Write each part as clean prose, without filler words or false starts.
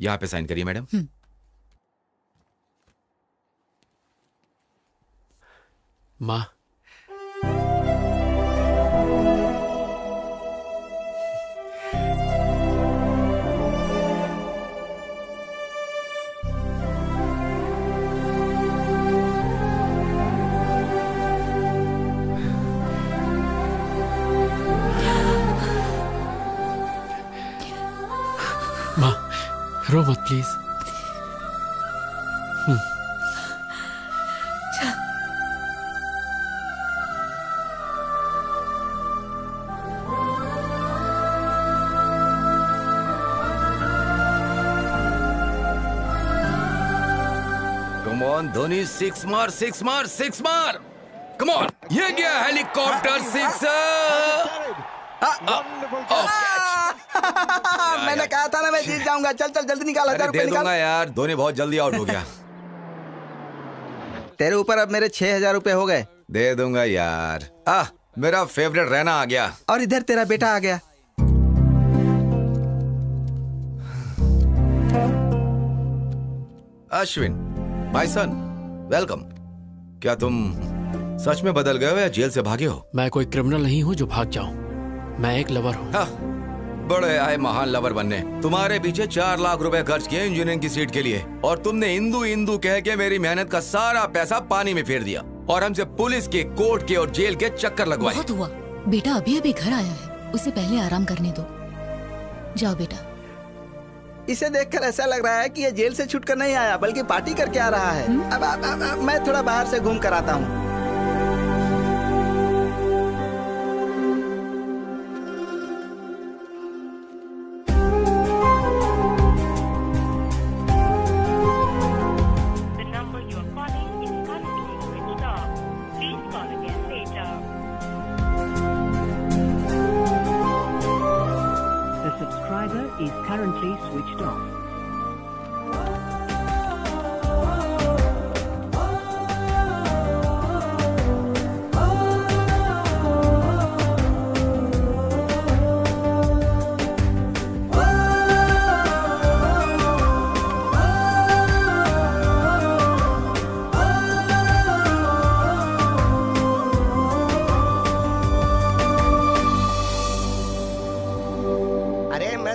यहाँ पे साइन करिए मैडम। माँ, माँ रो मत please. Come on Dhoni, six मार, सिक्स मार, सिक्स मार। कम ऑन, ये गया हेलीकॉप्टर सिक्स। मैंने कहा था ना मैं जीत जाऊंगा। चल चल जल्दी निकाल, 1000 रुपए दे दूंगा निकाल। यार, धोनी बहुत जल्दी आउट हो गया। तेरे ऊपर अब मेरे 6000 रुपए हो गए। दे दूंगा यार। मेरा फेवरेट रैना आ गया। और इधर तेरा बेटा आ गया। Ashwin, my son, welcome. क्या तुम सच में बदल गए हो या जेल से भागे हो? मैं कोई क्रिमिनल नहीं हूँ जो भाग जाऊं। मैं एक लवर हूँ। बड़े आए महान लवर बनने। तुम्हारे पीछे 4 लाख रुपए खर्च किए इंजीनियरिंग की सीट के लिए, और तुमने हिंदू हिंदू कह के मेरी मेहनत का सारा पैसा पानी में फेर दिया, और हमसे पुलिस के, कोर्ट के और जेल के चक्कर लगवाए। बहुत हुआ। बेटा अभी अभी घर आया है, उसे पहले आराम करने दो। जाओ बेटा। इसे देखकर ऐसा लग रहा है कि ये जेल से छूटकर नहीं आया बल्कि पार्टी करके आ रहा है। अब मैं थोड़ा बाहर से घूम कर आता हूँ। Is currently switched off.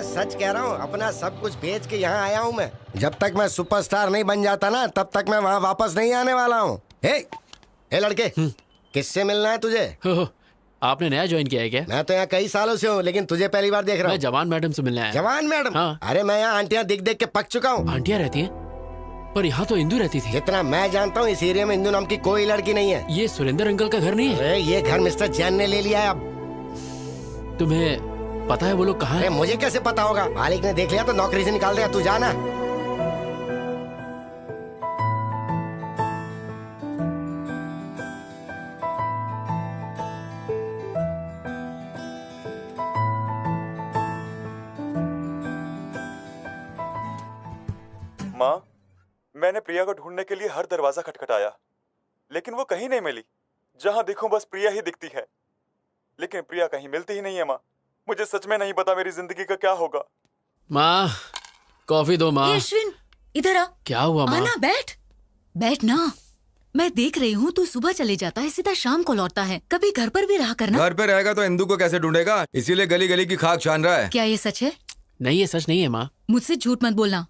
सच कह रहा हूँ, अपना सब कुछ बेच के यहाँ आया हूँ मैं। जब तक मैं सुपरस्टार नहीं बन जाता ना, तब तक मैं वहाँ वापस नहीं आने वाला हूँ। हे लड़के, किससे मिलना है तुझे? आपने नया ज्वाइन किया है क्या? मैं तो यहाँ कई सालों से हूँ, लेकिन तुझे पहली बार देख रहा हूँ। मैं जवान मैडम से मिलना है। जवान मैडम? हाँ। अरे मैं यहाँ आंटियाँ दिख देख के पक चुका हूँ। आंटियाँ रहती हैं? पर यहाँ तो इंदू रहती थी। जितना मैं जानता हूँ इस एरिया में इंदू नाम की कोई लड़की नहीं है। ये सुरेंद्र अंकल का घर नहीं है? ये घर मिस्टर जैन ने ले लिया है अब। तुम्हें पता है वो लोग कहाँ हैं? मुझे कैसे पता होगा? मालिक ने देख लिया तो नौकरी से निकाल देगा। तू जाना। माँ, मैंने प्रिया को ढूंढने के लिए हर दरवाजा खटखटाया, लेकिन वो कहीं नहीं मिली। जहाँ देखूं बस प्रिया ही दिखती है, लेकिन प्रिया कहीं मिलती ही नहीं है। माँ, मुझे सच में नहीं पता मेरी जिंदगी का क्या होगा। माँ, कॉफी दो माँ। अश्विन, इधर आ। क्या हुआ माँ? आना, बैठ। बैठ ना। मैं देख रही हूँ तू सुबह चले जाता है, सीधा शाम को लौटता है। कभी घर पर भी रहा करना। घर पे रहेगा तो इंदू को कैसे ढूंढेगा? इसीलिए गली गली की खाक छान रहा है। क्या ये सच है? नहीं, ये सच नहीं है माँ। मुझसे झूठ मत बोलना।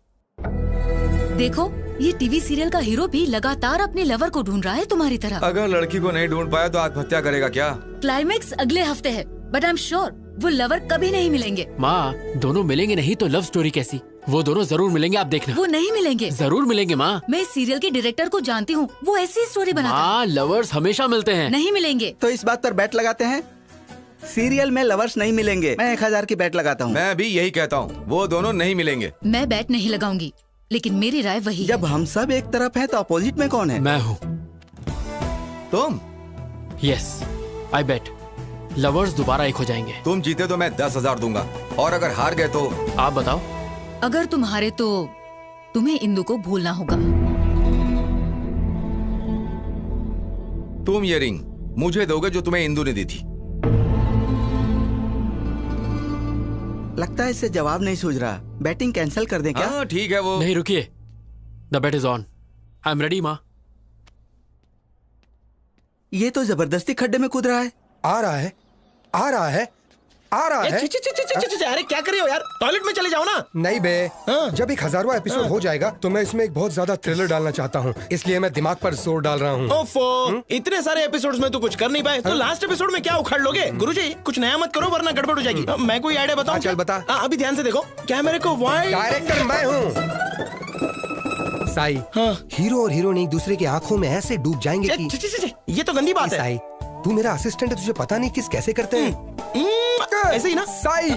देखो, ये टीवी सीरियल का हीरो भी लगातार अपने लवर को ढूंढ रहा है तुम्हारी तरह। अगर लड़की को नहीं ढूंढ पाया तो आत्महत्या करेगा क्या? क्लाइमेक्स अगले हफ्ते है, बट आई एम श्योर वो लवर कभी नहीं मिलेंगे। माँ, दोनों मिलेंगे नहीं तो लव स्टोरी कैसी? वो दोनों जरूर मिलेंगे, आप देखना। वो नहीं मिलेंगे। जरूर मिलेंगे माँ। मैं इस सीरियल के डायरेक्टर को जानती हूँ, वो ऐसी स्टोरी बनाता है। माँ, लवर्स हमेशा मिलते हैं। नहीं मिलेंगे। तो इस बात पर बैट लगाते हैं? सीरियल में लवर्स नहीं मिलेंगे। मैं 1000 की बैट लगाता हूँ। मैं भी यही कहता हूँ, वो दोनों नहीं मिलेंगे। मैं बैट नहीं लगाऊंगी, लेकिन मेरी राय वही जब हम सब एक तरफ हैं, तो अपोजिट में कौन है? मैं हूँ। तुम? यस, आई बेट लवर्स दोबारा एक हो जाएंगे। तुम जीते तो मैं 10,000 दूंगा, और अगर हार गए तो? आप बताओ। अगर तुम हारे तो तुम्हें इंदु को भूलना होगा। तुम ये रिंग मुझे दोगे जो तुम्हें इंदु ने दी थी। लगता है इससे जवाब नहीं सूझ रहा। बैटिंग कैंसिल कर दें क्या? हाँ ठीक है वो। नहीं रुकिए, the bet is on. I am ready माँ। ये तो जबरदस्ती खड्डे में कूद रहा है। आ रहा है, आ रहा है, आ रहा है। अरे क्या कर रहे हो यार, टॉयलेट में चले जाओ ना। नहीं बे, जब एक 1000वां एपिसोड हो जाएगा तो मैं इसमें एक बहुत ज्यादा थ्रिलर डालना चाहता हूँ, इसलिए मैं दिमाग पर जोर डाल रहा हूँ। ओफो, इतने सारे एपिसोड्स में तो कुछ कर नहीं पाए, तो लास्ट एपिसोड में क्या उखाड़ लोगे? गुरुजी कुछ नया मत करो वरना गड़बड़ हो जाएगी। मैं कोई आइडिया बताऊं? चल बता। अभी ध्यान से देखो, कैमरे को वाइड। डायरेक्टर मैं हूँ साई। हीरो और हीरोइन एक दूसरे की आंखों में ऐसे डूब जाएंगे कि ये तो गंदी बात है। साई, तू मेरा असिस्टेंट है, तुझे पता नहीं किस कैसे करते हैं। ऐसे ही ना साई,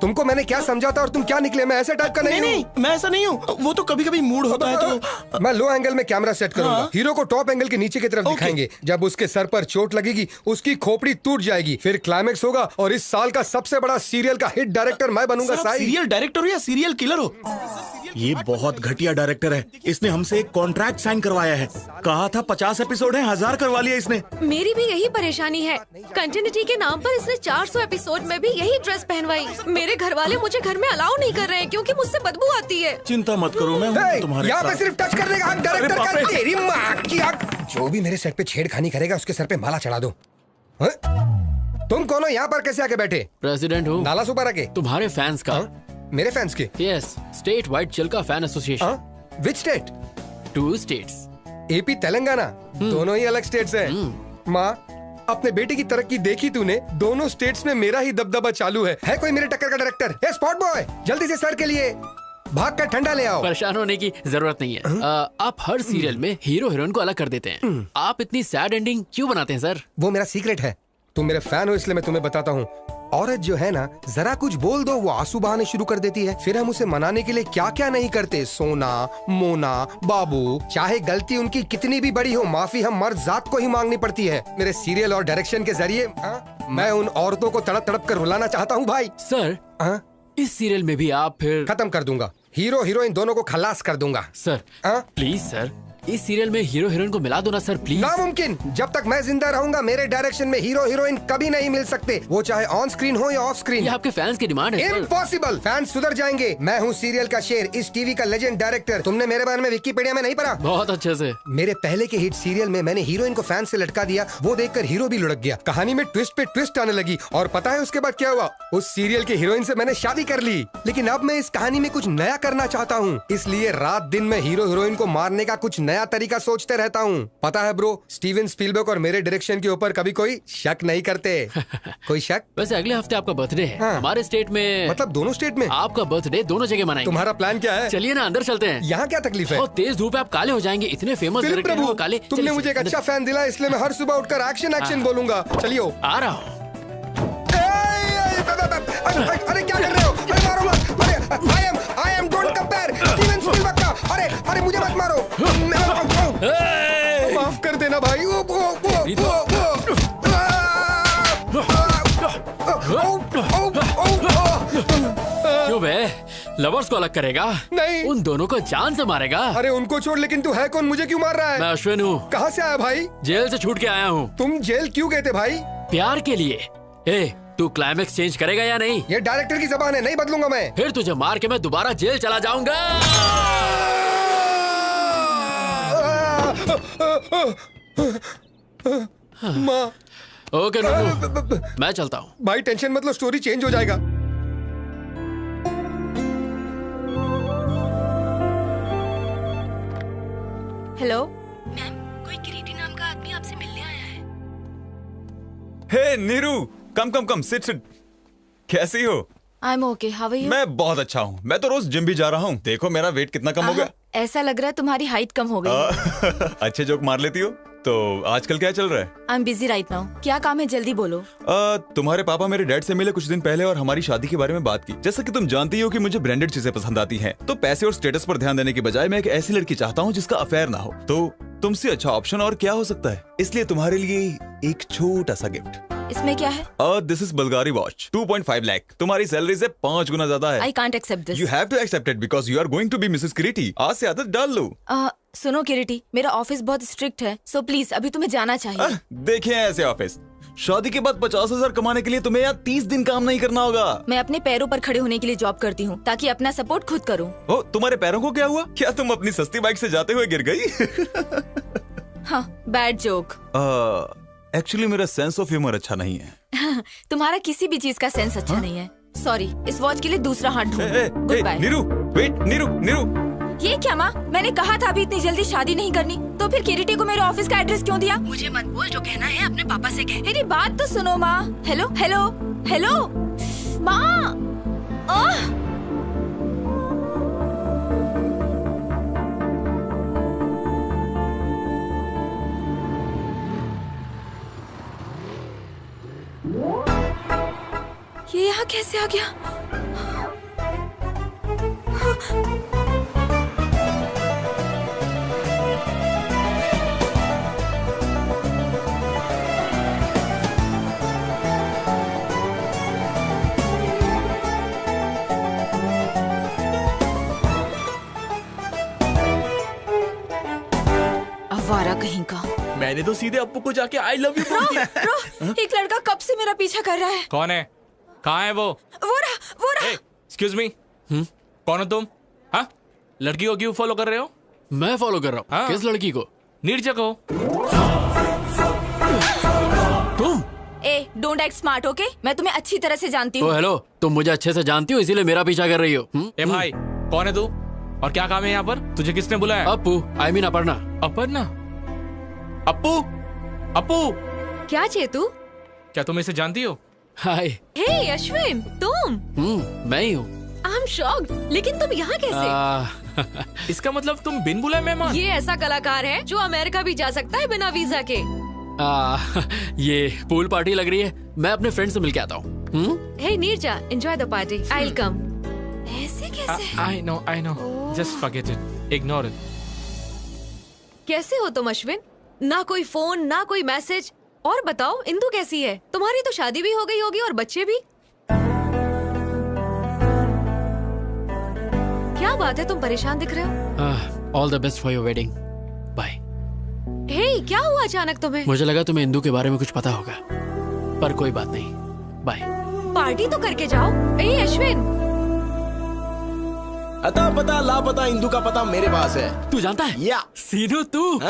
तुमको मैंने क्या समझाता और तुम क्या निकले? मैं ऐसे टाइप का नहीं नहीं, मैं ऐसा नहीं हूँ। वो तो कभी कभी मूड होता है तो मैं लो एंगल में कैमरा सेट करूंगा। हीरो को टॉप एंगल के नीचे की तरफ दिखाएंगे। जब उसके सर पर चोट लगेगी उसकी खोपड़ी टूट जाएगी, फिर क्लाइमेक्स होगा और इस साल का सबसे बड़ा सीरियल का हिट डायरेक्टर मैं बनूंगा। साई, सीरियल डायरेक्टर हो या सीरियल किलर हो? ये बहुत घटिया डायरेक्टर है। इसने हमसे एक कॉन्ट्रैक्ट साइन करवाया है। कहा था 50 एपिसोड है, 1000 करवा लिया इसने। मेरी भी यही परेशानी है। कंटिन्यूटी के नाम पर इसने 400 एपिसोड में भी यही ड्रेस पहनवाई। मेरे घर वाले मुझे घर में अलाउ नहीं कर रहे हैं क्योंकि मुझसे बदबू आती है। चिंता मत करो, मैं हूं तुम्हारे यहाँ पे साथ। सिर्फ टच करने का हक डायरेक्टर का है। तेरी माँ की आग। जो भी मेरे सेट पे छेड़खानी करेगा उसके सर पे माला चढ़ा दो। तुम कौन हो? यहाँ पर कैसे आके बैठे? प्रेसिडेंट हूँ नाला सुपर आके। तुम्हारे फैंस का। मेरे फैंस के? Yes, state wide Chilka fan association. Which state? 2 states, AP Telangana. दोनों ही अलग स्टेट्स हैं। माँ, अपने बेटे की तरक्की देखी तूने? दोनों स्टेट्स में मेरा ही दबदबा चालू है कोई मेरे टक्कर का डायरेक्टर? ए स्पॉट बॉय, जल्दी से सर के लिए भाग कर ठंडा ले आओ। परेशान होने की जरूरत नहीं है। आप हर सीरियल में हीरो हीरोइन को अलग कर देते हैं। आप इतनी सैड एंडिंग क्यों बनाते हैं सर? वो मेरा सीक्रेट है। तुम मेरे फैन हो इसलिए मैं तुम्हें बताता हूँ। औरत जो है ना, जरा कुछ बोल दो वो आंसू बहाने शुरू कर देती है। फिर हम उसे मनाने के लिए क्या क्या नहीं करते। सोना, मोना, बाबू, चाहे गलती उनकी कितनी भी बड़ी हो, माफी हम मर्द जात को ही मांगनी पड़ती है। मेरे सीरियल और डायरेक्शन के जरिए मैं उन औरतों को तड़प तड़प कर रुलाना चाहता हूँ भाई। सर, इस सीरियल में भी आप फिर खत्म कर दूंगा। हीरो हीरोइन दोनों को खलास कर दूंगा। सर प्लीज सर, इस सीरियल में हीरो हीरोइन को मिला दो ना सर प्लीज। नामुमकिन। जब तक मैं जिंदा रहूंगा मेरे डायरेक्शन में हीरो हीरोइन कभी नहीं मिल सकते, वो चाहे ऑन स्क्रीन हो या ऑफ स्क्रीन। ये आपके फैंस की डिमांड है। इम्पॉसिबल। फैंस सुधर जाएंगे। मैं हूँ सीरियल का शेर, इस टीवी का लेजेंड डायरेक्टर। तुमने मेरे बारे में विकिपीडिया में नहीं पढ़ा? बहुत अच्छे से। मेरे पहले के हिट सीरियल में मैंने हीरोइन को फैन से लटका दिया, वो देखकर हीरो भी लुढ़क गया। कहानी में ट्विस्ट पे ट्विस्ट आने लगी और पता है उसके बाद क्या हुआ? उस सीरियल के हीरोइन से मैंने शादी कर ली। लेकिन अब मैं इस कहानी में कुछ नया करना चाहता हूँ, इसलिए रात दिन में हीरो हीरोइन को मारने का कुछ नया तरीका सोचते रहता हूँ। पता है ब्रो, स्टीवन स्पीलबर्ग और मेरे डायरेक्शन के ऊपर कभी कोई शक नहीं करते। कोई शक? वैसे अगले हफ्ते आपका बर्थडे है। हमारे स्टेट में, मतलब दोनों स्टेट में आपका बर्थडे दोनों जगह मनाएंगे। तुम्हारा प्लान क्या है? चलिए ना अंदर चलते हैं। यहाँ क्या तकलीफ है? बहुत तेज धूप है, आप काले हो जाएंगे। इतने फेमस डायरेक्टर हैं वो काले। तुमने मुझे एक अच्छा फैन दिला, इसलिए मैं हर सुबह उठकर एक्शन एक्शन बोलूंगा। चलिए आ रहा हूँ। अरे क्या कर रहे हो? अरे मारो मत। अरे I am don't compare Steven Spielberg का। अरे मुझे मत मारो। माफ कर देना भाई। क्यों बे? लवर्स को अलग करेगा? नहीं, उन दोनों को जान से मारेगा। अरे उनको छोड़, लेकिन तू है कौन? मुझे क्यों मार रहा है? मैं अश्विन हूँ। कहाँ से आया भाई? जेल से छूट के आया हूँ। तुम जेल क्यों गए थे भाई? प्यार के लिए। ए, तू क्लाइमेक्स चेंज करेगा या नहीं? ये डायरेक्टर की जबान है, नहीं बदलूंगा मैं। फिर तुझे मार के मैं दोबारा जेल चला जाऊंगा। माँ। ओके नन्नू, मैं चलता हूँ। भाई टेंशन मत लो, स्टोरी चेंज हो जाएगा। हेलो मैम, कोई किरीटी नाम का आदमी आपसे मिलने आया है। Hey Neeru, come come come, sit sit. कैसी हो? I am okay, how are you? मैं बहुत अच्छा हूँ। मैं तो रोज जिम भी जा रहा हूँ। देखो मेरा वेट कितना कम हो गया। ऐसा लग रहा है तुम्हारी हाइट कम हो गई। अच्छे जोक मार लेती हो। तो आजकल क्या चल रहा है? I am busy right now. क्या काम है, जल्दी बोलो। तुम्हारे पापा मेरे डैड से मिले कुछ दिन पहले और हमारी शादी के बारे में बात की। जैसा कि तुम जानती हो कि मुझे ब्रांडेड चीजें पसंद आती हैं, तो पैसे और स्टेटस पर ध्यान देने के बजाय मैं एक ऐसी लड़की चाहता हूँ जिसका अफेयर ना हो। तो तुमसे अच्छा ऑप्शन और क्या हो सकता है? इसलिए तुम्हारे लिए एक छोटा सा गिफ्ट। इसमें क्या है? This is Bulgari watch, 2.5 lakh. तुम्हारी सैलरी से 5 गुना ज्यादा है। I can't accept this. You have to accept it because you are going to be Mrs Kiriti. आज से आदत डाल लो। सुनो किरीटी, मेरा ऑफिस बहुत स्ट्रिक्ट है, सो प्लीज अभी तुम्हें जाना चाहिए। देखिए ऐसे ऑफिस शादी के बाद 50,000 कमाने के लिए तुम्हें यहाँ 30 दिन काम नहीं करना होगा। मैं अपने पैरों पर खड़े होने के लिए जॉब करती हूँ ताकि अपना सपोर्ट खुद करूँ। ओ, तुम्हारे पैरों को क्या हुआ? क्या तुम अपनी सस्ती बाइक से जाते हुए गिर गई? हाँ, बैड जोक। एक्चुअली मेरा सेंस ऑफ ह्यूमर अच्छा नहीं है। तुम्हारा किसी भी चीज का सेंस अच्छा नहीं है। सॉरी, इस वॉच के लिए दूसरा हाथ ढूंढो। Good bye. Neeru, wait, Neeru. ये क्या माँ? मैंने कहा था अभी इतनी जल्दी शादी नहीं करनी, तो फिर किरीटी को मेरे ऑफिस का एड्रेस क्यों दिया? मुझे मत बोल, जो कहना है अपने पापा से कह। मेरी बात तो सुनो माँ। हेलो माँ। ये यहाँ कैसे आ गया? अवारा कहीं का। मैंने तो सीधे अप्पू को जाके आई लव यू बोल दिया। एक लड़का कब से मेरा पीछा कर रहा है। कौन है? कहाँ है वो रहा। एक्सक्यूज मी, कौन हो तुम? हाँ, लड़की को क्यों फॉलो कर रहे हो? मैं फॉलो कर रहा हूँ। किस लड़की को? नीरजा को। तुम? Don't act smart, okay? मैं तुम्हें अच्छी तरह से जानती हूँ। हेलो, तुम मुझे अच्छे से जानती हो, इसीलिए मेरा पीछा कर रही हो। ए भाई, कौन है तू और क्या काम है यहाँ पर? तुझे किसने बुलाया? Appu, I mean Aparna. अपर्णा? अप्पू क्या चेतू? क्या तुम इसे जानती हो? हाय। हे अश्विन, तुम? मैं ही हूँ। आई एम शॉक्ड, लेकिन तुम यहाँ कैसे? इसका मतलब तुम बिन बुलाए मेहमान? ये ऐसा कलाकार है जो अमेरिका भी जा सकता है बिना वीजा के। ये पूल पार्टी लग रही है, मैं अपने फ्रेंड से मिलके आता हूँ। Hey Neerja, enjoy the party, I will come. ऐसे कैसे? I know, just forget it, ignore it. कैसे हो तुम अश्विन? ना कोई फोन, ना कोई मैसेज। और बताओ, इंदु कैसी है? तुम्हारी तो शादी भी हो गई होगी और बच्चे भी। क्या बात है, तुम परेशान दिख रहे हो? All the best for your wedding. Bye. Hey, क्या हुआ अचानक तुम्हें? मुझे लगा तुम्हें इंदु के बारे में कुछ पता होगा, पर कोई बात नहीं। बाय। पार्टी तो करके जाओ। ए अश्विन, अता पता लापता इंदु का पता मेरे पास है। तू जानता है? या सीनू तू?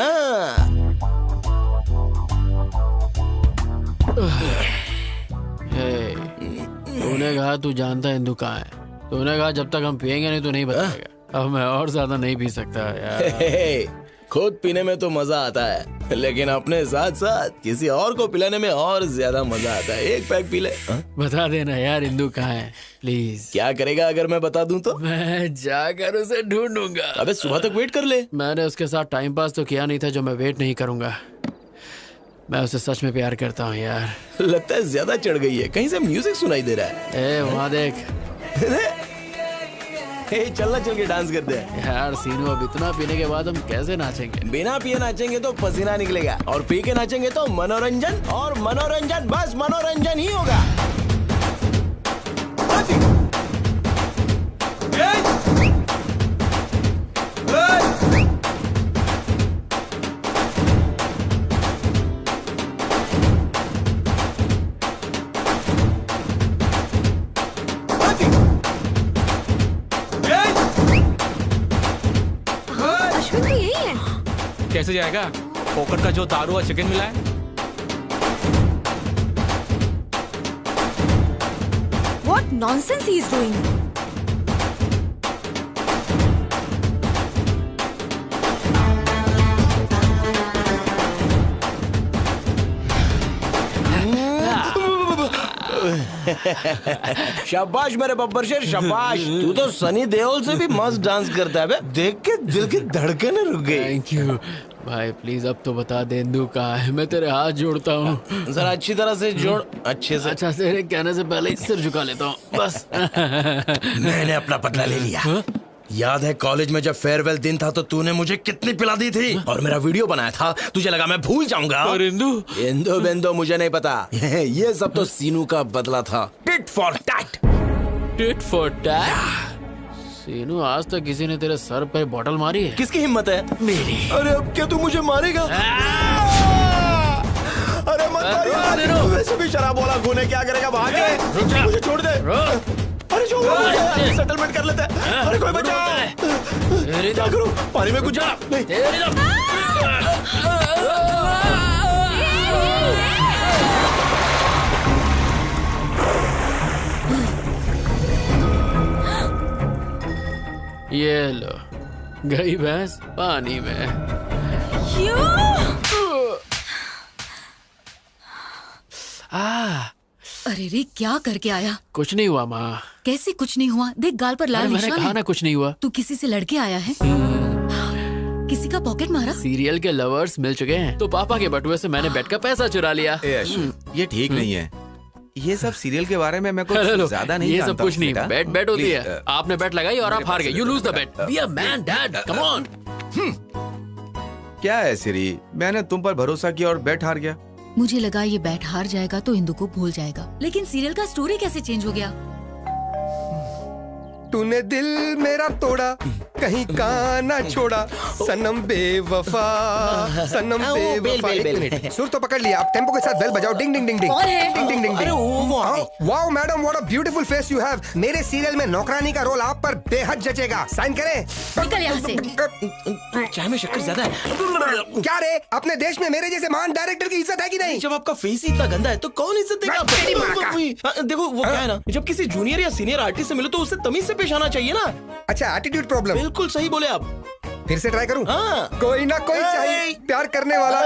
तूने कहा तू जानता है इंदु कहाँ है। तूने कहा जब तक हम पियेंगे नहीं तो नहीं बताएगा। अब मैं और ज्यादा नहीं पी सकता यार। खुद पीने में तो मजा आता है, लेकिन अपने साथ साथ किसी और को पिलाने में और ज्यादा मजा आता है। एक पैक पी ले। बता देना यार इंदु कहाँ है प्लीज। क्या करेगा अगर मैं बता दूं तो? मैं जाकर उसे ढूंढूंगा। अबे सुबह तक वेट कर ले। मैंने उसके साथ टाइम पास तो किया नहीं था जो मैं वेट नहीं करूंगा। मैं उसे सच में प्यार करता हूँ यार। लगता है ज्यादा चढ़ गई है, कहीं से म्यूजिक सुनाई दे रहा है। वहाँ देख। चलना, चल के डांस करते हैं यार। सीनू, अब इतना पीने के बाद हम कैसे नाचेंगे? बिना पिए नाचेंगे तो पसीना निकलेगा, और पी के नाचेंगे तो मनोरंजन, और मनोरंजन बस मनोरंजन ही होगा। कैसे जाएगा? पोकर का जो दारू और चिकन मिला है। What nonsense he is doing? शाबाश मेरे बब्बर शेर, शाबाश। तू तो सनी देओल से भी मस्त डांस करता है बे। देख के दिल की धड़कनें रुक गई। थैंक यू भाई, प्लीज अब तो बता दे इंदु कहाँ है। मैं तेरे हाथ जोड़ता हूँ। जरा अच्छी तरह से जोड़, अच्छे से। अच्छा, तेरे कहने से पहले ही सिर झुका लेता हूँ बस। मैंने अपना बदला ले लिया। याद है कॉलेज में जब फेयरवेल दिन था तो तूने मुझे कितनी पिला दी थी, और मेरा वीडियो बनाया था। तुझे लगा मैं भूल जाऊंगा। और इंदु बेंदो मुझे नहीं पता। ये सब तो सीनू का बदला था। Tit for tat. Tit for tat? Seenu, आज तक किसी ने तेरे सर पे बॉटल मारी है? किसकी हिम्मत है? मेरी। अरे अब क्या तू मुझे मारेगा? अरे मत वैसे भी शराब वाला खून क्या करेगा, भागे, मुझे छोड़ दे। अरे छोड़, सेटलमेंट कर लेते हैं। अरे कोई बचाओ, क्या करूं, पानी में कुछ जा ये लो, गई भैंस पानी में। अरे रे, क्या करके आया? कुछ नहीं हुआ माँ। कैसे कुछ नहीं हुआ? देख गाल पर लाल निशान है। मैंने कहा ना कुछ नहीं हुआ। तू किसी से लड़के आया है? किसी का पॉकेट मारा? सीरियल के लवर्स मिल चुके हैं, तो पापा के बटुए से मैंने बेट का पैसा चुरा लिया। ये ठीक नहीं है। ये सब सीरियल के बारे में मैं कुछ ज्यादा नहीं जानता। ये सब कुछ नहीं, बेट होती है। आपने बेट लगाई और आप हार गए। You lose the bet. Be a man dad, come on. क्या है सिरी, मैंने तुम पर भरोसा किया और बेट हार गया। मुझे लगा ये बैट हार जाएगा तो इंदु को भूल जाएगा, लेकिन सीरियल का स्टोरी कैसे चेंज हो गया? तूने दिल मेरा तोड़ा, कहीं का ना छोड़ा, सनम बेवफा, सनम बेवफा। एक मिनट, सुर तो पकड़ लिया, अब टेम्पो के साथ बेल बजाओ। Ding ding ding ding ding ding ding ding. Wow madam, what a beautiful face you have. मेरे सीरियल में नौकरानी का रोल आप पर बेहद जचेगा। साइन करें। निकल यहाँ से। चाय में शक्कर ज्यादा है। क्या रे, अपने देश में मेरे जैसे महान डायरेक्टर की इज्जत है कि नहीं? जब आपका फेस ही इतना गंदा है तो कौन इज्जत देगा? देखो वो क्या है ना, जब किसी जूनियर या सीनियर आर्टिस्ट से मिलो तो उससे तमीज से पेश आना चाहिए ना। अच्छा, एटीट्यूड प्रॉब्लम। बिल्कुल सही बोले आप। फिर से ट्राई करूं? हाँ। कोई ना कोई चाहिए प्यार करने वाला।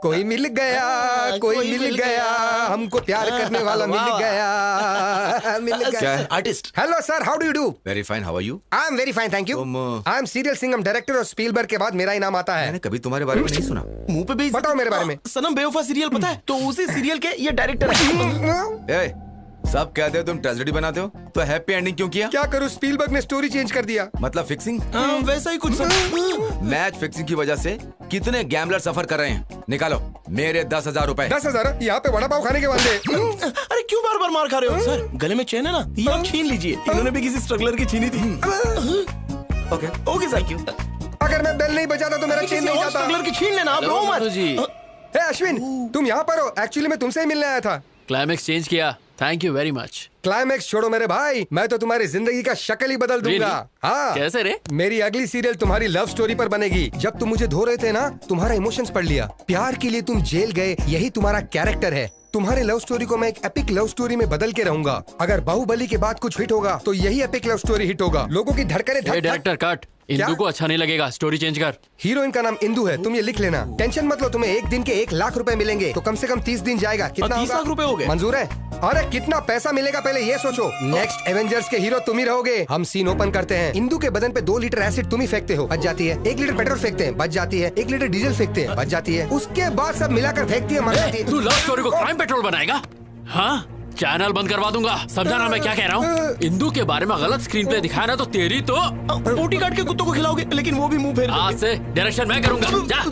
कोई मिल गया, कोई मिल गया, हमको प्यार करने वाला मिल गया, मिल गया। Artist. Hello sir, how do you do? Very fine, how are you? I am very fine, thank you. I am serial Singham director और स्पीलबर्ग के बाद मेरा ही नाम आता है। मैंने कभी तुम्हारे बारे में नहीं सुना। मुंह पे भी बताओ मेरे बारे में। सनम बेवफा सीरियल पता है? तो उसी सीरियल के ये डायरेक्टर है। सब कहते हो तुम ट्रेजेडी बनाते हो, तो हैप्पी एंडिंग क्यों किया? क्या करूं, स्पीलबर्ग ने स्टोरी चेंज कर दिया। मतलब फिक्सिंग? वैसा ही कुछ। मैच फिक्सिंग की वजह से कितने गैम्बलर सफर कर रहे हैं। निकालो मेरे 10,000 रुपए। 10,000? यहाँ पे वड़ा पाव खाने के वादे। अरे क्यों बार बार मार खा रहे हो? सर गले में चेन है ना, ये आप छीन लीजिए। इन्होंने भी किसी स्ट्रगलर की छीनी थी। Okay thank you. अगर मैं बेल नहीं बजाता तो मेरा चेन नहीं जाता। स्ट्रगलर की छीन लेना आप। रो मत। अश्विन, तुम यहाँ पर हो? एक्चुअली मैं तुमसे ही मिलने आया था। क्लाइमेक्स चेंज किया, thank you very much. Climax छोड़ो मेरे भाई, मैं तो तुम्हारी जिंदगी का शक्ल ही बदल दूंगा। हाँ। कैसे रे? मेरी अगली सीरियल तुम्हारी लव स्टोरी पर बनेगी। जब तुम मुझे धो रहे थे ना, तुम्हारा इमोशंस पढ़ लिया। प्यार के लिए तुम जेल गए, यही तुम्हारा कैरेक्टर है। तुम्हारे लव स्टोरी को मैं एक एपिक लव स्टोरी में बदल के रहूंगा। अगर बाहुबली के बाद कुछ हिट होगा तो यही एपिक लव स्टोरी हिट होगा। लोगों की धड़कने डायरेक्टर कट, इंदु को अच्छा नहीं लगेगा, स्टोरी चेंज कर। हीरोइन का नाम इंदु है, तुम ये लिख लेना। टेंशन मत लो, तुम्हें एक दिन के 1 लाख रुपए मिलेंगे, तो कम से कम 30 दिन जाएगा। कितना 30 लाख रुपए हो गए? मंजूर है? अरे कितना पैसा मिलेगा पहले ये सोचो। नेक्स्ट एवेंजर्स के हीरो तुम ही रहोगे। हम सीन ओपन करते हैं। इंदु के बदन पे 2 लीटर एसिड तुम ही फेंकते हो, बच जाती है। 1 लीटर पेट्रोल फेंकते हैं, बच जाती है। 1 लीटर डीजल फेंकते हैं, बच जाती है। उसके बाद सब मिलाकर फेंकती है, मर जाती है। तू लव स्टोरी को क्राइम पेट्रोल बनाएगा? हाँ, चैनल बंद करवा दूंगा। समझा ना मैं क्या कह रहा हूँ? इंदु के बारे में गलत स्क्रीन प्ले दिखाया ना तो तेरी तो बोटी काट के कुत्तों को खिलाओगे, लेकिन वो भी मुंह फेर। आज से डायरेक्शन मैं करूंगा। जा।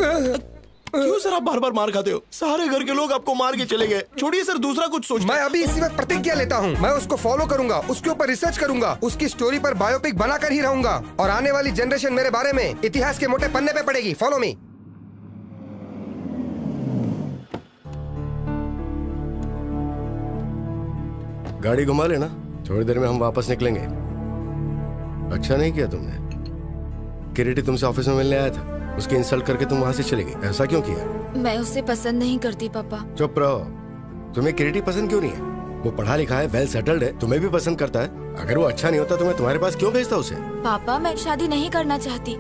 क्यों सर आप बार बार मार खाते हो? सारे घर के लोग आपको मार के चले गए। छोड़िए सर, दूसरा कुछ सोच। मैं अभी इसी वक्त प्रतिज्ञा लेता हूँ, मैं उसको फॉलो करूंगा, उसके ऊपर रिसर्च करूंगा, उसकी स्टोरी पर बायोपिक बनाकर ही रहूंगा, और आने वाली जनरेशन मेरे बारे में इतिहास के मोटे पन्ने पे पड़ेगी। Follow me. गाड़ी घुमा लेना, थोड़ी देर में हम वापस निकलेंगे। अच्छा नहीं किया तुमने। किरीटी तुमसे ऑफिस में मिलने आया था, उसकी इंसल्ट करके तुम वहां से चली गई। ऐसा क्यों किया? मैं उसे पसंद नहीं करती पापा। चुप रहो। तुम्हें किरीटी पसंद क्यों नहीं है? वो पढ़ा लिखा है, वेल सेटल्ड है, तुम्हें भी पसंद करता है। अगर वो अच्छा नहीं होता तो मैं तुम्हारे पास क्यों भेजता उसे? पापा मैं शादी नहीं करना चाहती।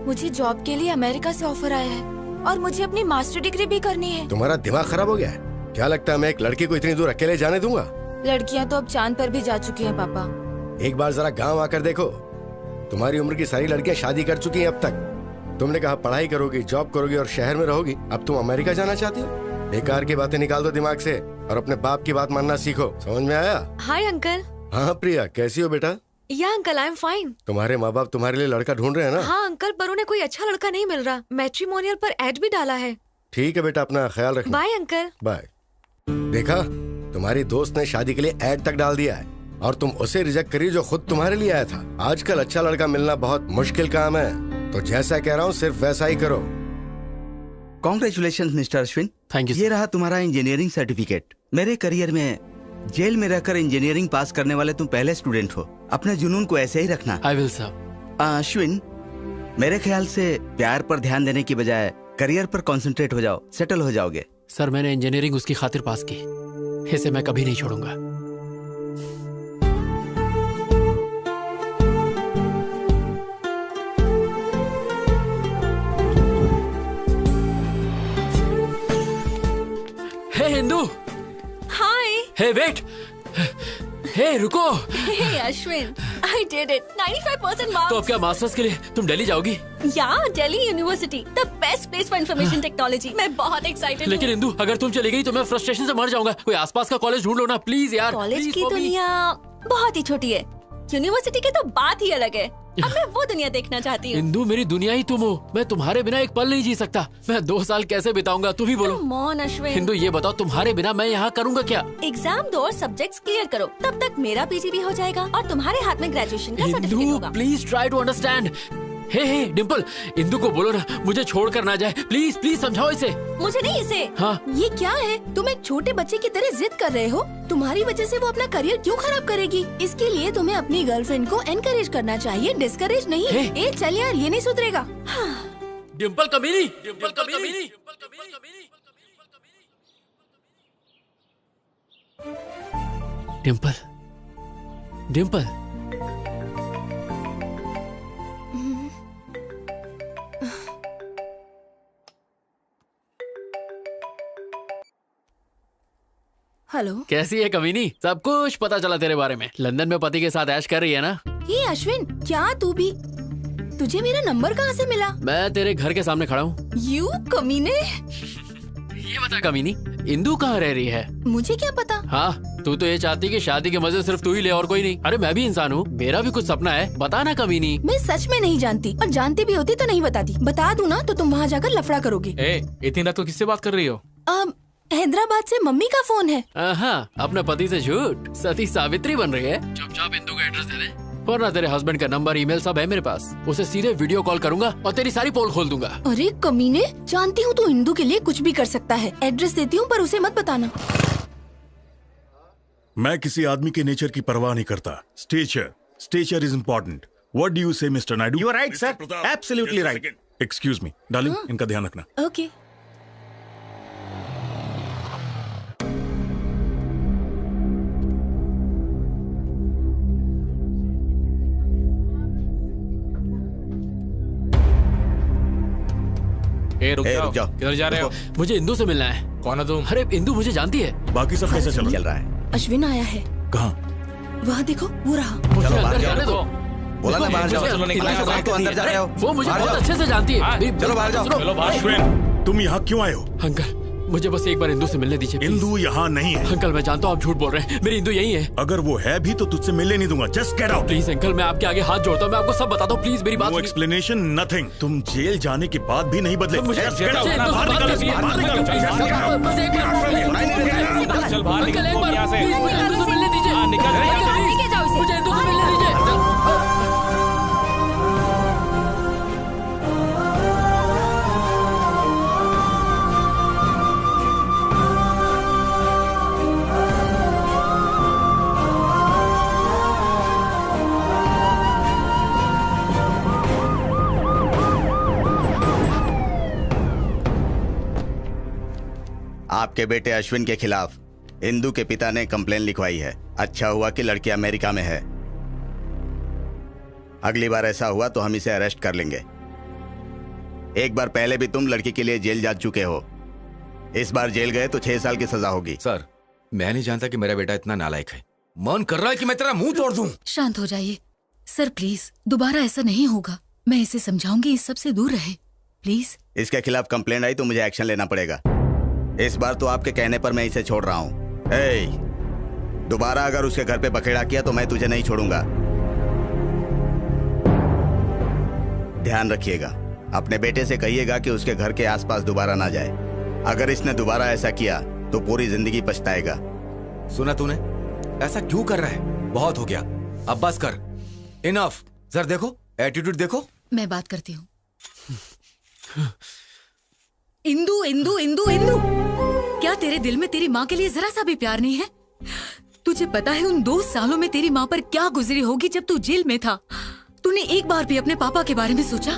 मुझे जॉब के लिए अमेरिका से ऑफर आया है और मुझे अपनी मास्टर डिग्री भी करनी है। तुम्हारा दिमाग खराब हो गया है क्या? लगता है मैं एक लड़की को इतनी दूर अकेले जाने दूंगा? लड़कियां तो अब चांद पर भी जा चुकी हैं पापा। एक बार जरा गांव आकर देखो, तुम्हारी उम्र की सारी लड़कियां शादी कर चुकी हैं अब तक। तुमने कहा पढ़ाई करोगी, जॉब करोगी और शहर में रहोगी। अब तुम अमेरिका जाना चाहती हो? बेकार की बातें निकाल दो दिमाग से और अपने बाप की बात मानना सीखो। समझ में आया? Hi uncle. हाँ प्रिया, कैसी हो बेटा? या अंकल, आई एम फाइन। तुम्हारे माँ बाप तुम्हारे लिए लड़का ढूंढ रहे हैं ना? हाँ अंकल, पर उन्हें कोई अच्छा लड़का नहीं मिल रहा। मैट्रिमोनियल पर एड भी डाला है। ठीक है बेटा, अपना ख्याल रखना। Bye uncle. बाय। देखा, तुम्हारी दोस्त ने शादी के लिए एड तक डाल दिया है और तुम उसे रिजेक्ट करी जो खुद तुम्हारे लिए आया था। आजकल अच्छा लड़का मिलना बहुत मुश्किल काम है, तो जैसा कह रहा हूँ सिर्फ वैसा ही करो। Congratulation mister Ashwin, thank you. ये रहा तुम्हारा इंजीनियरिंग सर्टिफिकेट। मेरे करियर में जेल में रहकर इंजीनियरिंग पास करने वाले तुम पहले स्टूडेंट हो। अपने जुनून को ऐसे ही रखना। I will sir. अश्विन, मेरे ख्याल से प्यार पर ध्यान देने की बजाय करियर पर कंसंट्रेट हो जाओ, सेटल हो जाओगे। सर मैंने इंजीनियरिंग उसकी खातिर पास की, इसे मैं कभी नहीं छोड़ूंगा। हे हिंदू। हाय। हे वेट। हे रुको। हे Ashwin, I did it. 95% marks. तो अब क्या मास्टर्स के लिए तुम दिल्ली जाओगी? या Delhi university, the best place for information technology. मैं बहुत एक्साइटेड हूँ। लेकिन इंदू, अगर तुम चली गई तो मैं फ्रस्ट्रेशन से मर जाऊंगा। कोई आसपास का कॉलेज ढूंढ लो ना प्लीज यार। कॉलेज की दुनिया बहुत ही छोटी है, यूनिवर्सिटी की तो बात ही अलग है। अब मैं वो दुनिया देखना चाहती हूँ। इंदू, मेरी दुनिया ही तुम हो। मैं तुम्हारे बिना एक पल नहीं जी सकता। मैं 2 साल कैसे बिताऊंगा, तुम ही बोलो। Come on, Ashwin. इंदू ये बताओ, तुम्हारे बिना मैं यहाँ करूँगा क्या? एग्जाम दो और सब्जेक्ट्स क्लियर करो, तब तक मेरा पीजी भी हो जाएगा और तुम्हारे हाथ में ग्रेजुएशन का सर्टिफिकेट इंदू होगा। Please try to understand. Hey Dimple, Indu को बोलो ना मुझे छोड़ कर ना जाए। प्लीज प्लीज समझाओ इसे। मुझे नहीं, इसे। हाँ। ये क्या है? तुम एक छोटे बच्चे की तरह जिद कर रहे हो। तुम्हारी वजह से वो अपना करियर क्यों खराब करेगी? इसके लिए तुम्हें अपनी गर्लफ्रेंड को एनकरेज करना चाहिए, डिस्करेज नहीं। ए चल यार, ये नहीं सुधरेगा। डिम्पल कमीनी, डिम्पल कमीनी। डिम्पल, डिम्पल। हेलो। कैसी है कमीनी? सब कुछ पता चला तेरे बारे में। लंदन में पति के साथ ऐश कर रही है ना? ये अश्विन, क्या तू भी? तुझे मेरा नंबर कहाँ से मिला? मैं तेरे घर के सामने खड़ा हूँ। यू कमीने। ये बता कमीनी, इंदू कहाँ रह रही है? मुझे क्या पता। हाँ, तू तो ये चाहती कि शादी के मजे सिर्फ तू ही ले और कोई नहीं। अरे मैं भी इंसान हूँ, मेरा भी कुछ सपना है। बता ना कमीनी। मैं सच में नहीं जानती, और जानती भी होती तो नहीं बताती। बता दूँ ना तो तुम वहाँ जाकर लफड़ा करोगे। इतनी रात को किससे बात कर रही हो? हैदराबाद से मम्मी का फोन है। हाँ, अपने पति से झूठ। सती सावित्री बन रही है। चुपचाप इंदू का एड्रेस दे दे, वरना तेरे हस्बैंड का नंबर, ईमेल सब है मेरे पास। उसे सीधे वीडियो कॉल करूंगा और तेरी सारी पोल खोल दूंगा। अरे कमीने, जानती हूँ तू इंदू के लिए कुछ भी कर सकता है। एड्रेस देती हूँ पर उसे मत बताना। मैं किसी आदमी के नेचर की परवाह नहीं करता। Stature is important. What do you say mister Naidu? You are right sir, absolutely right. Excuse me darling, इनका ध्यान रखना। ओके। रुक जाओ। किधर जा रहे हो? मुझे इंदू से मिलना है। कौन है तुम? अरे इंदू मुझे जानती है। बाकी सब कैसे चल रहा है? अश्विन आया है। कहाँ? वहाँ देखो, वो रहा। चलो बाहर जाओ। बोला ना बाहर जाओ। तो अंदर जा रहे हो। वो मुझे बहुत अच्छे से जानती है। चलो बाहर जाओ। चलो बाहर। अश्विन, तुम यहाँ क्यों आए हो? अंकल, मुझे बस एक बार इंदू से मिलने दीजिए। इंदू यहाँ नहीं है। अंकल मैं जानता हूँ आप झूठ बोल रहे हैं, मेरी इंदू यही है। अगर वो है भी तो तुझसे मिलने नहीं दूंगा। Just get out. Please uncle, मैं आपके आगे हाथ जोड़ता हूँ, मैं आपको सब बताता हूँ। प्लीज मेरी बात। No explanation, nothing. तुम जेल जाने के बाद भी नहीं बदले। मुझे Just get out। चल बाहर निकल यहाँ से। मुझे इंदू से मिलने दीजिए। मुझे इंदू से मिलने दीजिए। आपके बेटे अश्विन के खिलाफ इंदू के पिता ने कंप्लेन लिखवाई है। अच्छा हुआ कि लड़की अमेरिका में है। अगली बार ऐसा हुआ तो हम इसे अरेस्ट कर लेंगे। एक बार पहले भी तुम लड़की के लिए जेल जा चुके हो। इस बार जेल गए तो 6 साल की सजा होगी। सर, मैं नहीं जानता कि मेरा बेटा इतना नालायक है। मन कर रहा है कि मैं तेरा मुंह तोड़ दूं। शांत हो जाइए सर, प्लीज। दोबारा ऐसा नहीं होगा। मैं इसे समझाऊंगी, इस सब से दूर रहे प्लीज। इसके खिलाफ कंप्लेंट आई तो मुझे एक्शन लेना पड़ेगा। इस बार तो आपके कहने पर मैं इसे छोड़ रहा हूँ। दोबारा अगर उसके घर पे बखेड़ा किया तो मैं तुझे नहीं छोड़ूंगा। ध्यान रखिएगा। अपने बेटे से कहिएगा कि उसके घर के आसपास दोबारा ना जाए। अगर इसने दोबारा ऐसा किया तो पूरी जिंदगी पछताएगा। सुना तूने? ऐसा क्यों कर रहा है? बहुत हो गया, अब बस कर। इनफ। सर देखो, एटीट्यूड देखो। मैं बात करती हूँ। इंदू इंदू इंदू इंदू क्या तेरे दिल में तेरी माँ के लिए जरा सा भी प्यार नहीं है? तुझे पता है उन 2 सालों में तेरी माँ पर क्या गुजरी होगी जब तू जेल में था? तूने एक बार भी अपने पापा के बारे में सोचा?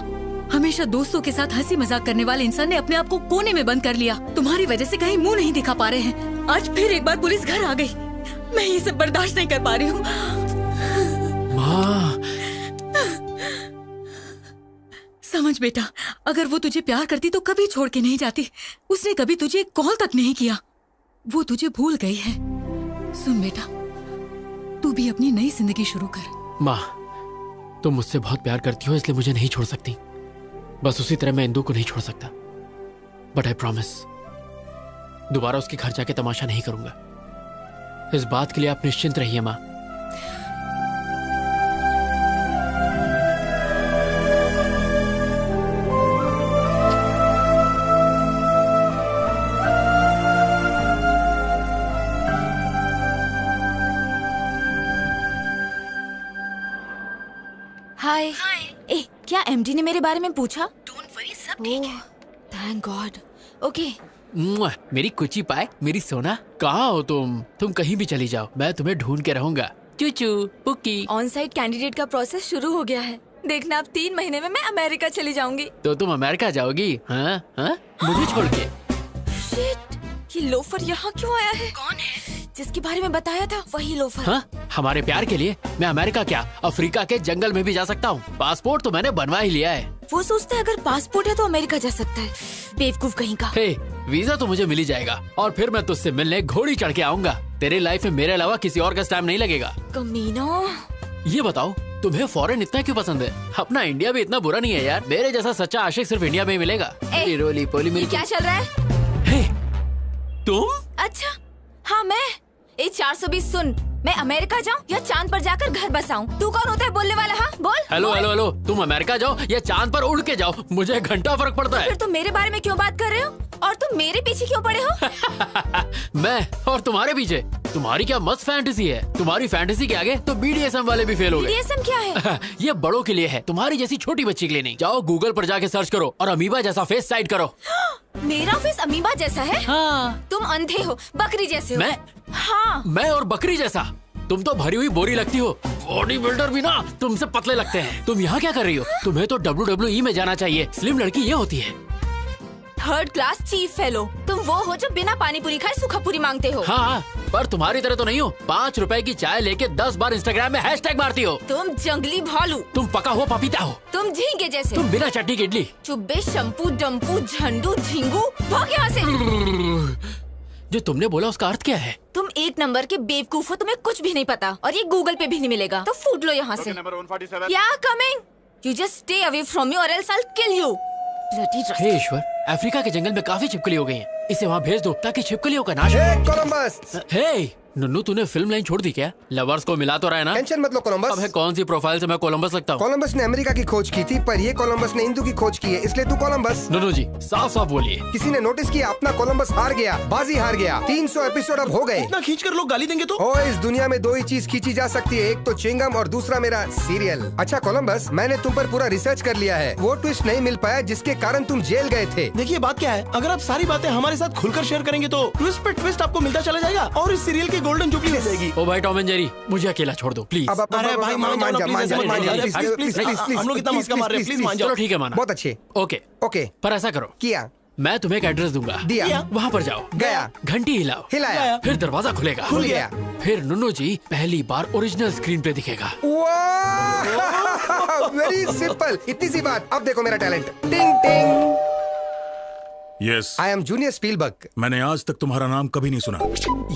हमेशा दोस्तों के साथ हंसी मजाक करने वाले इंसान ने अपने आप को कोने में बंद कर लिया। तुम्हारी वजह से कहीं मुंह नहीं दिखा पा रहे हैं। आज फिर एक बार पुलिस घर आ गई। मैं ये सब बर्दाश्त नहीं कर पा रही हूँ। माँ, समझ बेटा, अगर वो तुझे प्यार करती तो कभी छोड़ के नहीं जाती। उसने कभी तुझे कॉल तक नहीं किया। वो तुझे भूल गई है। सुन बेटा, तू भी अपनी नई जिंदगी शुरू कर। माँ, तुम मुझसे बहुत प्यार करती हो इसलिए मुझे नहीं छोड़ सकती। बस उसी तरह मैं इंदु को नहीं छोड़ सकता। बट आई प्रॉमिस, दोबारा उसके घर जाके तमाशा नहीं करूंगा। इस बात के लिए आप निश्चिंत रहिए माँ। हाय। ए, क्या एमडी ने मेरे बारे में पूछा? डोंट वरी, सब ठीक है। Thank God. ओके। मेरी कुची पाए, मेरी सोना, कहाँ हो तुम? तुम कहीं भी चली जाओ, मैं तुम्हें ढूंढ के रहूंगा। चूचू पुक्की। ऑन साइट कैंडिडेट का प्रोसेस शुरू हो गया है। देखना, अब 3 महीने में मैं अमेरिका चली जाऊंगी। तो तुम अमेरिका जाओगी? हाँ हाँ, मुझे छोड़ के। शिट, ये लोफर यहाँ क्यों आया है? कौन है? जिसके बारे में बताया था वही लोफर। हाँ, हमारे प्यार के लिए मैं अमेरिका क्या, अफ्रीका के जंगल में भी जा सकता हूँ। पासपोर्ट तो मैंने बनवा ही लिया है। वो सोचता है अगर पासपोर्ट है तो अमेरिका जा सकता है। बेवकूफ कहीं का। हे, वीजा तो मुझे मिल ही जाएगा और फिर मैं तुझसे मिलने घोड़ी चढ़ के आऊंगा। तेरे लाइफ में मेरे अलावा किसी और का स्टैम्प नहीं लगेगा। कमीना। ये बताओ, तुम्हें फॉरेन इतना क्यों पसंद है? अपना इंडिया भी इतना बुरा नहीं है यार। मेरे जैसा सच्चा आशिक सिर्फ इंडिया में ही मिलेगा। रोली पोली मिल। क्या चल रहा है? तुम? अच्छा, हाँ मैं। 420 सुन, मैं अमेरिका जाऊँ या चांद पर जाकर घर बसाऊं? तू कौन होता है बोलने वाला? हाँ बोल। हेलो हेलो हेलो, तुम अमेरिका जाओ या चांद पर उड़ के जाओ, मुझे घंटा फर्क पड़ता है। फिर तुम मेरे बारे में क्यों बात कर रहे हो? और तुम मेरे पीछे क्यों पड़े हो? मैं और तुम्हारे पीछे? तुम्हारी क्या मस्त फैंटेसी है। तुम्हारी फैंटेसी के आगे तो BDSM वाले भी फेल हो गए। BDSM क्या है? ये बड़ों के लिए है, तुम्हारी जैसी छोटी बच्ची के लिए नहीं। जाओ गूगल पर जाके सर्च करो और अमीबा जैसा फेस साइड करो। मेरा फेस अमीबा जैसा है? हाँ। तुम अंधे हो, बकरी जैसे हो। मैं? हाँ। मैं और बकरी जैसा? तुम तो भरी हुई बोरी लगती हो। बॉडी बिल्डर भी ना तुमसे पतले लगते हैं। तुम यहाँ क्या कर रही हो? तुम्हें तो WWE में जाना चाहिए। स्लिम लड़की ये होती है। 3rd class chief fellow. तुम वो हो जो बिना पानी पूरी खाए सूखा पूरी मांगते हो। हाँ, पर तुम्हारी तरह तो नहीं हो। 5 रुपए की चाय लेके 10 बार इंस्टाग्राम में हैशटैग मारती हो। तुम जंगली भालू। तुम पका हुआ पपीता हो। तुम झींगे जैसे। तुम बिना चटनी की इडली। चुब्बे, शंपू, डम्पू, झंडू, झिंगू, भाग यहाँ से। जो तुमने बोला उसका अर्थ क्या है? तुम 1 नंबर के बेवकूफ हो, तुम्हें कुछ भी नहीं पता और ये गूगल पे भी नहीं मिलेगा, तो फूट लो यहाँ से। Yeah coming. You just stay away from me और else I will kill you. Hey ईश्वर, अफ्रीका के जंगल में काफी छिपकली हो गई हैं। इसे वहाँ भेज दो ताकि छिपकलियों का नाश हो। कोलंबस। हे नन्नू, तूने फिल्म लाइन छोड़ दी क्या? लवर्स को मिला तो रहा है ना? टेंशन मत लो कोलंबस। अब कौन सी प्रोफाइल से मैं कोलंबस लगता हूँ? कोलंबस ने अमेरिका की खोज की थी, पर ये कोलंबस ने हिंदू की खोज की है, इसलिए तू कोलंबस। नन्नू जी, साफ साफ बोलिए। किसी ने नोटिस किया अपना कोलंबस हार गया, बाजी हार गया। 300 एपिसोड अब हो गए। इतना खींच कर लोग गाली देंगे तो? ओ, इस दुनिया में 2 ही चीज खींची जा सकती है, एक तो च्युइंगम और दूसरा मेरा सीरियल। अच्छा कोलंबस, मैंने तुम पर पूरा रिसर्च कर लिया है। वो ट्विस्ट नहीं मिल पाया जिसके कारण तुम जेल गए थे। देखिए बात क्या है, अगर आप सारी बातें हमारे साथ खुलकर शेयर करेंगे तो ट्विस्ट पे ट्विस्ट आपको मिलता चला जाएगा और इस सीरियल की गोल्डन जुबली हो जाएगी। ओ भाई टॉम एंड जेरी, मुझे अकेला छोड़ दो प्लीज। अरे भाई मान जाओ प्लीज, हम लोग इतना मस्का मार रहे हैं, प्लीज मान जाओ। चलो ठीक है, माना। बहुत अच्छे। ओके ओके, पर ऐसा करो, किया। मैं तुम्हें एक एड्रेस दूंगा। दिया। वहाँ पर जाओ। गया। घंटी हिलाओ। हिलाया। फिर दरवाजा खुलेगा। खुल गया। फिर नुन्नू जी पहली बार ओरिजिनल स्क्रीन पे दिखेगा। वेरी सिंपल, इतनी सी बात। अब देखो मेरा टैलेंट। टिंग टिंग। Yes, I am junior Spielberg. मैंने आज तक तुम्हारा नाम कभी नहीं सुना।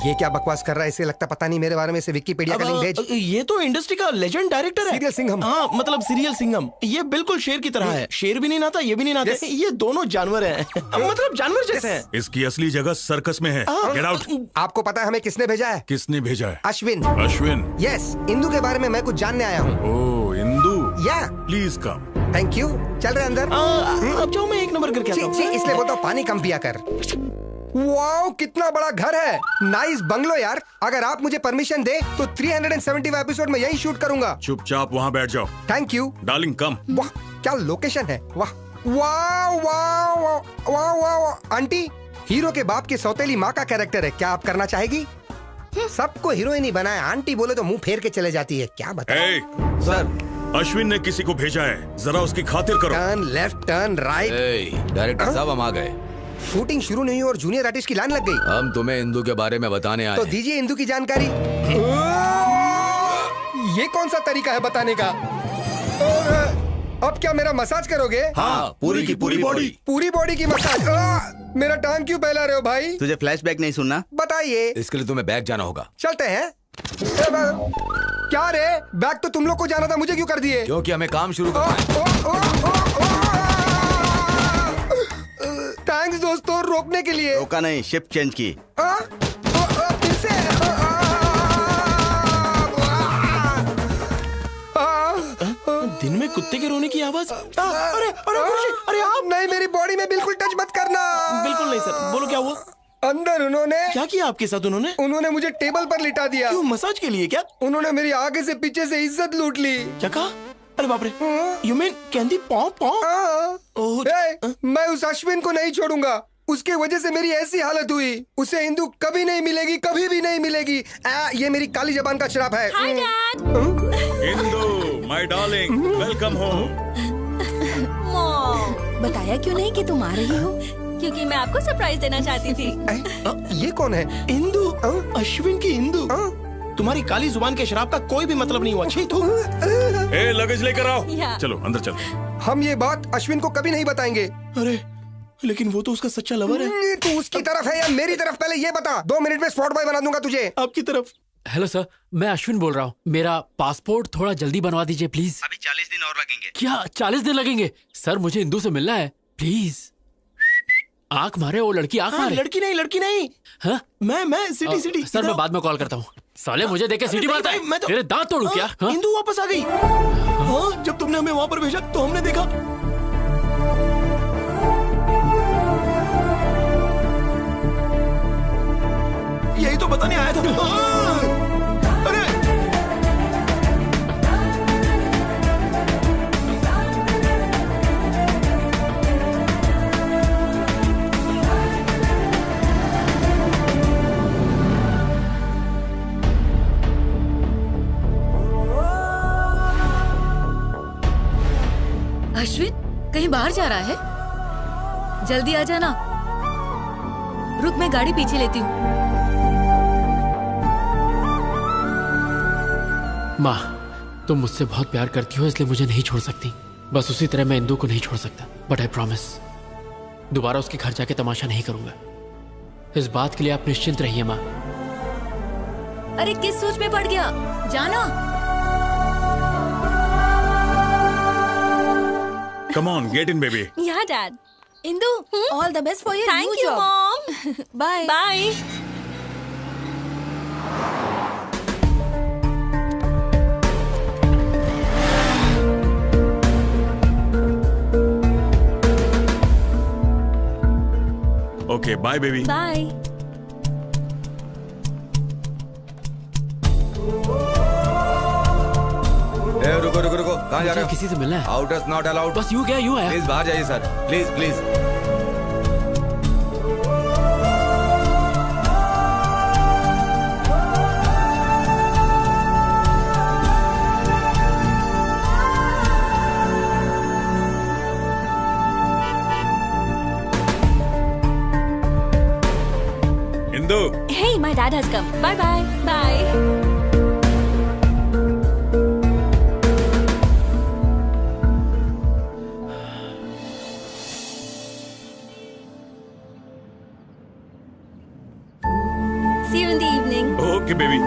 ये क्या बकवास कर रहा है? इसे लगता पता नहीं मेरे बारे में से विकिपीडिया का लिंक भेज। ये तो इंडस्ट्री का लेजेंड डायरेक्टर है। सीरियल सिंघम। हाँ, मतलब सीरियल सिंघम। ये बिल्कुल शेर की तरह है। शेर भी नहीं नाता, ये भी नहीं नाता। ये दोनों जानवर हैं। मतलब जानवर जैसे हैं। इसकी असली जगह सर्कस में है। Get out. आपको पता है हमें किसने भेजा है? किसने भेजा है? अश्विन। अश्विन? यस, इंदु के बारे में मैं कुछ जानने आया हूँ। ओह इंदु। या प्लीज कम। Thank you. चल रहे अंदर। अब जाओ, मैं 1 नंबर करके आता हूँ। इसलिए बोलता हूँ पानी कम पिया कर। वाओ, कितना बड़ा घर है। नाइस बंगलो यार। अगर आप मुझे परमिशन दे तो 375 एपिसोड में यही शूट करूंगा। चुपचाप वहाँ बैठ जाओ। थैंक यू डार्लिंग, कम। वाह क्या लोकेशन है। वाह वाह वाह वाह वाह वाह। आंटी हीरो के बाप की सौतेली माँ का कैरेक्टर है, क्या आप करना चाहेगी? सबको हीरोइन ही बनाए, आंटी बोले तो मुंह फेर के चले जाती है, क्या बताएं? सर, अश्विन ने किसी को भेजा है, जरा उसकी खातिर करो। Turn left, turn right. Director साहब हम आ गए। शूटिंग शुरू नहीं हुई और जूनियर आर्टिस्ट की लाइन लग गई। हम तुम्हें इंदू के बारे में बताने आए तो हैं। दीजिए इंदू की जानकारी। ये कौन सा तरीका है बताने का? अब क्या मेरा मसाज करोगे? हाँ, पूरी की पूरी बॉडी। पूरी बॉडी की मसाज। मेरा टांग क्यों फैला रहे हो भाई? तुझे फ्लैशबैक नहीं सुनना? बताइए। इसके लिए तुम्हें बैग जाना होगा। चलते हैं। क्या रे, बैग तो तुम लोग को जाना था, मुझे क्यों कर दिए? क्योंकि हमें काम शुरू करना है। थैंक्स दोस्तों, रोकने के लिए। रोका नहीं, शिफ्ट चेंज की। फिर से। दिन में कुत्ते के रोने की आवाज। अरे अरे अरे आप नहीं, मेरी बॉडी में बिल्कुल टच मत करना। बिल्कुल नहीं सर, बोलो क्या हुआ? अंदर उन्होंने क्या किया आपके साथ? उन्होंने मुझे टेबल पर लिटा दिया। क्यों, मसाज के लिए क्या? उन्होंने मेरी आगे से पीछे से इज्जत लूट ली। क्या कहा? अरे बाप रे, यू मीन कैंडी पॉ पॉ? मैं उस अश्विन को नहीं छोड़ूंगा, उसके वजह से मेरी ऐसी हालत हुई। उसे इंदू कभी नहीं मिलेगी, कभी भी नहीं मिलेगी। ये मेरी काली जबान का श्राप है। Hi dad. Indu my darling, welcome home. Mom, बताया क्यों नहीं कि तुम आ रही हो? क्योंकि मैं आपको सरप्राइज देना चाहती थी। ये कौन है? इंदू, अश्विन की इंदू। तुम्हारी काली जुबान के शराब का कोई भी मतलब नहीं हुआ। छी तू। ए, लगेज लेकर आओ। या। चलो अंदर चलो। हम ये बात अश्विन को कभी नहीं बताएंगे। अरे लेकिन वो तो उसका सच्चा लवर है। तू उसकी तरफ है या मेरी तरफ, पहले ये बता। 2 मिनट में स्पॉट बॉय बना दूंगा तुझे। आपकी तरफ। हेलो सर, मैं अश्विन बोल रहा हूँ। मेरा पासपोर्ट थोड़ा जल्दी बनवा दीजिए प्लीज। अभी 40 दिन और लगेंगे। क्या 40 दिन लगेंगे? सर मुझे इंदू से मिलना है प्लीज। आंख मारे वो लड़की, आंख मारे। लड़की नहीं। हाँ? मैं सिटी। सर मैं बाद में कॉल करता हूँ। साले मुझे देख के सीटी मारता है। मैं तो- तेरे दांत तोड़ू क्या? हाँ? इंदू वापस आ गई। हाँ, जब तुमने हमें वहाँ पर भेजा तो हमने देखा। यही तो बताने आया था। अरे अश्विन कहीं बाहर जा रहा है? जल्दी आ जाना। रुक, मैं गाड़ी पीछे लेती हूँ। माँ, तुम मुझसे बहुत प्यार करती हो, इसलिए मुझे नहीं छोड़ सकती। बस उसी तरह मैं इंदू को नहीं छोड़ सकता। बट आई प्रॉमिस, दोबारा उसके घर जाके तमाशा नहीं करूंगा। इस बात के लिए आप निश्चिंत रहिए माँ। अरे किस सोच में पड़ गया? जाना। Come on, get in, baby. Yeah dad. Indu, all the best for your new thank you job. Mom. Bye bye. Okay, bye, baby. Bye. रुको रुको रुको, कहाँ जा रहे हो? किसी से मिलना है। Outers not allowed. बस यूं गया यूं आया। प्लीज बाहर जाइए sir, please please. Indu, Hey, my dad has come. Bye bye. Bye. See you in the evening. okay, baby.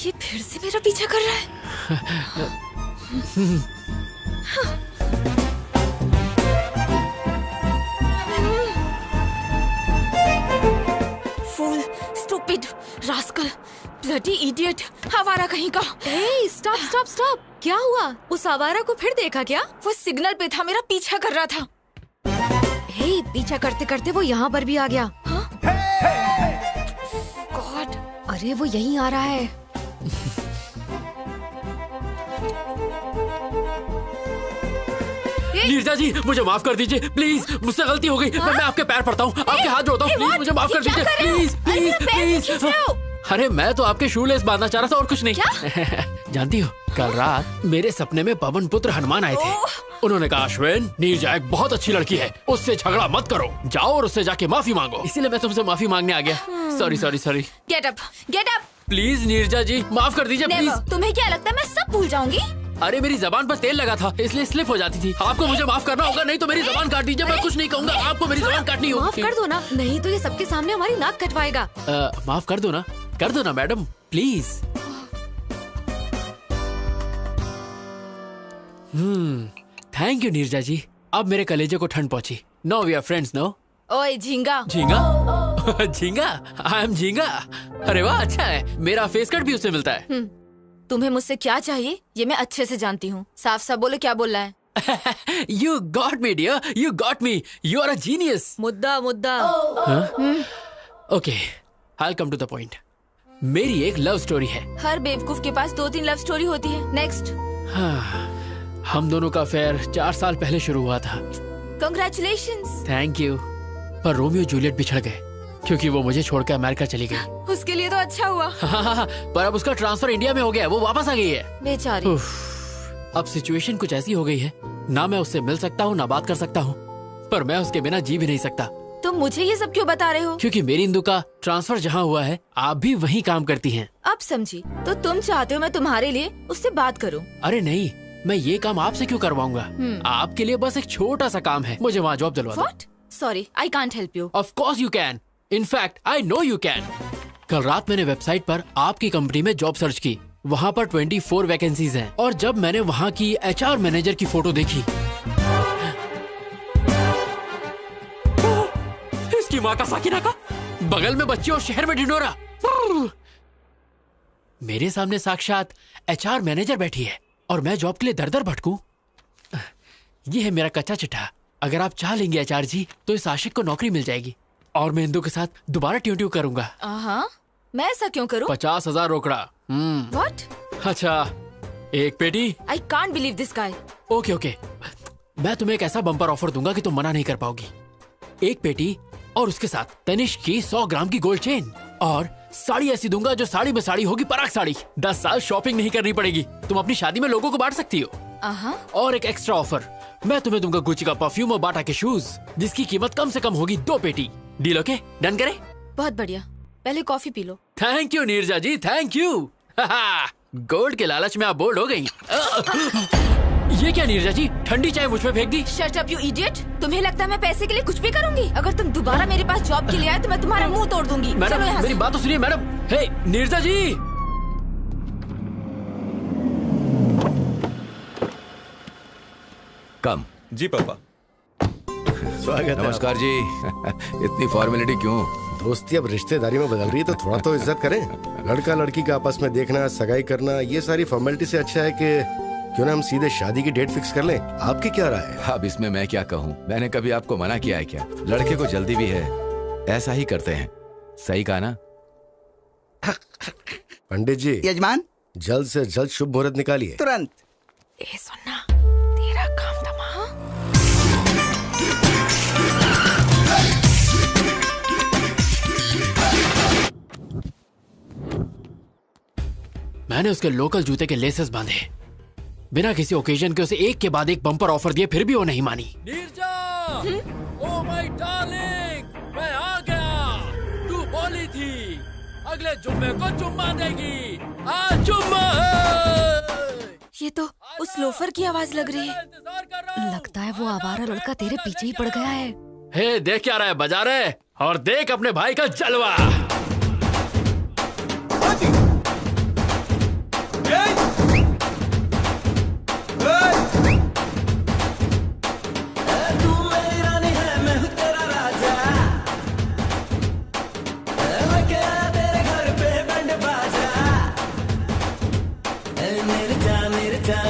ये फिर से मेरा पीछा कर रहा है। Fool, stupid, rascal, bloody idiot, आवारा कहीं का। स्टॉप स्टॉप स्टॉप, क्या हुआ? उस आवारा को फिर देखा क्या? वो सिग्नल पे था, मेरा पीछा कर रहा था। हे, पीछा करते करते वो यहाँ पर भी आ गया। गॉड, अरे वो यहीं आ रहा है। नीरजा जी, मुझे माफ कर दीजिए प्लीज, मुझसे गलती हो गई। मैं आपके पैर पड़ता हूँ, आपके हाथ जोड़ता हूँ, प्लीज मुझे माफ कर दीजिए, प्लीज प्लीज प्लीज। अरे मैं तो आपके शूलेस बांधना चाह रहा था और कुछ नहीं। जानती हो, कल रात मेरे सपने में पवन पुत्र हनुमान आए थे। उन्होंने कहा, अश्विन, नीरजा एक बहुत अच्छी लड़की है, उससे झगड़ा मत करो, जाओ और उससे जाके माफी मांगो। इसीलिए मैं तुमसे माफी मांगने आ गया। Sorry sorry sorry. Get up, get up. Please Neerja ji, माफ कर दीजिए प्लीज। तुम्हें क्या लगता है मैं सब भूल जाऊंगी? अरे मेरी जबान पर तेल लगा था, इसलिए स्लिप हो जाती थी। आपको मुझे माफ करना होगा, नहीं तो मेरी जबान काट दीजिए। मैं कुछ नहीं कहूँगा, आपको मेरी जबान काटनी होगी। माफ कर दो ना, नहीं तो ये सबके सामने हमारी नाक कटवाएगा। माफ कर दो ना madam, please. Thank you Neerja ji, अब मेरे कलेजे को ठंड पहुंची। No we are friends no. ओए झींगा। झींगा? झींगा? आई एम झींगा। अरे वाह, अच्छा है, मेरा फेस कट भी उससे मिलता है। तुम्हें मुझसे क्या चाहिए ये मैं अच्छे से जानती हूँ। साफ साफ बोलो, क्या बोलना है? You got me dear, you got me, you are a genius. मुद्दा। Okay, I'll come to the point. मेरी एक लव स्टोरी है। हर बेवकूफ के पास 2-3 लव स्टोरी होती है। नेक्स्ट। हम दोनों का अफेयर 4 साल पहले शुरू हुआ था। Congratulations. Thank you. पर रोमियो जूलियट बिछड़ गए क्योंकि वो मुझे छोड़कर अमेरिका चली गई। उसके लिए तो अच्छा हुआ। पर अब उसका ट्रांसफर इंडिया में हो गया है, वो वापस आ गई है। बेचारी। अब सिचुएशन कुछ ऐसी हो गई है, ना मैं उससे मिल सकता हूँ ना बात कर सकता हूँ, पर मैं उसके बिना जी भी नहीं सकता। तुम मुझे ये सब क्यों बता रहे हो? क्योंकि मेरी इंदु का ट्रांसफर जहाँ हुआ है, आप भी वहीं काम करती हैं। अब समझी, तो तुम चाहते हो मैं तुम्हारे लिए उससे बात करूँ? अरे नहीं, मैं ये काम आपसे क्यों करवाऊंगा? आपके लिए बस एक छोटा सा काम है, मुझे वहाँ जॉब दिलवा दो। What? Sorry, I can't help you. Of course you can. In fact, I know you can. कल रात मैंने वेबसाइट पर आपकी कंपनी में जॉब सर्च की, वहाँ पर 24 वैकेंसीज हैं, और जब मैंने वहाँ की HR मैनेजर की फोटो देखी, इसकी माँ का साकिना का, बगल में बच्ची और शहर में ढिंडोरा। मेरे सामने साक्षात HR मैनेजर बैठी है और मैं जॉब के लिए दर दर भटकूं। ये है मेरा कच्चा चिट्ठा। अगर आप चाह लेंगे HR जी, तो इस आशिक को नौकरी मिल जाएगी और मैं इंदु के साथ दोबारा ट्यून करूंगा। मैं ऐसा क्यों करूं? 50,000 रोकड़ा। What? अच्छा, एक पेटी। I can't believe this guy. Okay, मैं तुम्हें एक ऐसा बम्पर ऑफर दूंगा कि तुम मना नहीं कर पाओगी। एक पेटी और उसके साथ तनिष्क की 100 ग्राम की गोल्ड चेन, और साड़ी ऐसी दूंगा जो साड़ी में साड़ी होगी, पराग साड़ी। 10 साल शॉपिंग नहीं करनी पड़ेगी, तुम अपनी शादी में लोगों को बांट सकती हो। और एक एक्स्ट्रा ऑफर, मैं तुम्हें दूंगा गुची का परफ्यूम और बाटा के शूज, जिसकी कीमत कम से कम होगी 2 पेटी। Deal okay? डन करें? बहुत बढ़िया, पहले कॉफी पी लो। Thank you Neerja ji, thank you. गोल्ड के लालच में आप बोल्ड हो गई। ये क्या नीरजा जी, ठंडी चाय मुझ पे फेंक दी? Shut up you idiot. तुम्हें लगता है मैं पैसे के लिए कुछ भी करूंगी? अगर तुम दोबारा मेरे पास जॉब के लिए आए तो मैं तुम्हारा मुंह तोड़ दूंगी। मैडम, मेरी बात तो सुनिए मैडम। हे नीरजा जी। कम। जी पापा। स्वागत है। नमस्कार जी। इतनी फॉर्मेलिटी क्यों? दोस्ती अब रिश्तेदारी में बदल रही है तो थोड़ा तो इज्जत करें। लड़का लड़की का आपस में देखना, सगाई करना, ये सारी फॉर्मेलिटी से अच्छा है कि क्यों ना हम सीधे शादी की डेट फिक्स कर लें। आपकी क्या राय है? अब इसमें मैं क्या कहूँ, मैंने कभी आपको मना किया है क्या? लड़के को जल्दी भी है, ऐसा ही करते हैं। सही कहा ना? पंडित जी। यजमान, जल्द से जल्द शुभ मुहूर्त निकालिए। तुरंत। सुनना, तेरा काम तमाम। मैंने उसके लोकल जूते के लेसेस बांधे, बिना किसी ओकेजन के उसे एक के बाद एक बम्पर ऑफर दिए, फिर भी वो नहीं मानी। नीरजा, ओह माय डार्लिंग, मैं आ गया। तू बोली थी अगले जुम्मे को चुम्मा देगी, आज जुम्मा है। ये तो उस लोफर की आवाज लग रही है। लगता है वो आवारा लड़का तेरे पीछे ही पड़ गया है। हे देख क्या रहा है, बजा रहे, और देख अपने भाई का जलवा।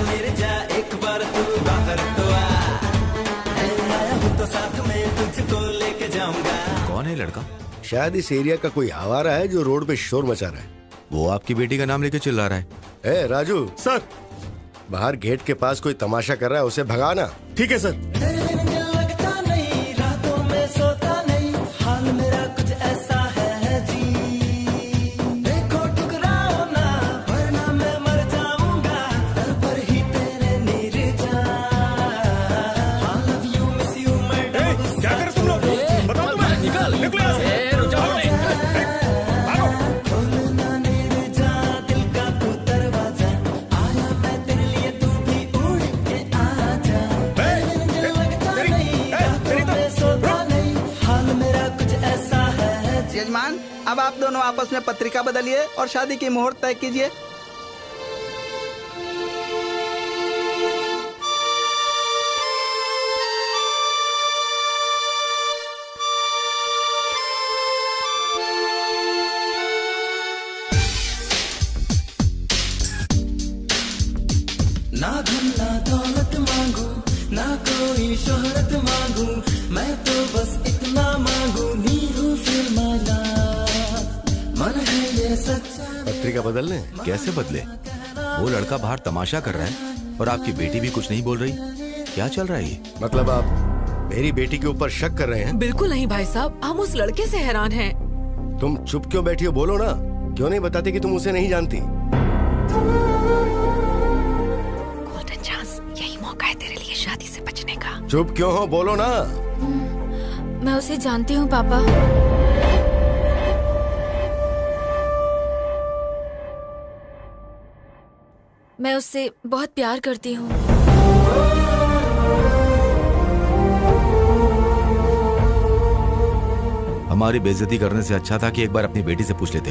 मेरे जा एक बार तू बाहर तो आ, आया हूँ तो साथ में तुझको लेके जाऊंगा। कौन है लड़का? शायद इस एरिया का कोई आवारा है जो रोड पे शोर मचा रहा है। वो आपकी बेटी का नाम लेके चिल्ला रहा है। ए राजू सर, बाहर गेट के पास कोई तमाशा कर रहा है, उसे भगाना। ठीक है सर। लगता नहीं, रातों में सोता नहीं, हाल मेरा कुछ ऐसा है जी। देखो टुकराओ ना, वरना मैं मर जाऊंगा, दर पर ही तेरे Nirja. I love you, miss you, मैं क्या कर तुम लोग? बताओ तुम्हें। निकल यहाँ से। खोलना निर्जा दिल का तू दरवाजा, आया मैं तेरे लिए, तू भी उड़ के आजा। लगता नहीं, रातों में सोता नहीं, हाल मेरा कुछ ऐसा है। यजमान, अब आप दोनों आपस में पत्रिका बदलिए और शादी की मुहूर्त तय कीजिए। ना धन ना दौलत मांगू, ना कोई शोहरत मांगू, मैं तो बस इतना मांगू, नीरू फिर माला, मन है ये सच्चा। पत्रिका बदलने? कैसे बदले? वो लड़का बाहर तमाशा कर रहा है और आपकी बेटी भी कुछ नहीं बोल रही। क्या चल रहा है ये? मतलब आप मेरी बेटी के ऊपर शक कर रहे हैं? बिल्कुल नहीं भाई साहब, हम उस लड़के से हैरान हैं। तुम चुप क्यों बैठी हो? बोलो ना, क्यों नहीं बताते कि तुम उसे नहीं जानती? गोल्डन चांस, यही मौका है तेरे लिए शादी से बचने का। चुप क्यों हो? बोलो ना। मैं उसे जानती हूँ पापा। मैं उससे बहुत प्यार करती हूँ। हमारी बेइज्जती करने से अच्छा था कि एक बार अपनी बेटी से पूछ लेते।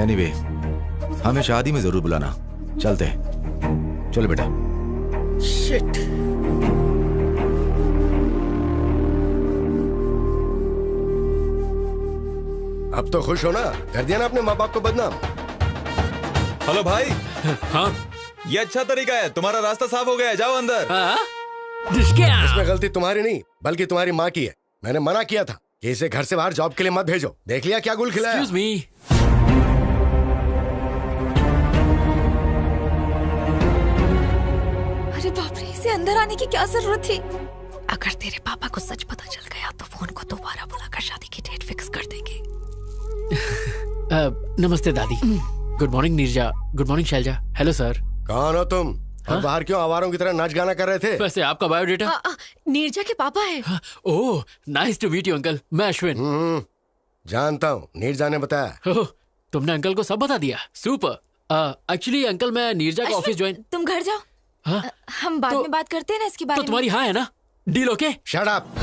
एनीवे, हमें शादी में जरूर बुलाना। चलते हैं। चलो बेटा। शिट। अब तो खुश हो ना? कर दिया ना अपने माँ बाप को बदनाम। हेलो भाई। हाँ, ये अच्छा तरीका है, तुम्हारा रास्ता साफ हो गया है, जाओ अंदर। इसमें गलती तुम्हारी नहीं बल्कि तुम्हारी माँ की है। मैंने मना किया था कि इसे घर से बाहर जॉब के लिए मत भेजो। देख लिया क्या गुल खिलाया? Excuse me। अरे बाप रे, इसे अंदर आने की क्या जरूरत थी? अगर तेरे पापा को सच पता चल गया तो फोन को दोबारा बुलाकर शादी की डेट फिक्स कर देंगे। नमस्ते दादी। Good morning Neeraja. Good morning Shailaja. Hello sir. कौन हो तुम? और बाहर क्यों आवारों की तरह नाच गाना कर रहे थे? वैसे आपका बायोडेटा? नीरजा के पापा हैं। Oh, nice to meet you uncle. मैं अश्विन। जानता हूँ, नीरजा ने बताया। ओह, तुमने अंकल को सब बता दिया। सुपर। एक्चुअली अंकल, मैं नीरजा का ऑफिस ज्वाइन। तुम घर जाओ। हम बाद में बात करते हैं ना इसके बारे में। तो तुम्हारी हाँ है ना? Deal okay? Shut up.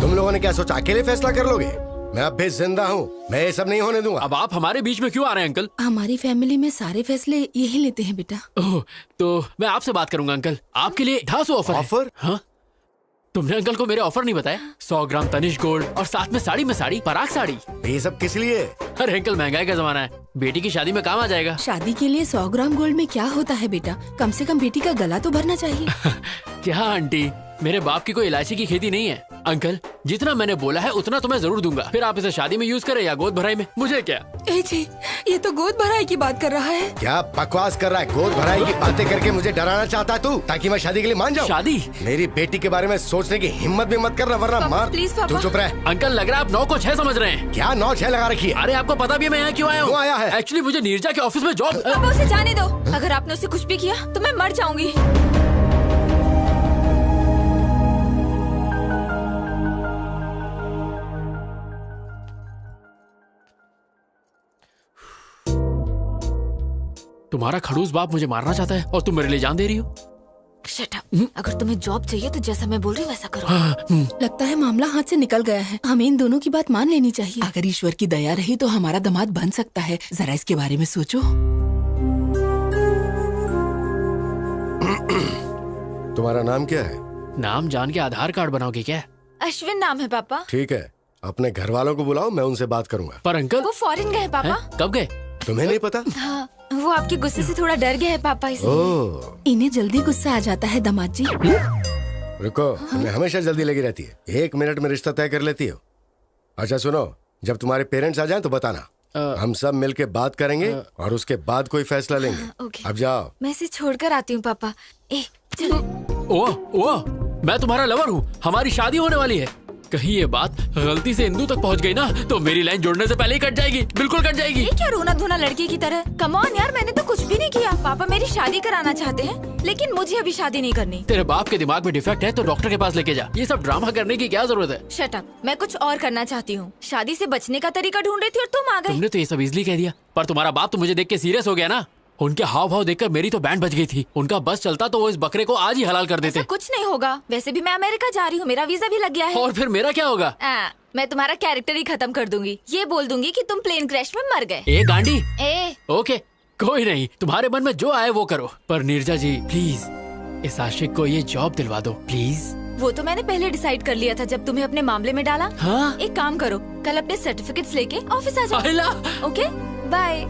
तुम लोगों ने क्या सोचा अकेले फैसला कर लोगे? मैं अब भी जिंदा हूँ, मैं ये सब नहीं होने दूंगा। अब आप हमारे बीच में क्यों आ रहे हैं अंकल? हमारी फैमिली में सारे फैसले यही लेते हैं बेटा। ओह, तो मैं आपसे बात करूंगा अंकल। आपके लिए 250 ऑफर। ऑफर? हाँ, तुमने अंकल को मेरे ऑफर नहीं बताया? 100 ग्राम तनिष्क गोल्ड और साथ में साड़ी में साड़ी, पराग साड़ी। ये सब किस लिए? अरे अंकल, महंगाई का जमाना है, बेटी की शादी में काम आ जाएगा। शादी के लिए 100 ग्राम गोल्ड में क्या होता है बेटा? कम से कम बेटी का गला तो भरना चाहिए। क्या आंटी, मेरे बाप की कोई इलायची की खेती नहीं है। अंकल, जितना मैंने बोला है उतना तो मैं जरूर दूंगा। फिर आप इसे शादी में यूज करें या गोद भराई में, मुझे क्या। ए जी, ये तो गोद भराई की बात कर रहा है। क्या बकवास कर रहा है? गोद भराई की बातें करके मुझे डराना चाहता है तू, ताकि मैं शादी के लिए मान जाऊं? शादी? मेरी बेटी के बारे में सोचने की हिम्मत भी मत करना, वरना मार। प्लीज पापा। तू चुप रह। अंकल, लग रहा है आप 9 को 6 समझ रहे हैं। क्या 9-6 लगा रखी है? अरे आपको पता भी है मैं यहाँ क्यों आया हूँ? क्यों आया है? एक्चुअली मुझे नीरजा के ऑफिस में जॉब। पापा, उसे जाने दो। अगर आपने उसे कुछ भी किया तो मैं मर जाऊंगी। तुम्हारा खड़ूस बाप मुझे मारना चाहता है और तुम मेरे लिए जान दे रही हो। Shut up. अगर तुम्हें जॉब चाहिए तो जैसा मैं बोल रही हूँ वैसा करो। लगता है मामला हाथ से निकल गया है। हमें इन दोनों की बात मान लेनी चाहिए। अगर ईश्वर की दया रही तो हमारा दामाद बन सकता है। जरा इसके बारे में सोचो। तुम्हारा नाम क्या है? नाम जान के आधार कार्ड बनाओगे क्या? अश्विन नाम है पापा। ठीक है, अपने घर वालों को बुलाओ, मैं उनसे बात करूंगा। पर अंकल, वो फॉरेन गए पापा। कब गए? तुम्हें नहीं पता? हाँ। वो आपके गुस्से से थोड़ा डर गया है पापा, इसलिए। इन्हें जल्दी गुस्सा आ जाता है दामाद जी। रुको, तुम्हें हमेशा जल्दी लगी रहती है, 1 मिनट में रिश्ता तय कर लेती हो। अच्छा सुनो, जब तुम्हारे पेरेंट्स आ जाएं तो बताना, हम सब मिलके बात करेंगे और उसके बाद कोई फैसला लेंगे। अब जाओ। मैं इसे छोड़कर आती हूँ पापा। चल। ओ, मैं तुम्हारा लवर हूँ, हमारी शादी होने वाली है। कहीं ये बात गलती से इंदू तक पहुंच गई ना तो मेरी लाइन जोड़ने से पहले ही कट जाएगी, बिल्कुल कट जाएगी। ये क्या रोना धोना लड़की की तरह? कम ऑन यार, मैंने तो कुछ भी नहीं किया। पापा मेरी शादी कराना चाहते हैं, लेकिन मुझे अभी शादी नहीं करनी। तेरे बाप के दिमाग में डिफेक्ट है तो डॉक्टर के पास लेके जा। ये सब ड्रामा करने की क्या जरूरत है? शट अप, मैं कुछ और करना चाहती हूँ। शादी से बचने का तरीका ढूंढ रही थी और तुम आ गए। तुमने तो ये सब इजली कह दिया, पर तुम्हारा बाप तो मुझे देख के सीरियस हो गया ना। उनके हाव भाव देखकर मेरी तो बैंड बज गई थी। उनका बस चलता तो वो इस बकरे को आज ही हलाल कर देते। कुछ नहीं होगा, वैसे भी मैं अमेरिका जा रही हूँ, मेरा वीजा भी लग गया है। और फिर मेरा क्या होगा? मैं तुम्हारा कैरेक्टर ही खत्म कर दूंगी। ये बोल दूंगी कि तुम प्लेन क्रैश में मर गए। ए गांडी। ओके, कोई नहीं, तुम्हारे मन में जो आए वो करो, पर नीरजा जी प्लीज इस आशिक को ये जॉब दिलवा दो प्लीज। वो तो मैंने पहले डिसाइड कर लिया था जब तुम्हें अपने मामले में डाला। हाँ? एक काम करो, कल अपने सर्टिफिकेट्स लेके ऑफिस आ जाओ। Okay bye.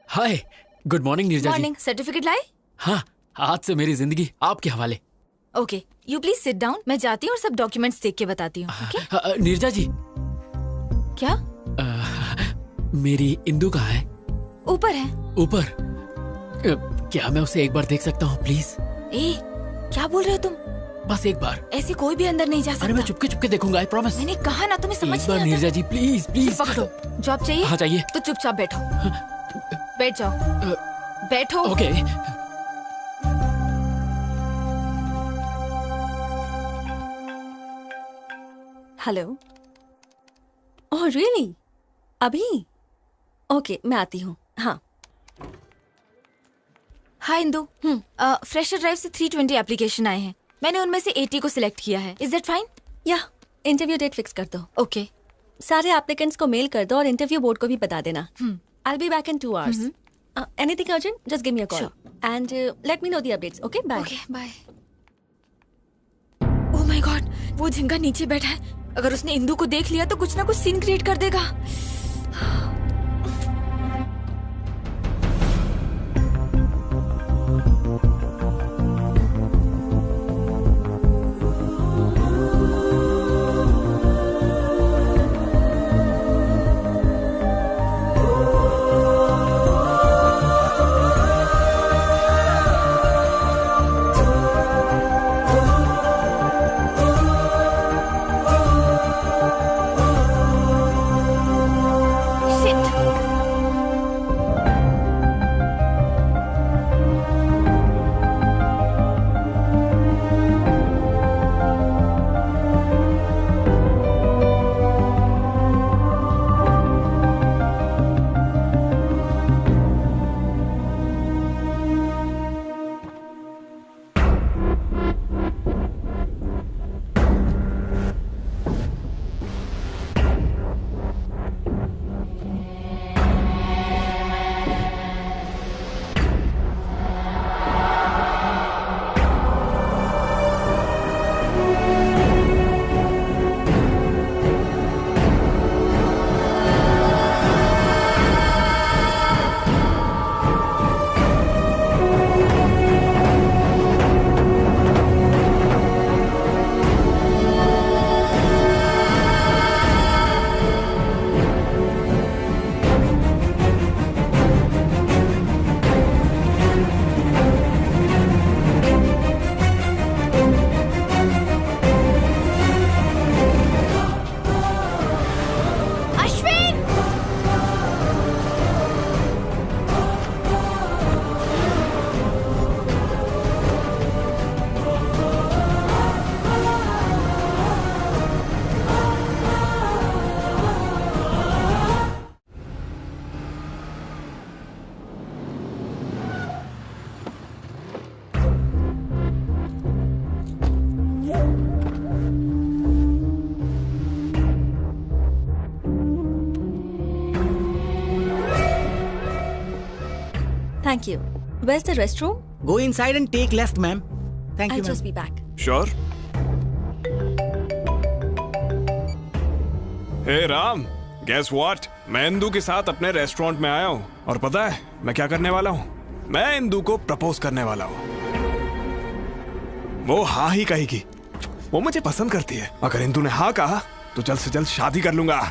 Hi, good morning Neerja ji. Morning. Certificate लाए? हाँ, आज से मेरी जिंदगी आपके हवाले। Okay, you please sit down. मैं जाती हूँ और सब डॉक्यूमेंट्स देख के बताती हूँ। ओके? नीरजा जी। क्या? मेरी इंदू कहाँ है? ऊपर है। ऊपर? क्या मैं उसे एक बार देख सकता हूँ प्लीज? क्या बोल रहे हो तुम? बस एक बार। ऐसे कोई भी अंदर नहीं जा सकता। अरे मैं चुपके चुपके देखूंगा, आई प्रॉमिस। मैंने कहा ना, तुम्हें समझ नहीं आता। नीरजा जी प्लीज प्लीज। पकड़ो। जॉब चाहिए? हाँ चाहिए। तो चुपचाप बैठो। बैठ जाओ। बैठो। ओके। हेलो। Oh really? अभी? ओके, मैं आती हूँ। हाँ। हाय इंदू। फ्रेशर ड्राइव से 320 एप्लीकेशन आए हैं। मैंने उनमें से 80 को सिलेक्ट किया है। Is that fine? या इंटरव्यू डेट फिक्स कर दो। ओके। सारे एप्लीकेंट्स को मेल कर दो और इंटरव्यू बोर्ड को भी बता देना। I'll be back in 2 hours. Anything urgent? Just give me a call. Sure. And let me know the updates. Okay? Bye. Okay, bye. Oh my God, वो झिंगा नीचे बैठा है। अगर उसने इंदू को देख लिया तो कुछ ना कुछ सीन क्रिएट कर देगा। Thank you. Where's the restroom? Go inside and take left, ma'am. Thank you, I'll ma'am. just be back. Sure. Hey Ram, Guess what? मैं इंदू के साथ अपने रेस्टोरेंट में आया हूँ और पता है मैं क्या करने वाला हूँ? मैं इंदू को प्रपोज करने वाला हूँ। वो हाँ ही कहेगी। वो मुझे पसंद करती है। अगर इंदू ने हाँ कहा तो जल्द से जल्द शादी कर लूंगा।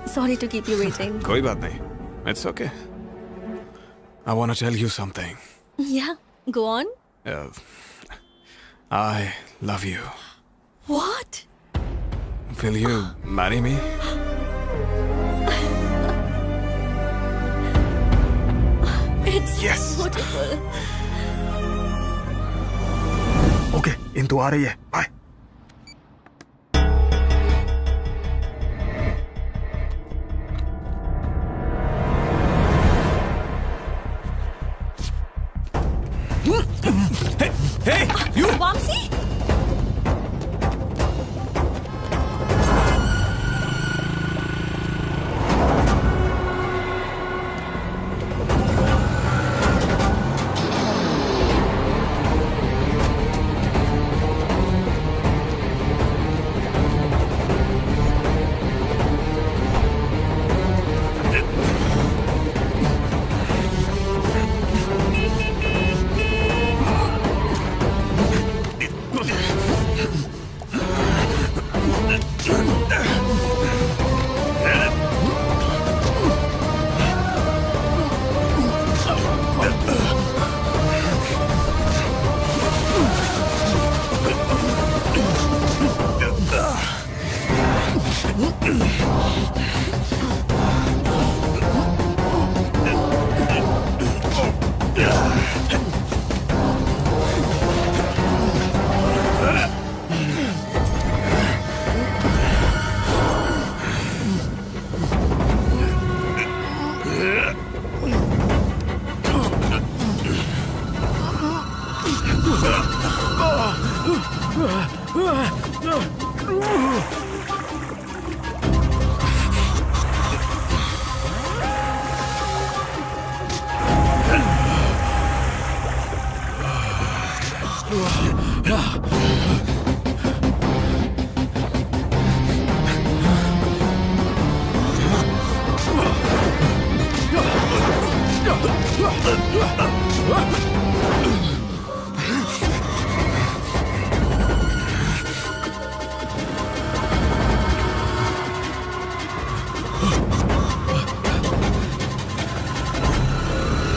Sorry to keep you waiting. कोई बात नहीं। It's okay. I want to tell you something. Yeah, go on. I love you. What? Will you marry me? It's beautiful. Okay, Indu आ रही है। Bye. Hey, you! Vamsi?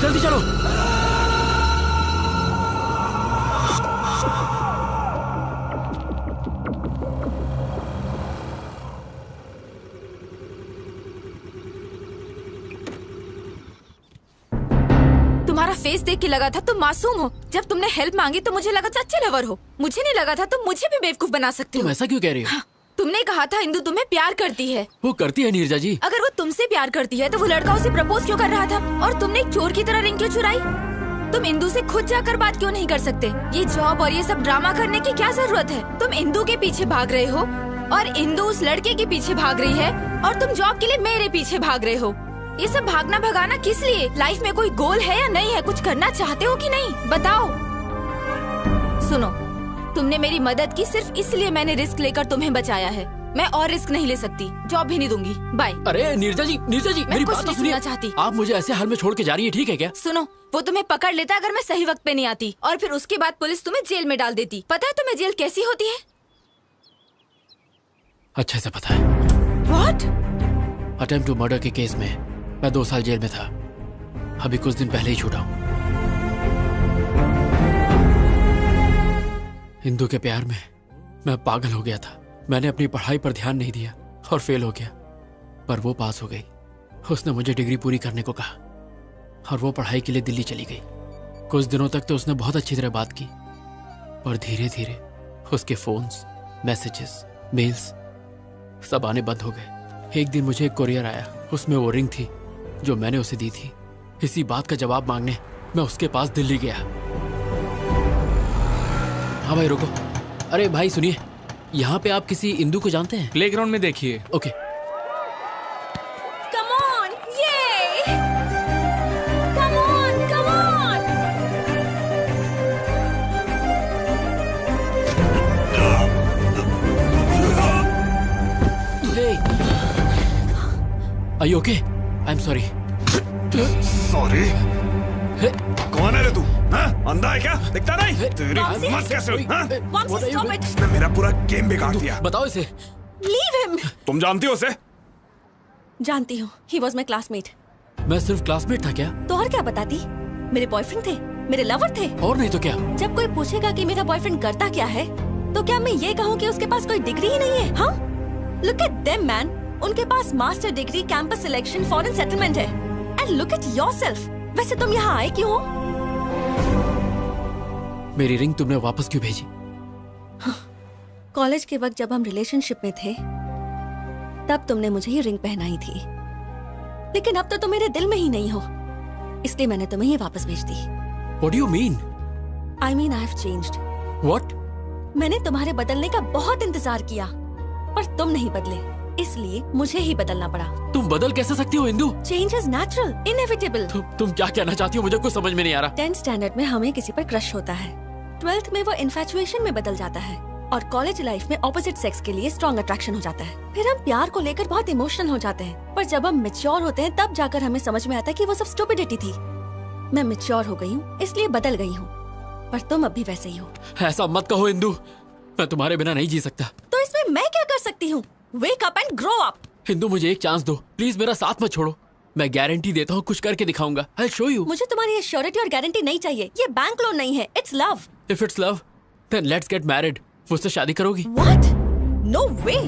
जल्दी चलो। तुम्हारा face देख के लगा था तुम मासूम हो। जब तुमने हेल्प मांगी तो मुझे लगा था अच्छे लवर हो। मुझे नहीं लगा था तुम मुझे भी बेवकूफ बना सकते हो। तुम ऐसा क्यों कह रही हो? हाँ, तुमने कहा था इंदू तुम्हें प्यार करती है। वो करती है नीरजा जी। अगर वो तुमसे प्यार करती है तो वो लड़का उसे प्रपोज क्यों कर रहा था? और तुमने एक चोर की तरह रिंग क्यों चुराई? तुम इंदू से खुद जाकर बात क्यों नहीं कर सकते? ये जॉब और ये सब ड्रामा करने की क्या जरूरत है? तुम इंदू के पीछे भाग रहे हो और इंदू उस लड़के के पीछे भाग रही है और तुम जॉब के लिए मेरे पीछे भाग रहे हो। ये सब भागना भगाना किस लिए? लाइफ में कोई गोल है या नहीं है? कुछ करना चाहते हो कि नहीं? बताओ। सुनो, तुमने मेरी मदद की सिर्फ इसलिए मैंने रिस्क लेकर तुम्हें बचाया है। मैं और रिस्क नहीं ले सकती। जॉब भी नहीं दूंगी। बाय। अरे नीरजा जी मेरी बात तो सुनिए। चाहती आप मुझे ऐसे हाल में छोड़ के जा रही है, ठीक है क्या? सुनो, वो तुम्हें पकड़ लेता अगर मैं सही वक्त पे नहीं आती, और फिर उसके बाद पुलिस तुम्हें जेल में डाल देती। पता है तुम्हें जेल कैसी होती है? अच्छे से पता है। What? अटेम्प्ट टू मर्डर के केस में मैं 2 साल जेल में था। अभी कुछ दिन पहले ही छूटा हूं। हिंदू के प्यार में मैं पागल हो गया था। मैंने अपनी पढ़ाई पर ध्यान नहीं दिया और फेल हो गया, पर वो पास हो गई। उसने मुझे डिग्री पूरी करने को कहा और वो पढ़ाई के लिए दिल्ली चली गई। कुछ दिनों तक तो उसने बहुत अच्छी तरह बात की, पर धीरे धीरे उसके फोन्स, मैसेजेस, मेल्स सब आने बंद हो गए। एक दिन मुझे एक कोरियर आया, उसमें वो रिंग थी जो मैंने उसे दी थी। इसी बात का जवाब मांगने मैं उसके पास दिल्ली गया। हाँ भाई रुको। अरे भाई सुनिए, यहाँ पे आप किसी इंदू को जानते हैं? प्लेग्राउंड में देखिए। Okay. Come on, yay! Come on, come on! Are you okay? I'm sorry. Sorry. कौन है रे तू? हाँ? अंधा है क्या? दिखता नहीं? तेरी हिम्मत कैसे हुई? हाँ? इसने मेरा पूरा गेम बिगाड़ दिया। बताओ इसे। Leave him. तुम जानती हो उसे? जानती हूँ। He was my classmate. मैं सिर्फ क्लासमेट था क्या? तो और क्या बताती? मेरे बॉयफ्रेंड थे, मेरे लवर थे। और नहीं तो क्या? जब कोई पूछेगा कि मेरा बॉयफ्रेंड करता क्या है, तो क्या मैं ये कहूँ कि उसके पास कोई डिग्री ही नहीं है? हाँ? Look at them, man. उनके पास master degree, campus selection, foreign settlement है। And look at yourself. वैसे तुम यहाँ आए क्यों? मेरी रिंग तुमने वापस क्यों भेजी? कॉलेज के वक्त जब हम रिलेशनशिप में थे, तब तुमने मुझे ये रिंग पहनाई थी। लेकिन अब तो तुम मेरे दिल में ही नहीं हो, इसलिए मैंने तुम्हें ये वापस भेज दी। What do you mean? I mean I have changed. What? मैंने तुम्हारे बदलने का बहुत इंतजार किया, पर तुम नहीं बदले, इसलिए मुझे ही बदलना पड़ा। तुम बदल कैसे सकती हो Indu? Change is natural, inevitable. तुम क्या कहना चाहती हो? मुझे कुछ समझ में नहीं आ रहा। 10th स्टैंडर्ड में हमें किसी पर क्रश होता है, 12th में वो इन्फैचुएशन में बदल जाता है, और कॉलेज लाइफ में ऑपोजिट सेक्स के लिए स्ट्रॉन्ग अट्रैक्शन हो जाता है। फिर हम प्यार को लेकर बहुत इमोशनल हो जाते हैं, पर जब हम मैच्योर होते हैं तब जाकर हमें समझ में आता है कि वो सब स्टुपिडिटी थी। मैं मैच्योर हो गई हूँ, इसलिए बदल गई हूँ, पर तुम अब भी वैसे ही हो। ऐसा मत कहो इंदु, मैं तुम्हारे बिना नहीं जी सकता। तो इसमें मैं क्या कर सकती हूँ? Wake up and grow up. Indu मुझे एक चांस दो, प्लीज मेरा साथ मत छोड़ो। मैं गारंटी देता हूँ, कुछ करके दिखाऊंगा। I'll show you. मुझे तुम्हारी ये श्योरिटी और गारंटी नहीं चाहिए, ये बैंक लोन नहीं है, it's love. If it's love, then let's get married. मुझसे शादी करोगी? What? No way.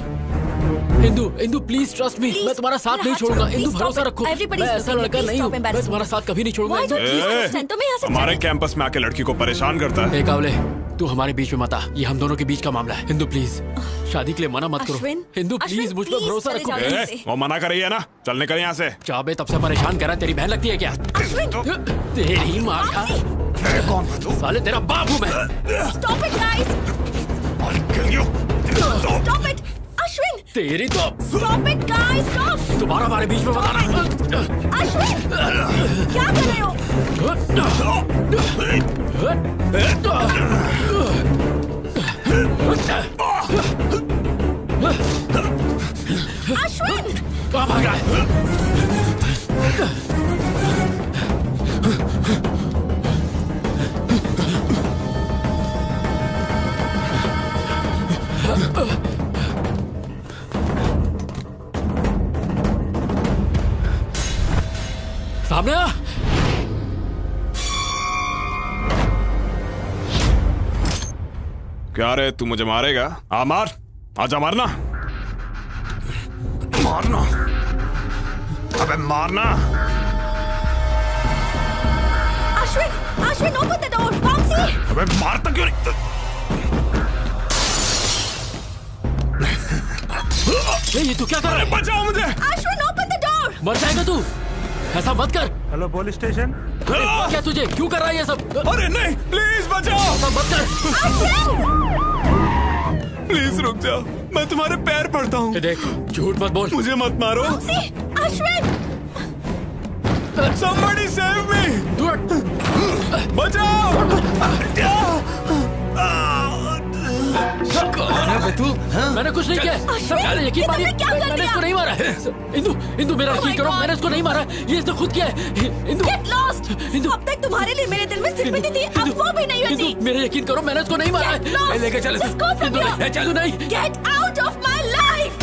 Indu please trust me, मैं तुम्हारा साथ नहीं छोड़ूंगा। इंदु भरोसा रखो, मैं ऐसा लड़का नहीं हूँ, मैं तुम्हारा साथ कभी नहीं छोड़ूंगा। हमारे कैंपस में आके लड़की को परेशान करता है। कावले, तू हमारे बीच में मत आ, ये हम दोनों के बीच का मामला है। इंदु प्लीज, शादी के लिए मना मत करो। इंदु प्लीज, मुझ पर भरोसा रखो। वो मना कर रही है ना, चल निकल यहाँ से। चाबे तब से परेशान कर रहा है, तेरी बहन लगती है क्या? तेरी माँ का कौन है तू? साले तेरा बाप हूँ मैं। Stop it, guys. Stop it. Ashwin! तेरी तो Stop it, guys! Stop! दोबारा हमारे बीच में बताना। अश्विन! क्या कर रहे हो? अश्विन! कहाँ भाग रहा है? सामने आ। क्या रे, तू मुझे मारेगा? आ मार, आजा मारना, मारना, अबे मारना। Ashwin, open the door, Vamsi! अबे मारता क्यों नहीं? ये तू क्या कर रहा है? बचाओ मुझे! Ashwin, open the door! मर जाएगा तू, ऐसा मत कर। Hello police station. क्या तुझे क्यों कर रहा है ये सब? अरे नहीं, प्लीज बचाओ। ऐसा मत कर। प्लीज रुक जाओ, मैं तुम्हारे पैर पड़ता हूँ। देख, झूठ मत बोल। मुझे मत मारो। अश्विन! Somebody save me! बचाओ! कौन है तू? मैंने कुछ नहीं किया। मैंने यकीन मानिए, मैंने इसको नहीं मारा। इंदु मेरा यकीन करो, मैंने इसको नहीं मारा, ये इसने खुद किया है। Indu Get lost! अब तक तुम्हारे लिए मेरे दिल में सिंपैथी थी, अब वो भी नहीं होती। मेरा यकीन करो, मैंने इसको नहीं मारा। लेके चल, Just go from here. चलो नहीं। Get out of my life!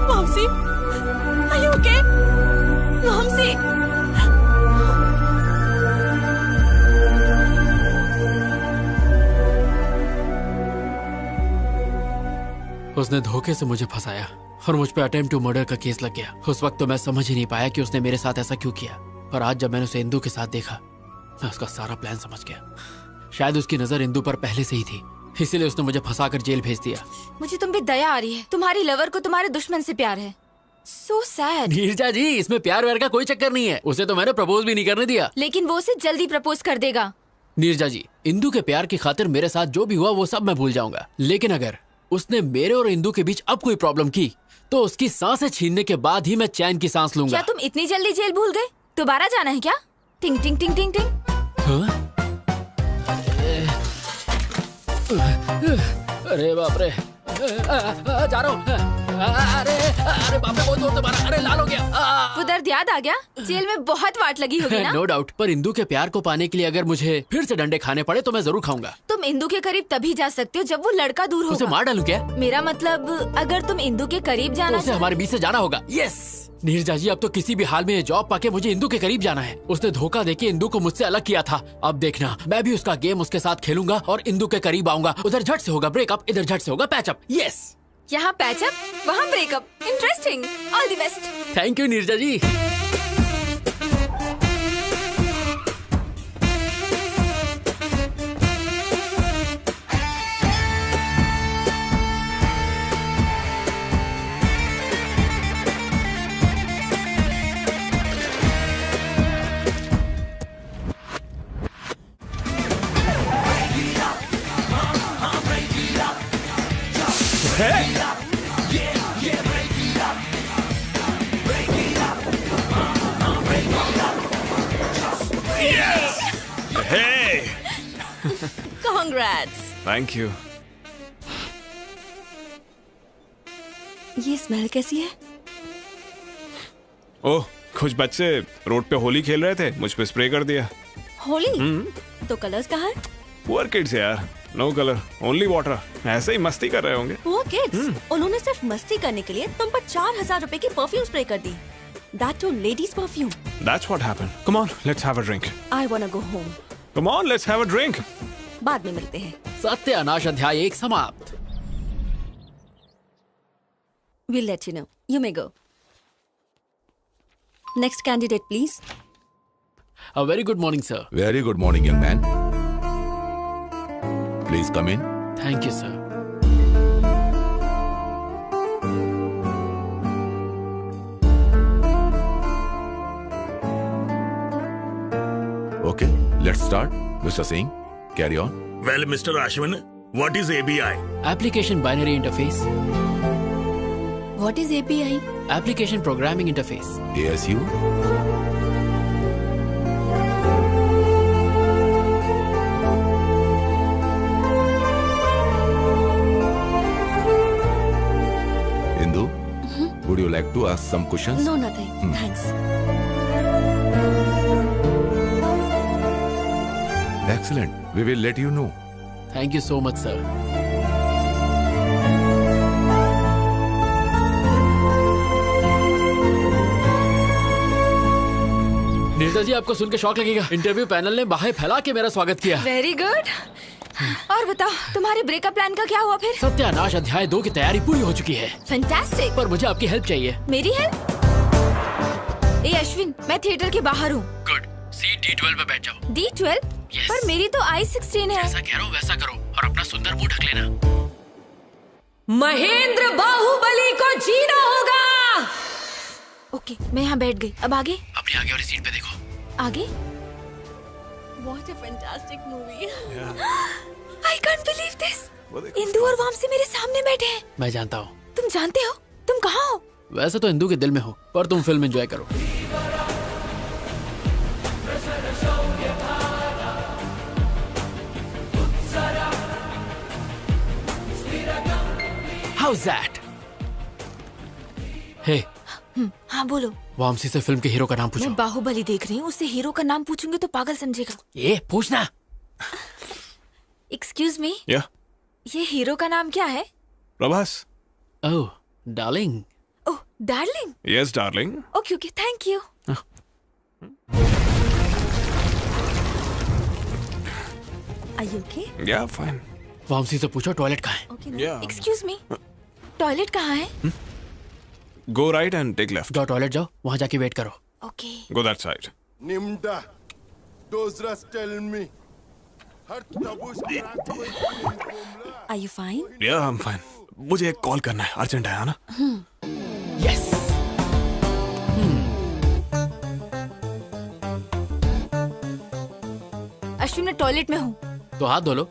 Vamsi, are you okay? Vamsi! उसने धोखे से मुझे फंसाया और मुझ पे अटेम्प्ट टू मर्डर का केस लग गया। उस वक्त तो मैं समझ ही नहीं पाया कि उसने मेरे साथ ऐसा क्यों किया, पर आज जब मैंने उसे इंदु के साथ देखा, मैं उसका सारा प्लान समझ गया। शायद उसकी नजर इंदु पर पहले से ही थी, इसीलिए उसने मुझे फंसाकर जेल भेज दिया। मुझे तुम पे दया आ रही है, तुम्हारी लवर को तुम्हारे दुश्मन से प्यार है। So sad. नीरजा जी, इसमें प्यार व्यार का कोई चक्कर नहीं है, उसे तो मैंने प्रपोज भी नहीं करने दिया। लेकिन वो उसे जल्दी प्रपोज कर देगा। नीरजा जी, इंदु के प्यार की खातिर मेरे साथ जो भी हुआ वो सब मैं भूल जाऊंगा, लेकिन अगर उसने मेरे और इंदु के बीच अब कोई प्रॉब्लम की तो उसकी सांसें छीनने के बाद ही मैं चैन की सांस लूंगा। क्या तुम इतनी जल्दी जेल भूल गए? दोबारा जाना है क्या? टिंग टिंग टिंग टिंग टिंग। अरे बाप रे, जा रहा हूँ। अरे अरे बाप रे, बहुत जोर से मारा, अरे लाल हो गया। वो दर्द याद आ गया? जेल में बहुत वाट लगी होगी ना? नो डाउट, पर इंदू के प्यार को पाने के लिए अगर मुझे फिर से डंडे खाने पड़े तो मैं जरूर खाऊंगा। तुम इंदू के करीब तभी जा सकते हो जब वो लड़का दूर होगा। उसे मार डालूं क्या? मेरा मतलब अगर तुम इंदू के करीब जाना तो उसे हमारे बीच से जाना होगा। यस नीरजा जी, अब तो किसी भी हाल में ये जॉब पाके मुझे इंदू के करीब जाना है। उसने धोखा देके इंदू को मुझसे अलग किया था। अब देखना, मैं भी उसका गेम उसके साथ खेलूंगा और इंदू के करीब आऊंगा। उधर झट से होगा ब्रेकअप, इधर झट से होगा पैचअप। यस, यहाँ पैचअप, वहाँ breakup. Interesting. All the best. Thank you Neerja ji. Congrats. Thank you. ये स्मेल कैसी है? ओह, कुछ बच्चे रोड पे होली खेल रहे थे, मुझ पे स्प्रे कर दिया। होली? तो कलर्स कहाँ हैं? पुअर किड्स यार, नो कलर, ओनली वाटर। ऐसे ही मस्ती कर रहे होंगे। वो किड्स, उन्होंने सिर्फ मस्ती करने के लिए तुम पर 4000 रुपए की परफ्यूम स्प्रे कर दी। That too ladies perfume. That's what happened. Come on, let's have a drink. I wanna go home. Come on, let's have a drink. बाद में मिलते हैं। सत्यानाश अध्याय 1 समाप्त। We'll let you know. You may go. Next candidate, please. A very good morning, sir. Very good morning, young man. Please come in. Thank you, sir. Okay, let's start. Mr. Singh, carry on. Well, Mr. Ashwin, what is ABI? Application Binary Interface. What is API? Application Programming Interface. ASU. Indu, would you like to ask some questions? No, nothing. Thanks. Excellent. We will let you know. Thank you so much, sir. Neerja जी, आपको सुन के शौक लगेगा। Interview panel ने बाहें फैला के मेरा स्वागत किया। Very good. और बताओ, तुम्हारे ब्रेकअप प्लान का क्या हुआ फिर? सत्यानाश अध्याय 2 की तैयारी पूरी हो चुकी है। फैंटास्टिक। पर मुझे आपकी हेल्प चाहिए। मेरी हेल्प? ए अश्विन, मैं थिएटर के बाहर हूँ। गुड, सीट D12 पे बैठ जाओ। D12? Yes. पर मेरी तो I16 है। जैसा कह रहा हूँ वैसा करो और अपना सुंदर मुंह ढक लेना। महेंद्र बाहुबली को जीना होगा। ओके, मैं यहाँ बैठ गई। अब आगे? अपनी आगे वाली सीट पे देखो। आगे? What a fantastic movie. I can't believe this. Indu और वामसी मेरे सामने बैठे हैं। मैं जानता हूँ। तुम जानते हो? तुम कहाँ हो? वैसे तो इंदू के दिल में हो, पर तुम फिल्म एंजॉय करो। How's that? Hey. हाँ बोलो। वामसी से फिल्म के हीरो का नाम पूछो। मैं बाहुबली देख रही हूँ, उससे हीरो का नाम पूछूंगी तो पागल समझेगा। ये पूछना। Excuse me. या। ये हीरो का नाम क्या है? Prabhas. Oh, darling. Oh, darling. Yes darling. Okay okay, thank you. Are you okay? Yeah fine. Vamsi से पूछो टॉयलेट कहाँ है। Okay. या। एक्सक्यूज मी, टॉयलेट कहाँ है? Go right and take left. जाओ टॉयलेट जाओ, वहाँ जाके वेट करो। Okay. Go that side. Nimda, those rest tell me. Are you fine? Yeah, I'm fine. मुझे एक कॉल करना है, अर्जेंट है ना? Yes. अश्विन, मैं टॉयलेट में हूँ। तो हाथ धो लो।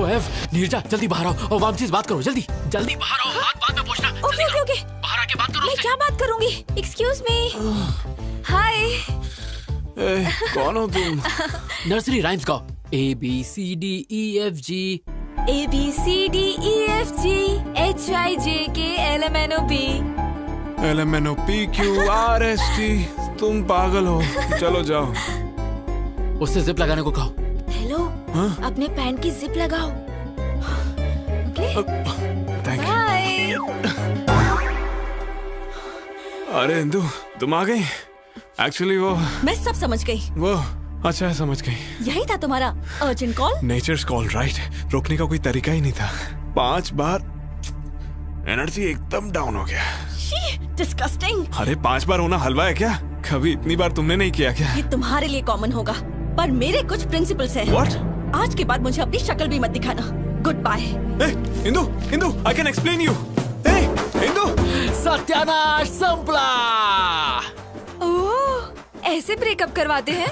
एफ नीरजा जल्दी बाहर आओ और वामसी से बात करो, जल्दी जल्दी बाहर आओ, बात बाद में पूछना। ओके ओके ओके, बाहर आके बात करो। मैं क्या बात करूंगी? Excuse me. हाय। कौन हो तुम? नर्सरी राइम्स गाओ। ABCDEFG ABCDEFG HIJK LMNOP LMNOPQRST। तुम पागल हो, चलो जाओ। उससे जिप लगाने को कहो। हेलो, अपने पैंट की जिप लगाओ। Okay, thank you. बाय। अरे इंदु, तुम आ गई? एक्चुअली वो मैं सब समझ गई। वो अच्छा है, समझ गई। यही था तुम्हारा urgent call? Nature's call, right. रोकने का कोई तरीका ही नहीं था। 5 बार एनर्जी एकदम डाउन हो गया। डिस्गस्टिंग। अरे 5 बार होना हलवा है क्या? कभी इतनी बार तुमने नहीं किया क्या? ये तुम्हारे लिए कॉमन होगा, पर मेरे कुछ प्रिंसिपल्स हैं। What? आज के बाद मुझे अपनी शक्ल भी मत दिखाना। Goodbye. Indu, Indu, I can explain you. Indu, सत्यानाश संपला। ओह, ऐसे ब्रेकअप करवाते हैं?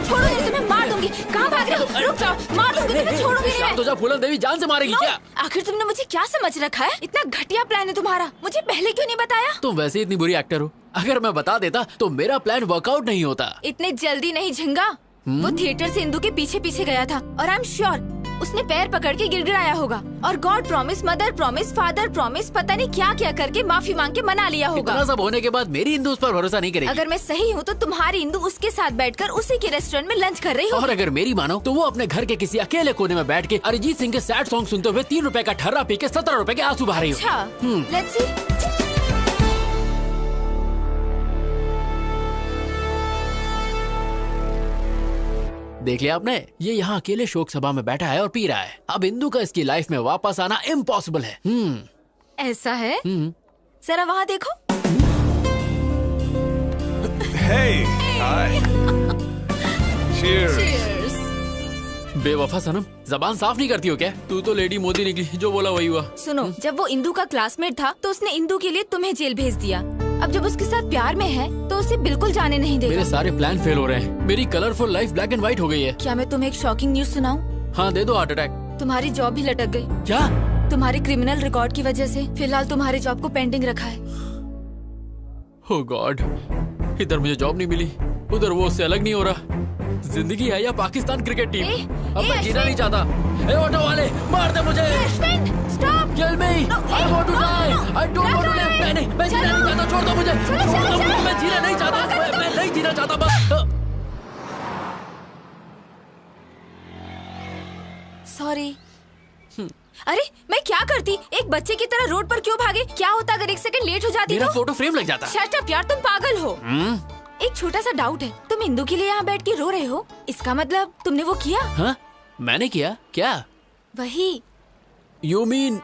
छोड़ो, तुम्हें मार दूंगी। कहाँ भाग रहे हो? रुक जाओ, मार दूंगी तुम्हें, छोड़ूंगी नहीं मैं। तो जा, फूलन देवी जान से मारेगी क्या? आखिर तुमने मुझे क्या समझ रखा है? इतना घटिया प्लान है तुम्हारा, मुझे पहले क्यों नहीं बताया? तुम वैसे इतनी बुरी एक्टर हो, अगर मैं बता देता तो मेरा प्लान वर्कआउट नहीं होता। इतने जल्दी नहीं झिंगा। वो थिएटर से इंदु के पीछे पीछे गया था और आई एम श्योर उसने पैर पकड़ के गिड़गिड़ाया होगा और God promise, mother promise, father promise, पता नहीं क्या क्या करके माफी मांग के मना लिया होगा। इतना सब होने के बाद मेरी इंदु उस पर भरोसा नहीं करेगी। अगर मैं सही हूँ तो तुम्हारी इंदु उसके साथ बैठकर उसी के रेस्टोरेंट में लंच कर रही हो। और अगर मेरी मानो तो वो अपने घर के किसी अकेले कोने में बैठ के अरिजीत सिंह के सैड सॉन्ग सुनते हुए 3 रुपए का ठर्रा पी के 17 रुपए के आंसू बहा रही हो। अच्छा, लेट्स सी। देख लिया आपने, ये यहाँ अकेले शोक सभा में बैठा है और पी रहा है। अब इंदु का इसकी लाइफ में वापस आना इम्पॉसिबल है। ऐसा है? जरा वहाँ देखो। Hey, hi. Cheers. बेवफा सनम, जबान साफ नहीं करती हो क्या? तू तो लेडी मोदी निकली, जो बोला वही हुआ। सुनो, जब वो इंदु का क्लासमेट था तो उसने इंदु के लिए तुम्हें जेल भेज दिया। अब जब उसके साथ प्यार में है तो उसे बिल्कुल जाने नहीं देगा। मेरे सारे प्लान फेल हो रहे हैं। मेरी colourful life black and white हो गई है। क्या मैं तुम्हें एक शॉकिंग न्यूज सुनाऊं? हाँ दे दो, हार्ट अटैक। तुम्हारी जॉब भी लटक गई। क्या? तुम्हारे क्रिमिनल रिकॉर्ड की वजह से फिलहाल तुम्हारे जॉब को पेंडिंग रखा है। ओह गॉड, इधर मुझे जॉब नहीं मिली, उधर वो उससे अलग नहीं हो रहा। जिंदगी है या पाकिस्तान क्रिकेट टीम? अब मैं जीना नहीं चाहता। ए ऑटो वाले, मार दे मुझे। Stop, kill me, I want to die, I don't want to live. मैं जीना नहीं चाहता, छोड़ दो मुझे। मैं जीना नहीं चाहता, मैं नहीं जीना चाहता बस। सॉरी। अरे मैं क्या करती? एक बच्चे की तरह रोड पर क्यों भागे? क्या होता अगर 1 सेकंड लेट हो जाती? मेरा फोटो फ्रेम लग जाता। शट अप यार, तुम पागल हो। एक छोटा सा डाउट है, तुम इंदु के लिए यहाँ बैठ के रो रहे हो, इसका मतलब तुमने वो किया? हाँ, मैंने किया क्या? वही। You mean?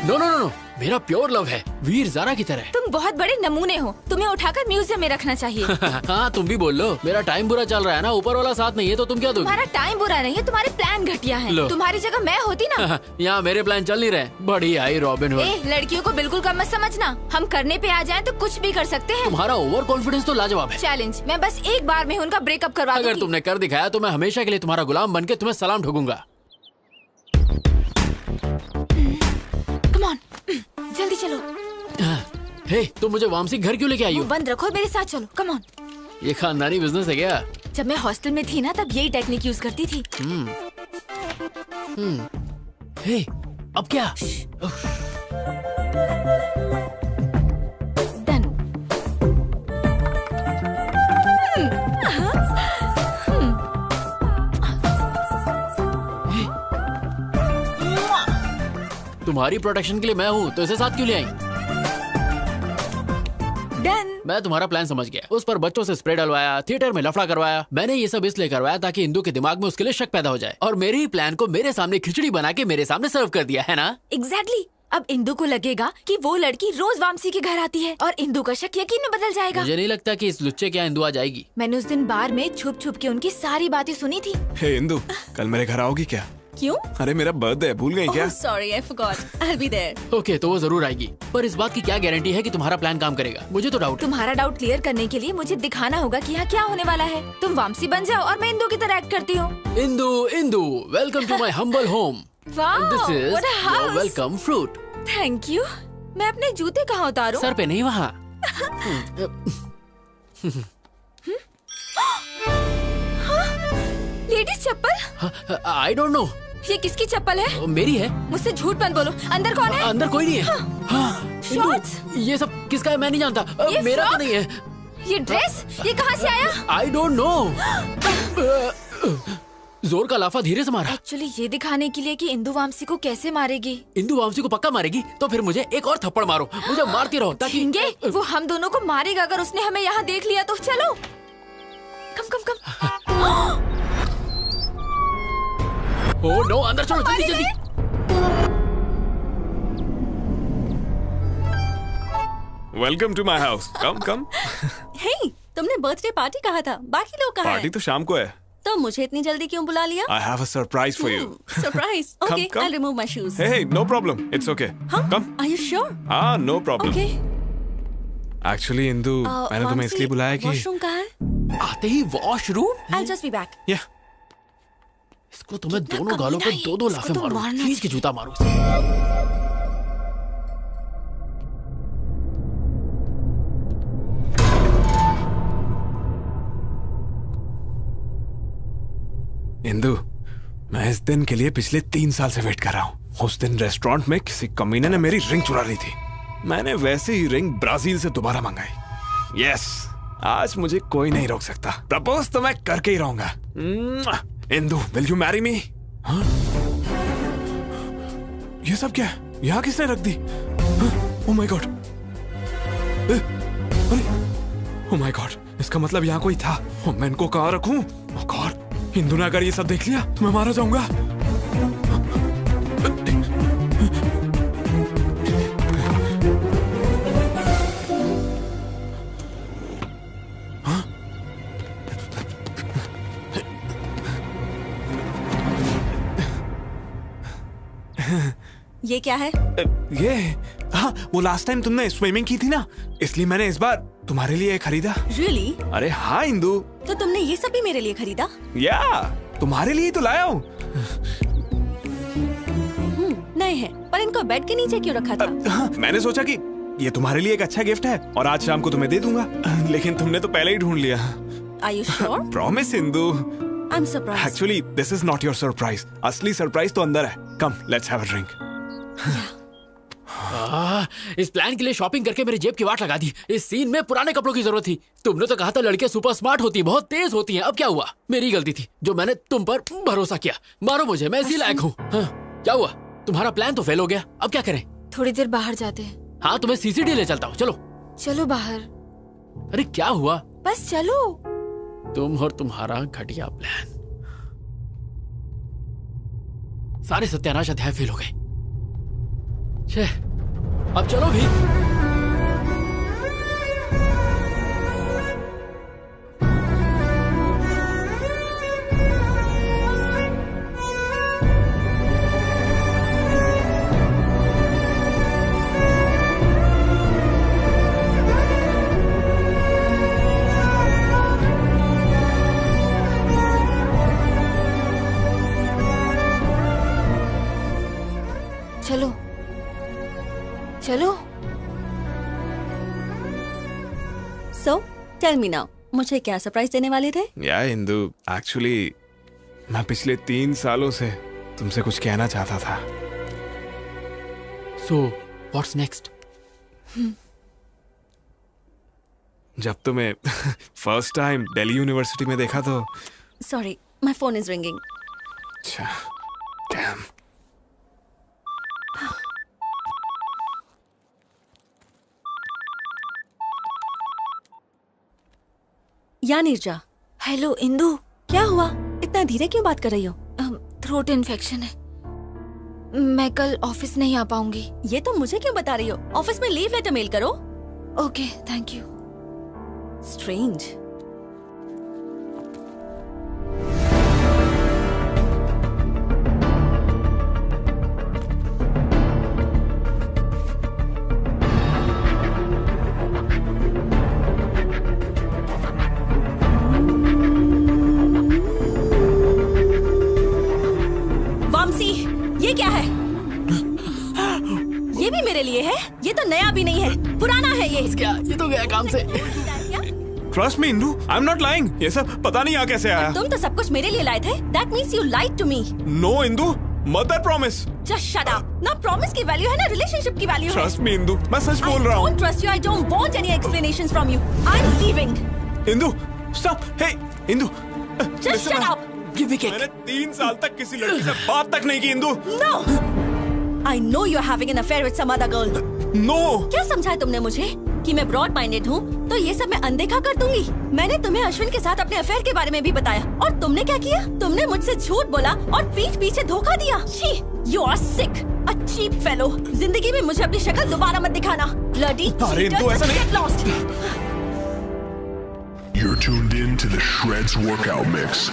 No no no, मेरा प्योर लव है, वीर ज़ारा की तरह। तुम बहुत बड़े नमूने हो, तुम्हें उठाकर म्यूजियम में रखना चाहिए। हाँ तुम भी बोल लो, मेरा टाइम बुरा चल रहा है ना, ऊपर वाला साथ नहीं है तो तुम क्या दोगे? तुम्हारा टाइम बुरा नहीं है, तुम्हारे प्लान घटिया हैं। तुम्हारी जगह मैं होती ना। यहाँ मेरे प्लान चल नहीं रहे। बड़ी आई रॉबिन हुड। लड़कियों को बिल्कुल कम मत समझना, हम करने पे आ जाएं तो कुछ भी कर सकते हैं। तुम्हारा ओवर कॉन्फिडेंस तो लाजवाब है। चैलेंज, मैं बस एक बार में उनका ब्रेकअप करवा दूंगी। अगर तुमने कर दिखाया तो मैं हमेशा के लिए तुम्हारा गुलाम बनके तुम्हें सलाम ठोकूंगा। कम ऑन, जल्दी चलो। हे, तुम मुझे वामसी घर क्यों लेके आई हो? बंद रखो, मेरे साथ चलो। Come on. ये खानदानी बिजनेस है क्या? जब मैं हॉस्टल में थी ना, तब यही टेक्निक यूज करती थी। हे, अब क्या? डन। तुम्हारी प्रोटेक्शन के लिए मैं हूँ तो इसे साथ क्यों ले आई? डन। मैं तुम्हारा प्लान समझ गया। उस पर बच्चों से स्प्रे डलवाया, थिएटर में लफड़ा करवाया। मैंने ये सब इसलिए करवाया ताकि इंदु के दिमाग में उसके लिए शक पैदा हो जाए, और मेरे ही प्लान को मेरे सामने खिचड़ी बना के मेरे सामने सर्व कर दिया है ना? एग्जैक्टली। अब इंदु को लगेगा कि वो लड़की रोज वामसी के घर आती है और इंदु का शक यकीन में बदल जाएगा। मुझे नहीं लगता कि इस लुच्चे के यहाँ इंदु आ जाएगी। मैंने उस दिन बार में छुप छुप के उनकी सारी बातें सुनी थी। हे इंदु, कल मेरे घर आओगी क्या? क्यों? अरे मेरा बर्थडे है, भूल गई क्या? Sorry, I forgot. I will be there. Okay, तो वो जरूर आएगी, पर इस बात की क्या गारंटी है कि तुम्हारा प्लान काम करेगा? मुझे तो डाउट है। तुम्हारा डाउट क्लियर करने के लिए मुझे दिखाना होगा कि यहाँ क्या होने वाला है। तुम वामसी बन जाओ और मैं इंदू की तरह एक्ट करती हूँ। Indu, welcome to my humble home. This is your welcome fruit. Thank you. मैं अपने जूते कहाँ उतारूं? सर पे नहीं, वहाँ। लेडीज चप्पल? I don't know. ये किसकी चप्पल है? मेरी है। मुझसे झूठ मत बोलो। अंदर कौन है? अंदर कोई नहीं है। शॉर्ट्स? ये सब किसका है मैं नहीं जानता। मेरा तो नहीं है। ये ड्रेस? ये कहाँ से आया? आई डोंट नो। जोर का लाफा धीरे से मारा। एक्चुअली ये दिखाने के लिए कि इंदू वामसी को कैसे मारेगी। इंदू वामसी को पक्का मारेगी तो फिर मुझे एक और थप्पड़ मारो, मुझे मारती रहो ताकि वो हम दोनों को मारेगा अगर उसने हमें यहाँ देख लिया तो। चलो कम। ओह नो, अंदर चलो जल्दी। Welcome to my house. Come. Hey, तुमने बर्थडे पार्टी कहा था, बाकी लोग कहाँ पार्टी हैं? तो शाम को है। तो मुझे इतनी जल्दी क्यों बुला लिया? I have a surprise for you. Surprise. Okay, Come. I'll remove my shoes. Hey, no problem. It's okay. Come. Are you sure? No problem. Okay. Actually, Indu, मैंने तुम्हें इसलिए बुलाया कि वॉशरूम कहाँ है? आते ही washroom? I'll just be back. Yeah. इसको तुम्हें दोनों गालों पे दो लाफे मारो, खींच के जूता मारो। इंदू, मैं इस दिन के लिए पिछले 3 साल से वेट कर रहा हूँ। उस दिन रेस्टोरेंट में किसी कमीने ने मेरी रिंग चुरा ली थी। मैंने वैसे ही रिंग ब्राजील से दोबारा मंगाई। यस, आज मुझे कोई नहीं रोक सकता। प्रपोज तो मैं करके ही रहूंगा। Indu, will you marry me? ये सब क्या है? यहाँ किसने रख दी? Oh my god! Oh my god! इसका मतलब यहाँ कोई था। मैं इनको कहाँ रखूं? ओह गॉड! इंदू ने अगर ये सब देख लिया तो मैं मारा जाऊंगा। ये क्या है? ये हाँ, वो लास्ट टाइम तुमने स्विमिंग की थी ना, इसलिए मैंने इस बार तुम्हारे लिए खरीदा। Really? अरे हाँ इंदू। तो तुमने ये सब भी मेरे लिए खरीदा? या, तुम्हारे लिए तो लाया हूँ। नए हैं, पर इनको बेड के नीचे क्यों रखा था? हाँ, मैंने सोचा कि ये तुम्हारे लिए एक अच्छा गिफ्ट है और आज शाम को तुम्हें दे दूंगा। लेकिन तुमने तो पहले ही ढूंढ लिया। Are you sure? Promise Indu. I'm surprised. Actually, this is not your surprise. असली सरप्राइज तो अंदर है। Come, let's have a drink. इस प्लान के लिए शॉपिंग करके मेरी जेब की वाट लगा दी। इस सीन में पुराने कपड़ों की जरूरत थी। तुमने तो कहा था लड़कियां सुपर स्मार्ट होती, बहुत तेज होती हैं। अब क्या हुआ? मेरी गलती थी जो मैंने तुम पर भरोसा किया। मारो मुझे, मैं इसी लायक हूँ। हाँ, क्या हुआ? तुम्हारा प्लान तो फेल हो गया। अब क्या करें? थोड़ी देर बाहर जाते हैं। हाँ, तुम्हें सीसीडी ले चलता हूँ। चलो बाहर। अरे क्या हुआ? बस चलो। तुम और तुम्हारा घटिया प्लान। सारे सत्यानाश अध्याय फेल हो गए। अब चलो भी। चलो। So, tell me now, मुझे क्या सरप्राइज देने वाले थे? या इंदू, एक्चुअली मैं पिछले 3 सालों से तुमसे कुछ कहना चाहता था। So, what's next? जब तुम्हें फर्स्ट टाइम दिल्ली यूनिवर्सिटी में देखा तो Sorry, my phone is ringing. अच्छा, damn. या नीरजा। हेलो इंदू। क्या हुआ? इतना धीरे क्यों बात कर रही हो? थ्रोट इन्फेक्शन है, मैं कल ऑफिस नहीं आ पाऊंगी। ये तो मुझे क्यों बता रही हो? ऑफिस में लीव लेटर मेल करो। Okay, thank you. स्ट्रेंज। ये भी मेरे लिए है। ये तो नया भी नहीं है, पुराना है ये। क्या? ये तो गया काम से। Trust me Indu, I am not lying. ये सब पता नहीं यहाँ कैसे आया। तुम तो सब कुछ मेरे लिए लाए थे। That means you lied to me. No Indu, mother promise. Just shut up. ना प्रॉमिस की वैल्यू है ना रिलेशनशिप की वैल्यू है। ट्रस्ट मी इंदु, मैं सच बोल रहा हूँ। I don't trust you. I don't want any explanations from you. I'm leaving. Indu, stop. Hey, Indu. Just shut up. मैंने 3 साल तक किसी लड़की से बात तक नहीं की Indu. No. I know you're having an affair with some other girl. No. क्या समझा तुमने मुझे कि मैं ब्रॉड माइंडेड हूँ तो ये सब मैं अनदेखा कर दूंगी? मैंने तुम्हें अश्विन के साथ अपने अफेयर के बारे में भी बताया और तुमने क्या किया? तुमने मुझसे झूठ बोला और पीठ पीछे धोखा दिया। छी, you are sick, a cheap fellow. जिंदगी में मुझे अपनी शक्ल दोबारा मत दिखाना। Bloody अरे cheater, तो ऐसा नहीं। get lost. You're tuned in to the Shreds Workout Mix.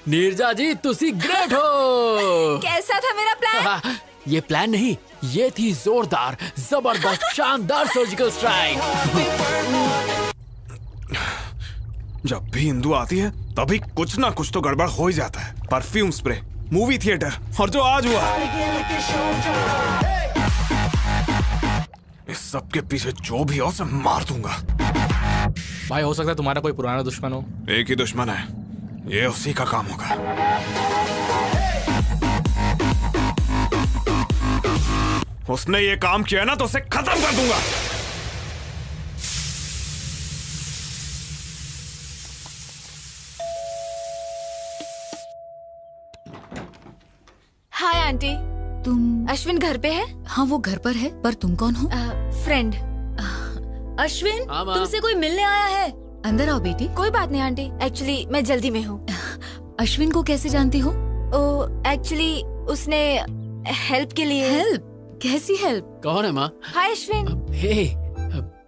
Neerja जी तुसी ग्रेट हो। कैसा था मेरा प्लान? ये प्लान नहीं, ये थी जोरदार, जबरदस्त, शानदार सर्जिकल स्ट्राइक। जब भी इंदु आती है तभी कुछ ना कुछ तो गड़बड़ हो ही जाता है। परफ्यूम स्प्रे, मूवी थिएटर और जो आज हुआ, इस सब के पीछे जो भी हो उसे मार दूंगा। भाई हो सकता है तुम्हारा कोई पुराना दुश्मन हो। एक ही दुश्मन है, ये उसी का काम होगा। उसने ये काम किया ना तो उसे खत्म कर दूंगा। Hi aunty. तुम? अश्विन घर पे है? हाँ वो घर पर है, पर तुम कौन हो? फ्रेंड। अश्विन, तुमसे कोई मिलने आया है। अंदर आओ बेटी। कोई बात नहीं आंटी, एक्चुअली मैं जल्दी में हूँ। अश्विन को कैसे जानती हो? एक्चुअली उसने हेल्प के लिए। हेल्प? कैसी हेल्प? कौन है माँ? हाय अश्विन। हे,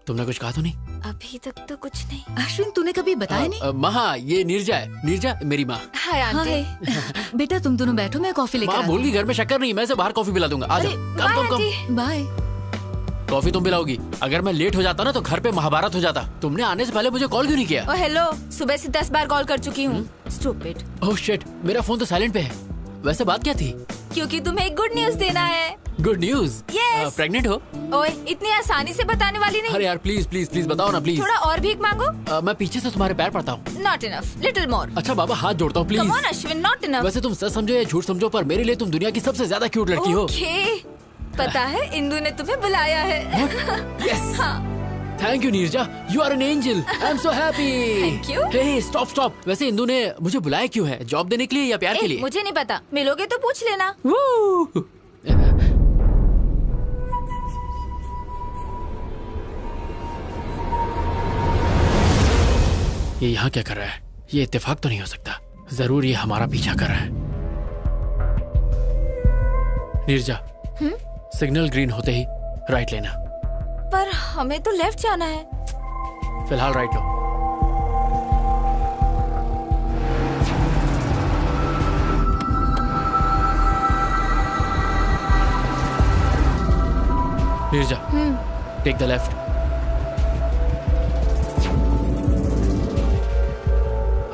तुमने कुछ कहा तो नहीं? अभी तक तो कुछ नहीं। अश्विन तूने कभी बताया नहीं? माँ ये नीरजा है, नीरजा मेरी माँ। Hi aunty. बेटा तुम दोनों बैठो, मैं कॉफी लेकर माँ भूल गई घर में शक्कर नहीं, मैं से बाहर कॉफी पिला दूंगा। आ जाओ। कम। बाय। कॉफी तुम पिलाओगी? अगर मैं लेट हो जाता ना तो घर पे महाभारत हो जाता। तुमने आने से पहले मुझे कॉल क्यों नहीं किया? ओ हेलो, सुबह से 10 बार कॉल कर चुकी हूँ। स्टूपिड। ओह शिट, मेरा फोन तो साइलेंट पे है। वैसे बात क्या थी? क्योंकि तुम्हें एक गुड न्यूज देना है। Good news? Yes. प्रेग्नेंट हो? ओए इतनी आसानी से बताने वाली नहीं। अरे यार प्लीज प्लीज प्लीज बताओ ना प्लीज। थोड़ा और भीख मांगो। मैं पीछे से तुम्हारे पैर पड़ता हूँ। Not enough, little more. अच्छा बाबा हाथ जोड़ता हूँ please. Come on Ashwin, not enough. वैसे तुम सच समझो या झूठ समझो पर मेरे लिए तुम दुनिया की सबसे ज्यादा क्यूट लड़की हो। Okay. पता है इंदु ने तुम्हें बुलाया है। Yes. हाँ। Thank you Neeraja, you are an angel. I am so happy. Thank you. Hey stop stop. वैसे इंदु ने मुझे बुलाया क्यों है? जॉब देने के लिए या प्यार के लिए? मुझे नहीं पता, मिलोगे तो पूछ लेना। ये यहाँ क्या कर रहा है? ये इत्तेफाक तो नहीं हो सकता। जरूर ये हमारा पीछा कर रहा है। नीरजा, सिग्नल ग्रीन होते ही राइट लेना। पर हमें तो लेफ्ट जाना है। फिलहाल राइट लो। Neeraja, take the left.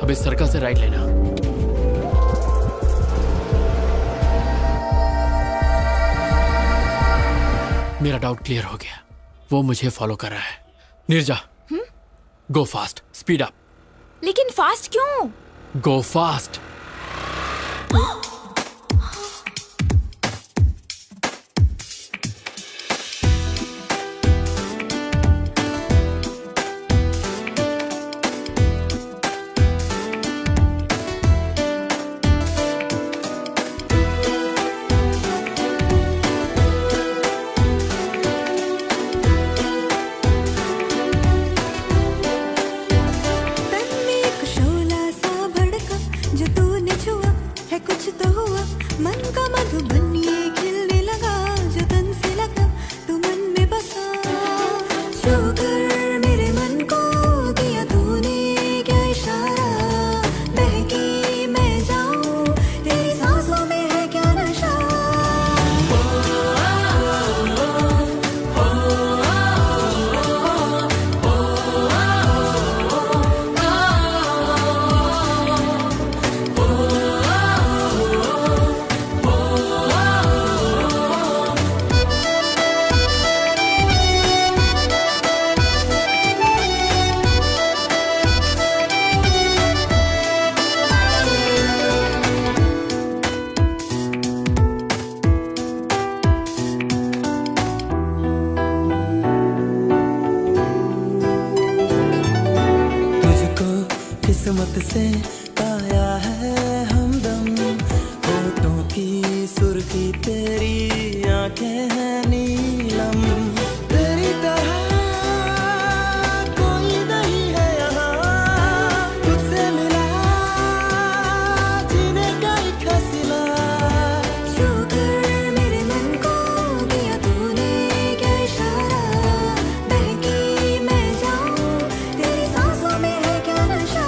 अब इस सर्कल से राइट लेना। मेरा डाउट क्लियर हो गया, वो मुझे फॉलो कर रहा है। नीरजा, गो फास्ट, स्पीड अप। लेकिन फास्ट क्यों? गो फास्ट। तन में एक शोला सा भड़का, जो तूने छुआ है कुछ किस्मत से पाया है हमदम, होठों की सुर्खी तेरी आंखें हैं नीलम, तेरी तरह कोई नहीं है यहाँ, तुझसे मिला जीने का एक हौसला। शुक्र मेरे मन को दिया तूने क्या इशारा, बहकी मैं जाऊं तेरी सांसों में है क्या नशा।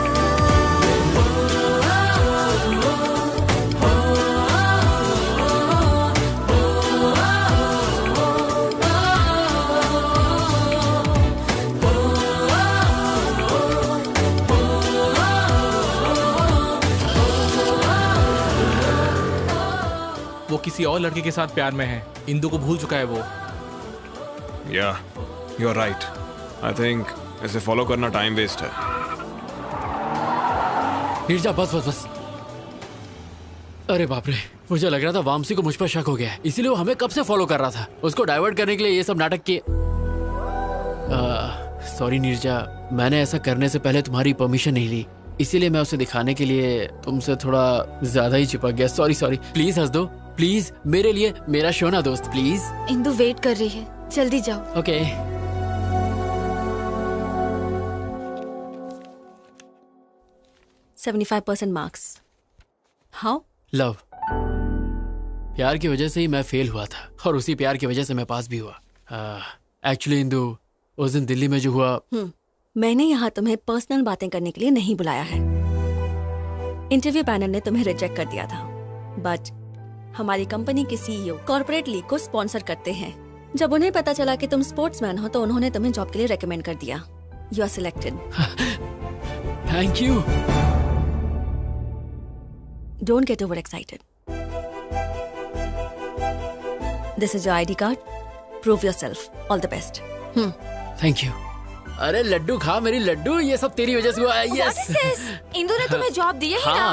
वो किसी और लड़के के साथ प्यार में है, इंदु को भूल चुका है वो। Yeah you are right. I think इसे फॉलो करना टाइम वेस्ट है। नीरजा बस बस बस। अरे बाप रे, मुझे लग रहा था वामसी को मुझ पर शक हो गया है, इसीलिए वो हमें कब से फॉलो कर रहा था। उसको डाइवर्ट करने के लिए ये सब नाटक किए। सॉरी नीरजा, मैंने ऐसा करने से पहले तुम्हारी परमिशन नहीं ली, इसीलिए मैं उसे दिखाने के लिए तुमसे थोड़ा ज्यादा ही चिपक गया। Sorry sorry. प्लीज हंस दो प्लीज, मेरे लिए, मेरा शोना दोस्त प्लीज। इंदु वेट कर रही है, जल्दी जाओ। ओके। 75% मार्क्स। हाउ? लव। प्यार की वजह से ही मैं फेल हुआ था और उसी प्यार की वजह से मैं पास भी हुआ। एक्चुअली इंदु, उस दिन दिल्ली में जो हुआ। मैंने यहाँ तुम्हें पर्सनल बातें करने के लिए नहीं बुलाया है। इंटरव्यू पैनल ने तुम्हें रिजेक्ट कर दिया था, बट हमारी कंपनी के सीईओ कॉर्पोरेट लीग को स्पॉन्सर करते हैं। जब उन्हें पता चला कि तुम स्पोर्ट्समैन हो तो उन्होंने तुम्हें जॉब के लिए रेकमेंड कर दिया। You are selected. Thank you. Don't get over excited. This is your ID card. Prove yourself. All the best. Thank you. अरे लड्डू खा मेरी लड्डू, ये सब तेरी वजह से हुआ है। What is this? इंदु ने तुम्हें जॉब दी है ही ना?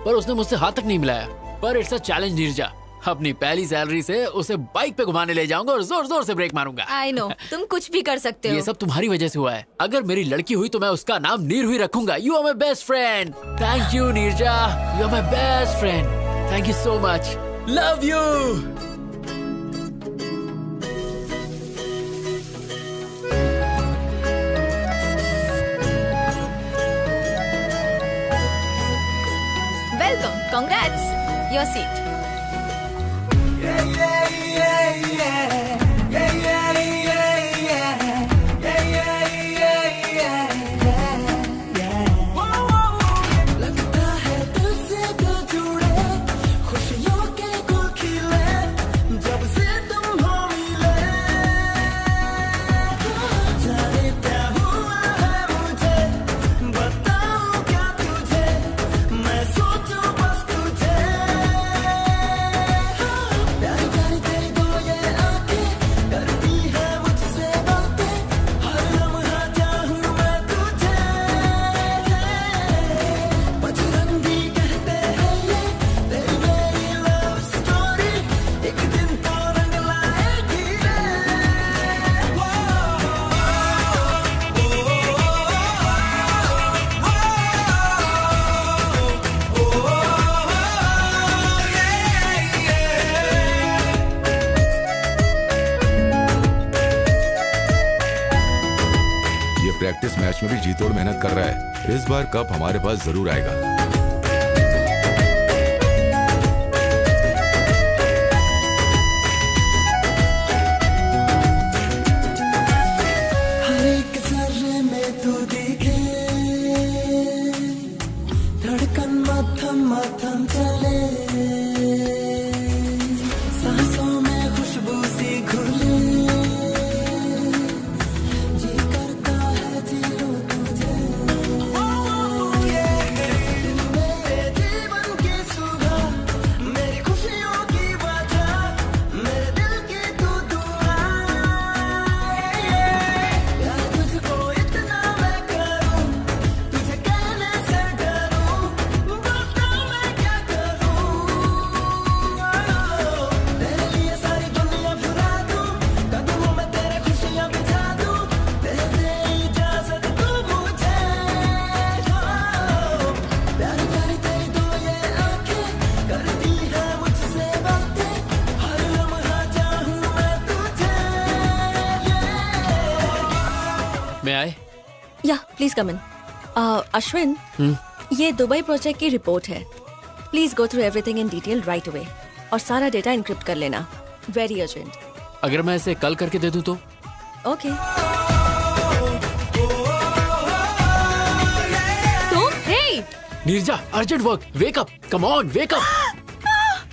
पर उसने मुझसे हाथ तक नहीं मिलाया। पर इट्स अ चैलेंज नीरजा। अपनी पहली सैलरी से उसे बाइक पे घुमाने ले जाऊंगा और जोर जोर से ब्रेक मारूंगा। I know, तुम कुछ भी कर सकते हो। ये सब तुम्हारी वजह से हुआ है। अगर मेरी लड़की हुई तो मैं उसका नाम नीर हुई रखूंगा। You are my best friend. Thank you Neeraja, you are my best friend. Thank you so much. Love you. Welcome, congrats. Your seat. लगता है दिल से दिल जुड़े, खुशियों के गुल खिले, जब से तुम हो मिले। जाने क्या हुआ है मुझे, बताऊं क्या तुझे, मैं सोचूं बस तुझे। प्यारी प्यारी तेरी दो ये आंखें करती है मुझसे बातें, हर लम्हा चाहूं मैं तुझे। बजरंगी कहते हैं ये तेरी मेरी लव स्टोरी, एक दिन तो रंग लाएगी रे। ये प्रैक्टिस मैच में भी जी तोड़ मेहनत कर रहा है। इस बार कप हमारे पास जरूर आएगा। हर एक जर्रे में तू दिखे, धड़कन मथम मथम चले, सांसों में खुशबू सी घुले, जी करता है जी लूं तुझे। दिल प्लीज कम इन। अश्विन, ये दुबई प्रोजेक्ट की रिपोर्ट है। Please go through everything in detail right away और सारा डेटा इनक्रिप्ट कर लेना। Very urgent. अगर मैं इसे कल करके दे दूं तो? Okay. Neerja, urgent work, wake up, come on, wake up.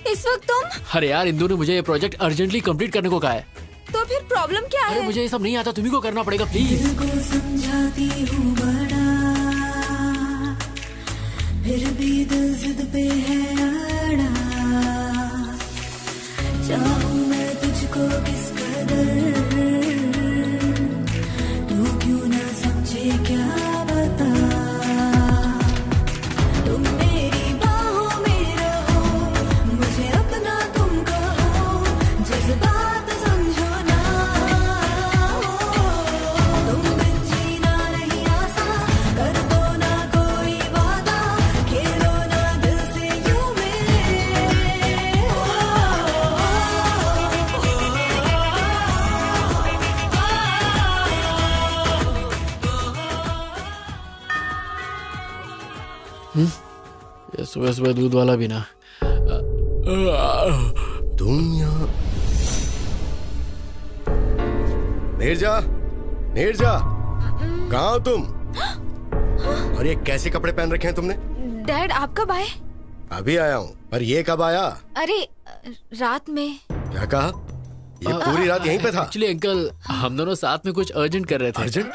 इस वक्त तुम? अरे यार, इंदु ने मुझे ये प्रोजेक्ट अर्जेंटली कंप्लीट करने को कहा है। तो फिर प्रॉब्लम क्या है? अरे मुझे ये सब नहीं आता, तुम्ही को करना पड़ेगा प्लीज। समझाती हूँ बड़ा, फिर भी दिल जिद पे है अड़ा। चाहूँ मैं तुझको किस कदर, तू क्यों ना समझे क्या बता। ये सुबह सुबह दूध वाला भी ना। तुम यहाँ? नीरजा, नीरजा, कहाँ हो तुम? और ये कैसे कपड़े पहन रखे हैं तुमने? डैड, आप कब आए? अभी आया हूँ, पर ये कब आया? अरे रात में। क्या कहा? ये पूरी रात यहीं पे था? एक्चुअली अंकल, हम दोनों साथ में कुछ अर्जेंट कर रहे थे। अर्जेंट?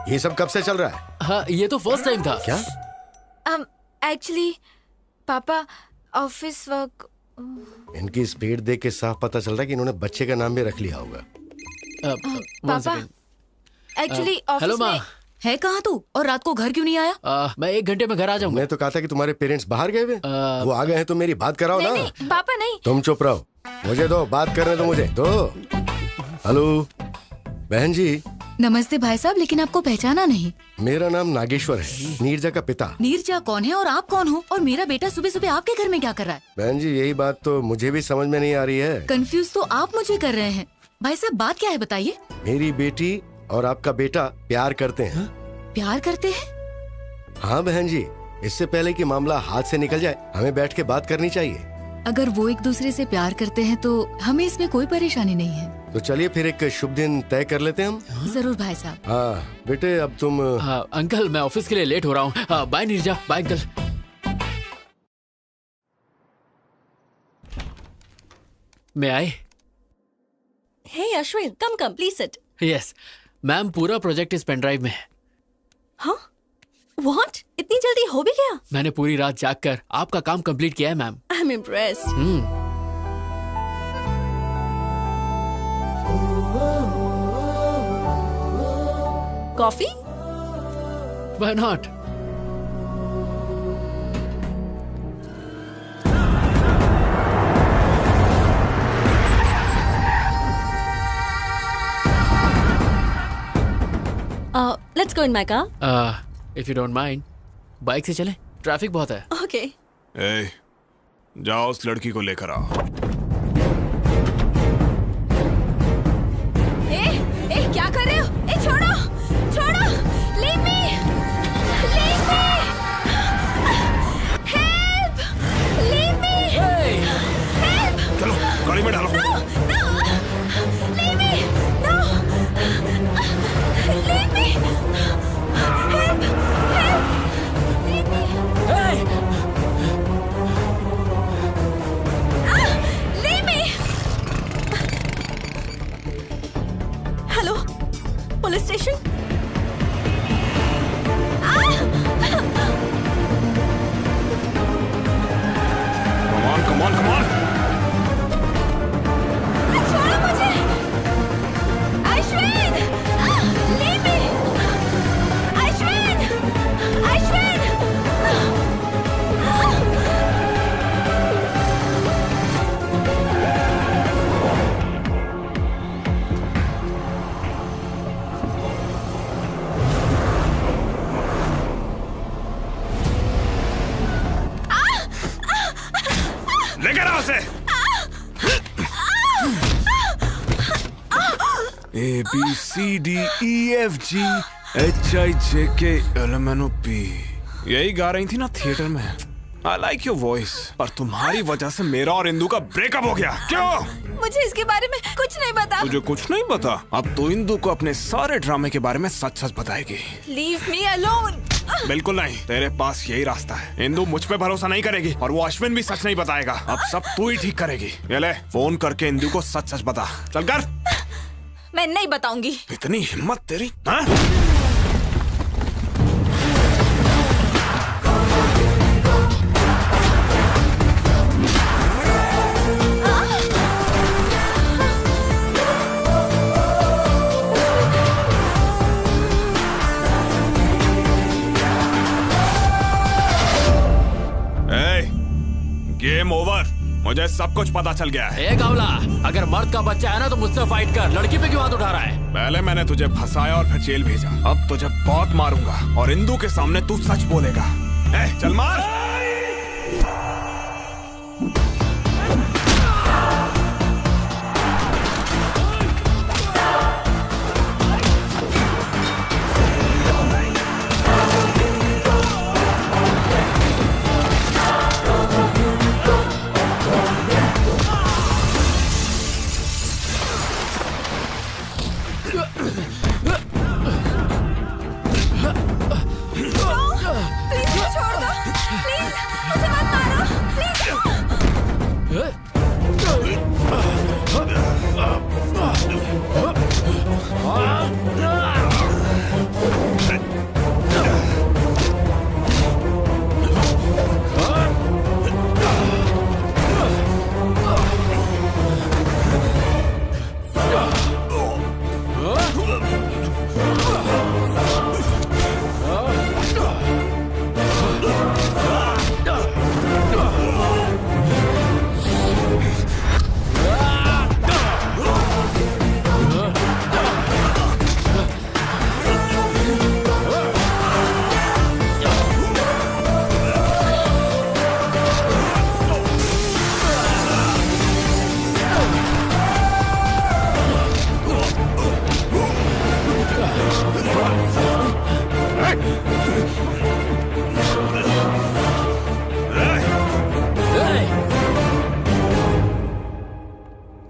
ये सब कब से चल रहा है? हाँ, ये तो फर्स्ट टाइम था। क्या? एक्चुअली पापा ऑफिस वर्क। इनकी स्पीड देख के साफ पता चल रहा है कि इन्होंने बच्चे का नाम भी रख लिया होगा। पापा एक्चुअली हेलो ऑफिस माँ, में। है कहाँ तू? और रात को घर क्यों नहीं आया? मैं 1 घंटे में घर आ जाऊंगा। मैं तो कहा था कि तुम्हारे पेरेंट्स बाहर गए हुए। वो आ गए हैं तो मेरी बात कराओ ना। नहीं, पापा नहीं। तुम चुप रहो, मुझे दो, बात करने दो मुझे। दो। हेलो बहन जी। नमस्ते भाई साहब, लेकिन आपको पहचाना नहीं। मेरा नाम नागेश्वर है, नीरजा का पिता। नीरजा कौन है और आप कौन हो? और मेरा बेटा सुबह सुबह आपके घर में क्या कर रहा है? बहन जी, यही बात तो मुझे भी समझ में नहीं आ रही है। कंफ्यूज तो आप मुझे कर रहे हैं। भाई साहब, बात क्या है बताइए। मेरी बेटी और आपका बेटा प्यार करते हैं। प्यार करते हैं? हाँ बहन जी, इससे पहले कि मामला हाथ से निकल जाए, हमें बैठ के बात करनी चाहिए। अगर वो एक दूसरे से प्यार करते हैं तो हमें इसमें कोई परेशानी नहीं है। तो चलिए फिर एक शुभ दिन तय कर लेते हैं हम। जरूर भाई साहब। हाँ बेटे, अब तुम। हाँ अंकल, मैं ऑफिस के लिए लेट हो रहा हूँ। Bye Neerja, bye uncle. मैं आए? Hey Ashwin, come please sit. Yes ma'am, पूरा प्रोजेक्ट इस पेन ड्राइव में है। हाँ? व्हाट? इतनी जल्दी हो भी गया? मैंने पूरी रात जागकर आपका काम कंप्लीट किया है ma'am. I am impressed. Coffee? Why not? Let's go in my car. If you don't mind, bike से चलें, ट्रैफिक बहुत है। Okay. ए, जाओ उस लड़की को लेकर आओ। क्या कर रहे हो? छोड़ो, छोड़ो, leave me, leave me, help, leave me, help. चलो गाड़ी में डालो। No, no, leave me, no, leave me, help, help, leave me. Leave me. Hello, police station? Come on, come on. छोड़ो मुझे, अश्विन, leave me, अश्विन, अश्विन. लेकर आओ उसे। A B C D E F G HIJKLMNOP यही गा रही थी ना थिएटर में। I like your voice, पर तुम्हारी वजह से मेरा और इंदु का ब्रेकअप हो गया। क्यों? मुझे इसके बारे में कुछ नहीं पता। तुझे कुछ नहीं पता? अब तो इंदु को अपने सारे ड्रामे के बारे में सच सच बताएगी। Leave me alone। बिल्कुल नहीं, तेरे पास यही रास्ता है। इंदु मुझ पे भरोसा नहीं करेगी और वो अश्विन भी सच नहीं बताएगा। अब सब तू ही ठीक करेगी। ये ले, फोन करके इंदु को सच सच बता। चल कर। मैं नहीं बताऊंगी। इतनी हिम्मत तेरी? हाँ? Game over. मुझे सब कुछ पता चल गया है। कावला, अगर मर्द का बच्चा है ना तो मुझसे फाइट कर। लड़की पे क्यों हाथ उठा रहा है? पहले मैंने तुझे फंसाया और फिर जेल भेजा। अब तुझे बहुत मारूंगा और इंदु के सामने तू सच बोलेगा। चल मार।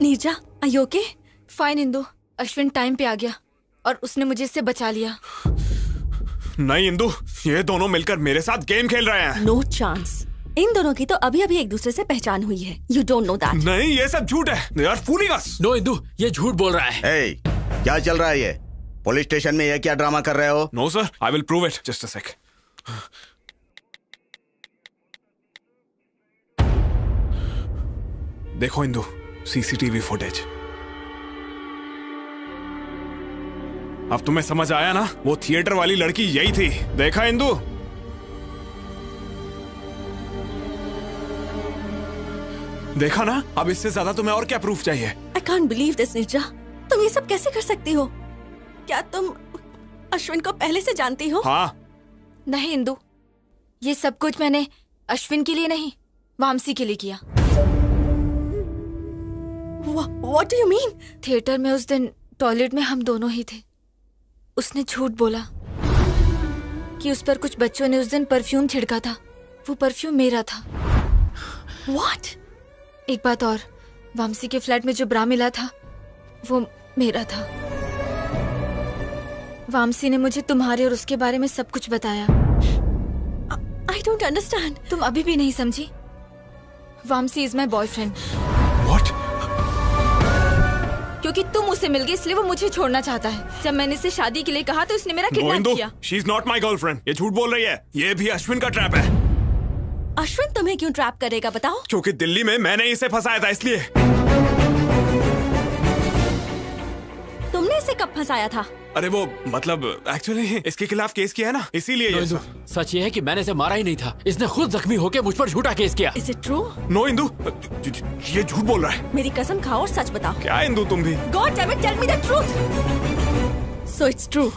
Neerja, are you okay? Fine Indu, Ashwin time पे आ गया और उसने मुझे इससे बचा लिया। नहीं इंदु, ये दोनों मिलकर मेरे साथ गेम खेल रहे हैं। No chance. इन दोनों की तो अभी अभी एक दूसरे से पहचान हुई है। You don't know that. नहीं, ये सब झूठ है। They are fooling us. No Indu, ये झूठ बोल रहा है। Hey, क्या चल रहा है ये? पुलिस स्टेशन में ये क्या ड्रामा कर रहे हो? No sir, I will prove it. Just a sec. देखो इंदु, CCTV फुटेज। अब तुम्हें समझ आया ना? वो थिएटर वाली लड़की यही थी। देखा इंदु? देखा ना? अब इससे ज्यादा तुम्हें और क्या प्रूफ चाहिए? I can't believe this, Neerja. तुम ये सब कैसे कर सकती हो? क्या तुम अश्विन को पहले से जानती हो? हाँ। नहीं इंदु, ये सब कुछ मैंने अश्विन के लिए नहीं, वामसी के लिए किया। What do you mean? Theatre में उस दिन टॉयलेट में हम दोनों ही थे। उसने झूठ बोला कि उस पर कुछ बच्चों ने उस दिन परफ्यूम छिड़का था। वो परफ्यूम मेरा था। What? एक बात और, वामसी के फ्लैट में जो ब्रा मिला था वो मेरा था। वामसी ने मुझे तुम्हारे और उसके बारे में सब कुछ बताया। I don't understand. तुम अभी भी नहीं समझी? Vamsi is my boyfriend. What? क्योंकि तुम उससे मिल गए इसलिए वो मुझे छोड़ना चाहता है। जब मैंने इसे शादी के लिए कहा तो उसने मेरा किडनैप किया। She is not my girlfriend. ये झूठ बोल रही है। ये भी अश्विन का ट्रैप है। अश्विन तुम्हें क्यों ट्रैप करेगा बताओ? क्योंकि दिल्ली में मैंने इसे फंसाया था इसलिए। तुमने इसे कब फंसाया था? अरे वो मतलब एक्चुअली इसके खिलाफ केस किया है ना, इसीलिए ये सब। सच ये है कि मैंने इसे मारा ही नहीं था। इसने खुद जख्मी होकर मुझ पर झूठा केस किया। Is it true? No Indu, ये झूठ बोल रहा है। मेरी कसम खाओ और सच बताओ। क्या इंदु तुम भी? God damn it, tell me the truth. So it's true.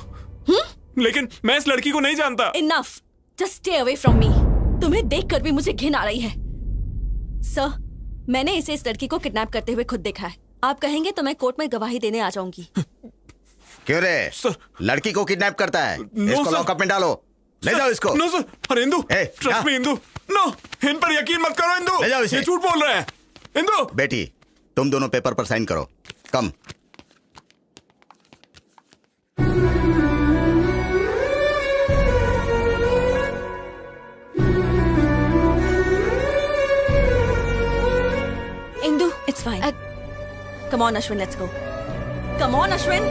लेकिन मैं इस लड़की को नहीं जानता। Enough. Just stay away from me. तुम्हें देखकर भी मुझे घिन आ रही है। सर, मैंने इसे इस लड़की को किडनैप करते हुए खुद देखा है। आप कहेंगे तो मैं कोर्ट में गवाही देने आ जाऊंगी। क्यों रे? लड़की को किडनैप करता है? इसको लॉकअप में डालो। ले जाओ इसको। No sir. अरे Indu, trust me Indu. No, इन पर यकीन मत करो इंदु। ले जाओ इसे। ये झूठ बोल रहे हैं। इंदु। बेटी, तुम दोनों पेपर पर साइन करो। Come. Indu, it's fine. Come on Ashwin, let's go. Come on Ashwin.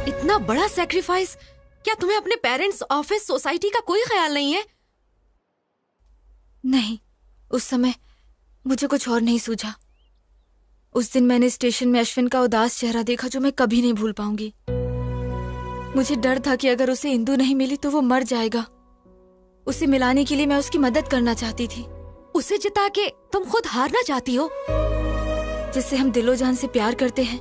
इतना बड़ा सैक्रिफाइस, क्या तुम्हें अपने पेरेंट्स, ऑफिस, सोसाइटी का कोई ख्याल नहीं है? नहीं, उस समय मुझे कुछ और नहीं सूझा। उस दिन मैंने स्टेशन में अश्विन का उदास चेहरा देखा जो मैं कभी नहीं भूल पाऊंगी। मुझे डर था कि अगर उसे इंदु नहीं मिली तो वो मर जाएगा। उसे मिलाने के लिए मैं उसकी मदद करना चाहती थी। उसे जिता के तुम खुद हारना चाहती हो? जिससे हम दिलो जान से प्यार करते हैं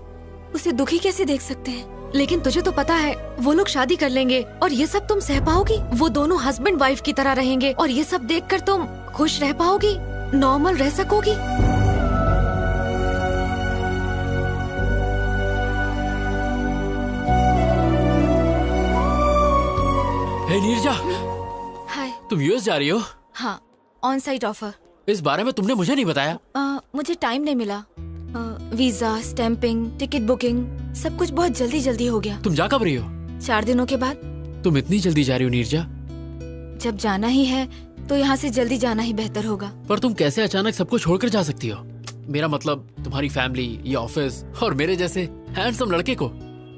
उसे दुखी कैसे देख सकते हैं? लेकिन तुझे तो पता है वो लोग शादी कर लेंगे और ये सब तुम सह पाओगी? वो दोनों हस्बैंड वाइफ की तरह रहेंगे और ये सब देखकर तुम खुश रह पाओगी, नॉर्मल रह सकोगी? हे नीरजा, हाय। तुम यूएस जा रही हो? हाँ, ऑन साइट ऑफर। इस बारे में तुमने मुझे नहीं बताया। मुझे टाइम नहीं मिला। वीजा, स्टैंपिंग, टिकट बुकिंग, सब कुछ बहुत जल्दी जल्दी हो गया। तुम जा कब रही हो? 4 दिनों के बाद। तुम इतनी जल्दी जा रही हो नीरजा? जब जाना ही है तो यहाँ से जल्दी जाना ही बेहतर होगा। पर तुम कैसे अचानक सबको छोड़कर जा सकती हो? मेरा मतलब तुम्हारी फैमिली, ये ऑफिस और मेरे जैसे हैंडसम लड़के को।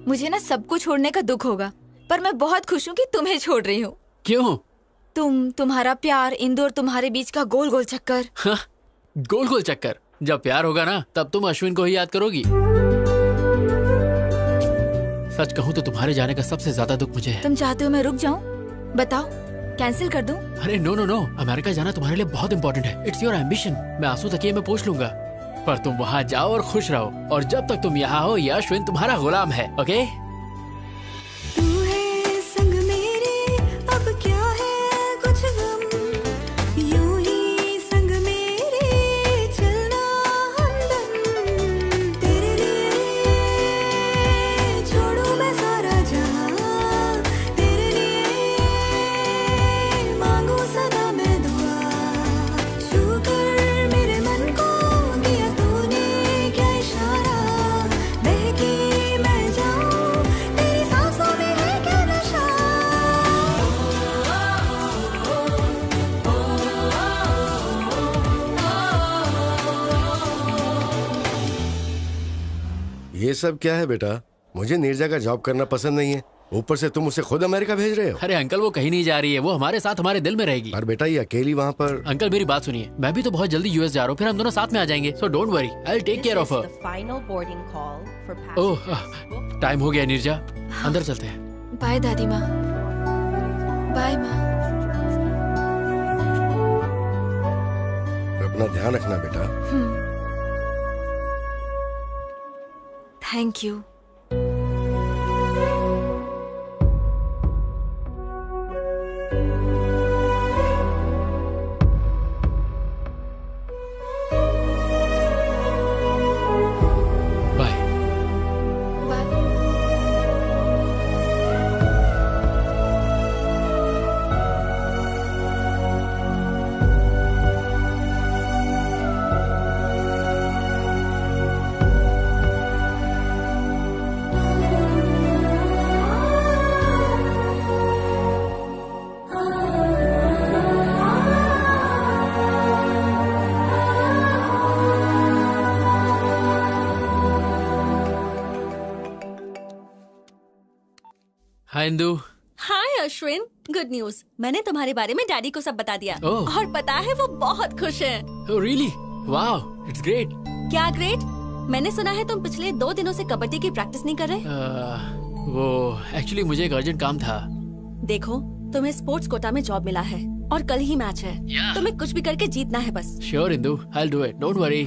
मुझे ना सबको छोड़ने का दुख होगा, पर मैं बहुत खुश हूँ कि तुम्हें छोड़ रही हूँ। क्यों? तुम्हारा प्यार, इंदु और तुम्हारे बीच का गोल गोल चक्कर। हाँ, गोल गोल चक्कर। जब प्यार होगा ना तब तुम अश्विन को ही याद करोगी। सच कहूँ तो तुम्हारे जाने का सबसे ज्यादा दुख मुझे है। तुम चाहते हो मैं रुक जाऊँ? बताओ, कैंसिल कर दूं? अरे नो नो नो, अमेरिका जाना तुम्हारे लिए बहुत इंपॉर्टेंट है। It's your ambition. मैं आंसू तकिए में पूछ लूंगा, पर तुम वहाँ जाओ और खुश रहो। और जब तक तुम यहाँ हो ये अश्विन तुम्हारा गुलाम है। ओके? ये सब क्या है बेटा? मुझे नीरजा का जॉब करना पसंद नहीं है, ऊपर से तुम उसे खुद अमेरिका भेज रहे हो। अरे अंकल, वो कहीं नहीं जा रही है, वो हमारे साथ हमारे दिल में रहेगी। पर बेटा ये अकेली वहाँ पर। अंकल मेरी बात सुनिए, मैं भी तो बहुत जल्दी यूएस जा रहा हूँ, फिर हम दोनों साथ में आ जाएंगे। So don't worry, I will take care of her. Oh, time हो गया नीरजा, अंदर चलते हैं। बाय दादी माँ। बाय माँ। अपना ध्यान रखना बेटा। Thank you. Hi Indu. Hi Ashwin, good news. मैंने तुम्हारे बारे में डैडी को सब बता दिया। और पता है वो बहुत खुश हैं। Oh really? Wow, it's great. क्या ग्रेट? मैंने सुना है तुम पिछले 2 दिनों से कबड्डी की प्रैक्टिस नहीं कर रहे। वो एक्चुअली मुझे एक अर्जेंट काम था। देखो, तुम्हें स्पोर्ट्स कोटा में जॉब मिला है और कल ही मैच है। तुम्हें कुछ भी करके जीतना है बस। Sure Indu, I'll do it. Don't worry.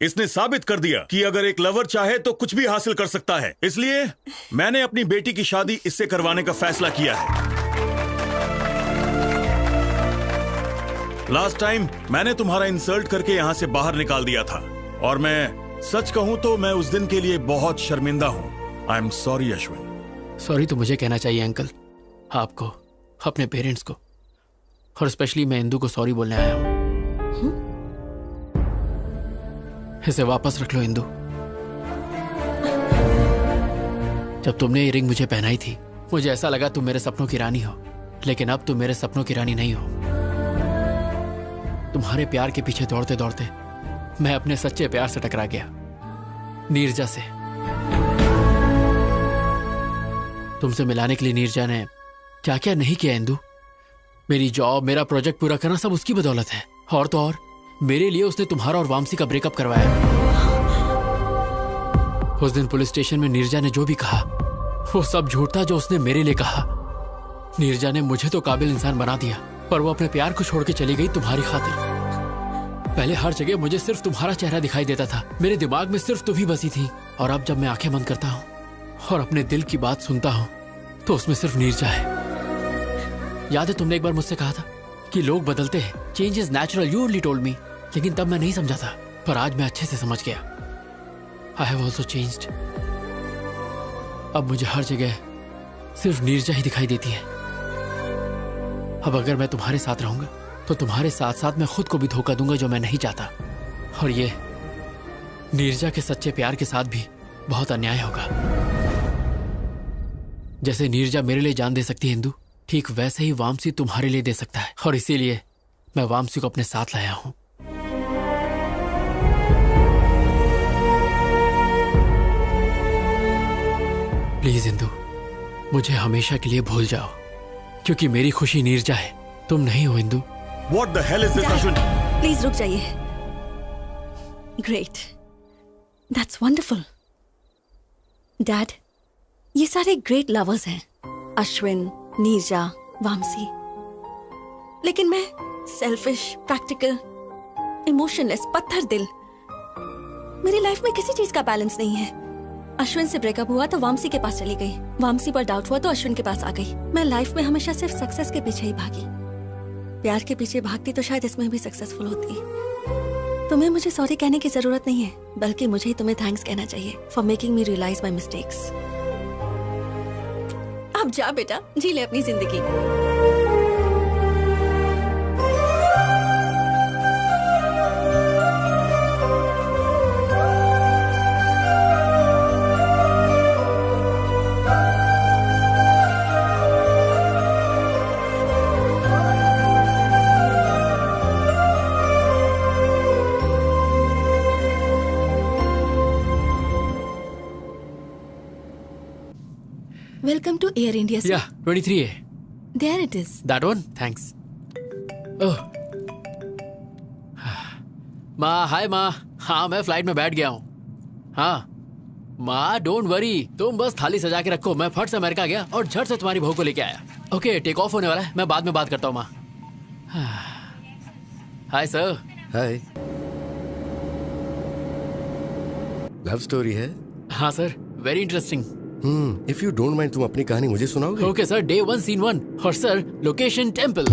इसने साबित कर दिया कि अगर एक लवर चाहे तो कुछ भी हासिल कर सकता है। इसलिए मैंने अपनी बेटी की शादी इससे करवाने का फैसला किया है। लास्ट टाइम मैंने तुम्हारा इंसल्ट करके यहाँ से बाहर निकाल दिया था और मैं सच कहूं तो मैं उस दिन के लिए बहुत शर्मिंदा हूं। I am sorry Ashwin. Sorry तो मुझे कहना चाहिए अंकल, आपको, अपने पेरेंट्स को, और स्पेशली मैं इंदू को सॉरी बोलने आया हूं। इसे वापस रख लो इंदू। जब तुमने ये रिंग मुझे पहनाई थी मुझे ऐसा लगा तुम मेरे सपनों की रानी हो, लेकिन अब तुम मेरे सपनों की रानी नहीं हो। तुम्हारे प्यार के पीछे दौड़ते दौड़ते मैं अपने सच्चे प्यार से टकरा गया, नीरजा से। तुमसे मिलाने के लिए नीरजा ने क्या क्या नहीं किया इंदू। मेरी जॉब, मेरा प्रोजेक्ट पूरा करना सब उसकी बदौलत है। और तो और मेरे लिए उसने तुम्हारा और वामसी का ब्रेकअप करवाया। उस दिन पुलिस स्टेशन में नीरजा ने जो भी कहा वो सब झूठ था जो उसने मेरे लिए कहा। नीरजा ने मुझे तो काबिल इंसान बना दिया, पर वो अपने प्यार को छोड़ के चली गई तुम्हारी खातिर। पहले हर जगह मुझे सिर्फ तुम्हारा चेहरा दिखाई देता था, मेरे दिमाग में सिर्फ तुम ही बसी थी। और अब जब मैं आंखें बंद करता हूँ और अपने दिल की बात सुनता हूँ तो उसमें सिर्फ नीरजा है। याद है तुमने एक बार मुझसे कहा था कि लोग बदलते हैं, change is natural, you only told me. लेकिन तब मैं नहीं समझा था, पर आज मैं अच्छे से समझ गया। I have also changed. अब मुझे हर जगह सिर्फ नीरजा ही दिखाई देती है। अब अगर मैं तुम्हारे साथ रहूंगा तो तुम्हारे साथ साथ मैं खुद को भी धोखा दूंगा, जो मैं नहीं चाहता। और ये नीरजा के सच्चे प्यार के साथ भी बहुत अन्याय होगा। जैसे नीरजा मेरे लिए जान दे सकती है इंदू, ठीक वैसे ही वामसी तुम्हारे लिए दे सकता है। और इसीलिए मैं वामसी को अपने साथ लाया हूं। प्लीज इंदू, मुझे हमेशा के लिए भूल जाओ, क्योंकि मेरी खुशी नीरजा है, तुम नहीं हो Indu. What the hell is this, Ashwin? Please रुक जाइए। Great, that's wonderful. डैड, ये सारे ग्रेट लवर्स हैं, अश्विन, नीरजा, वामसी। लेकिन मैं सेल्फिश, प्रैक्टिकल, इमोशनलेस, पत्थर दिल। मेरी लाइफ में किसी चीज का बैलेंस नहीं है। अश्विन से ब्रेकअप हुआ तो वामसी के पास चली गई, वामसी पर डाउट हुआ तो अश्विन के पास आ गई। मैं लाइफ में हमेशा सिर्फ सक्सेस के पीछे ही भागी। प्यार के पीछे भागती तो शायद इसमें भी सक्सेसफुल होती। तुम्हें मुझे सॉरी कहने की जरूरत नहीं है, बल्कि मुझे ही तुम्हें थैंक्स कहना चाहिए for making me realise my mistakes. अब जा बेटा, जी ले अपनी जिंदगी। Welcome to Air India. Yeah, 23A. There it is. That one? Thanks. Oh. माँ, हाय माँ। हाँ, मैं फ्लाइट में बैठ गया हूँ। हाँ माँ, डोंट वरी, तुम बस थाली सजा के रखो। मैं फट से अमेरिका गया और झट से तुम्हारी बहू को लेके आया। ओके, टेक ऑफ होने वाला है, मैं बाद में बात करता हूँ माँ। Hi sir. Hi. Love story है? हाँ sir, very interesting. If you don't mind, तुम अपनी कहानी मुझे सुनाओगे? Okay sir, day 1 scene 1। और सर, लोकेशन टेम्पल।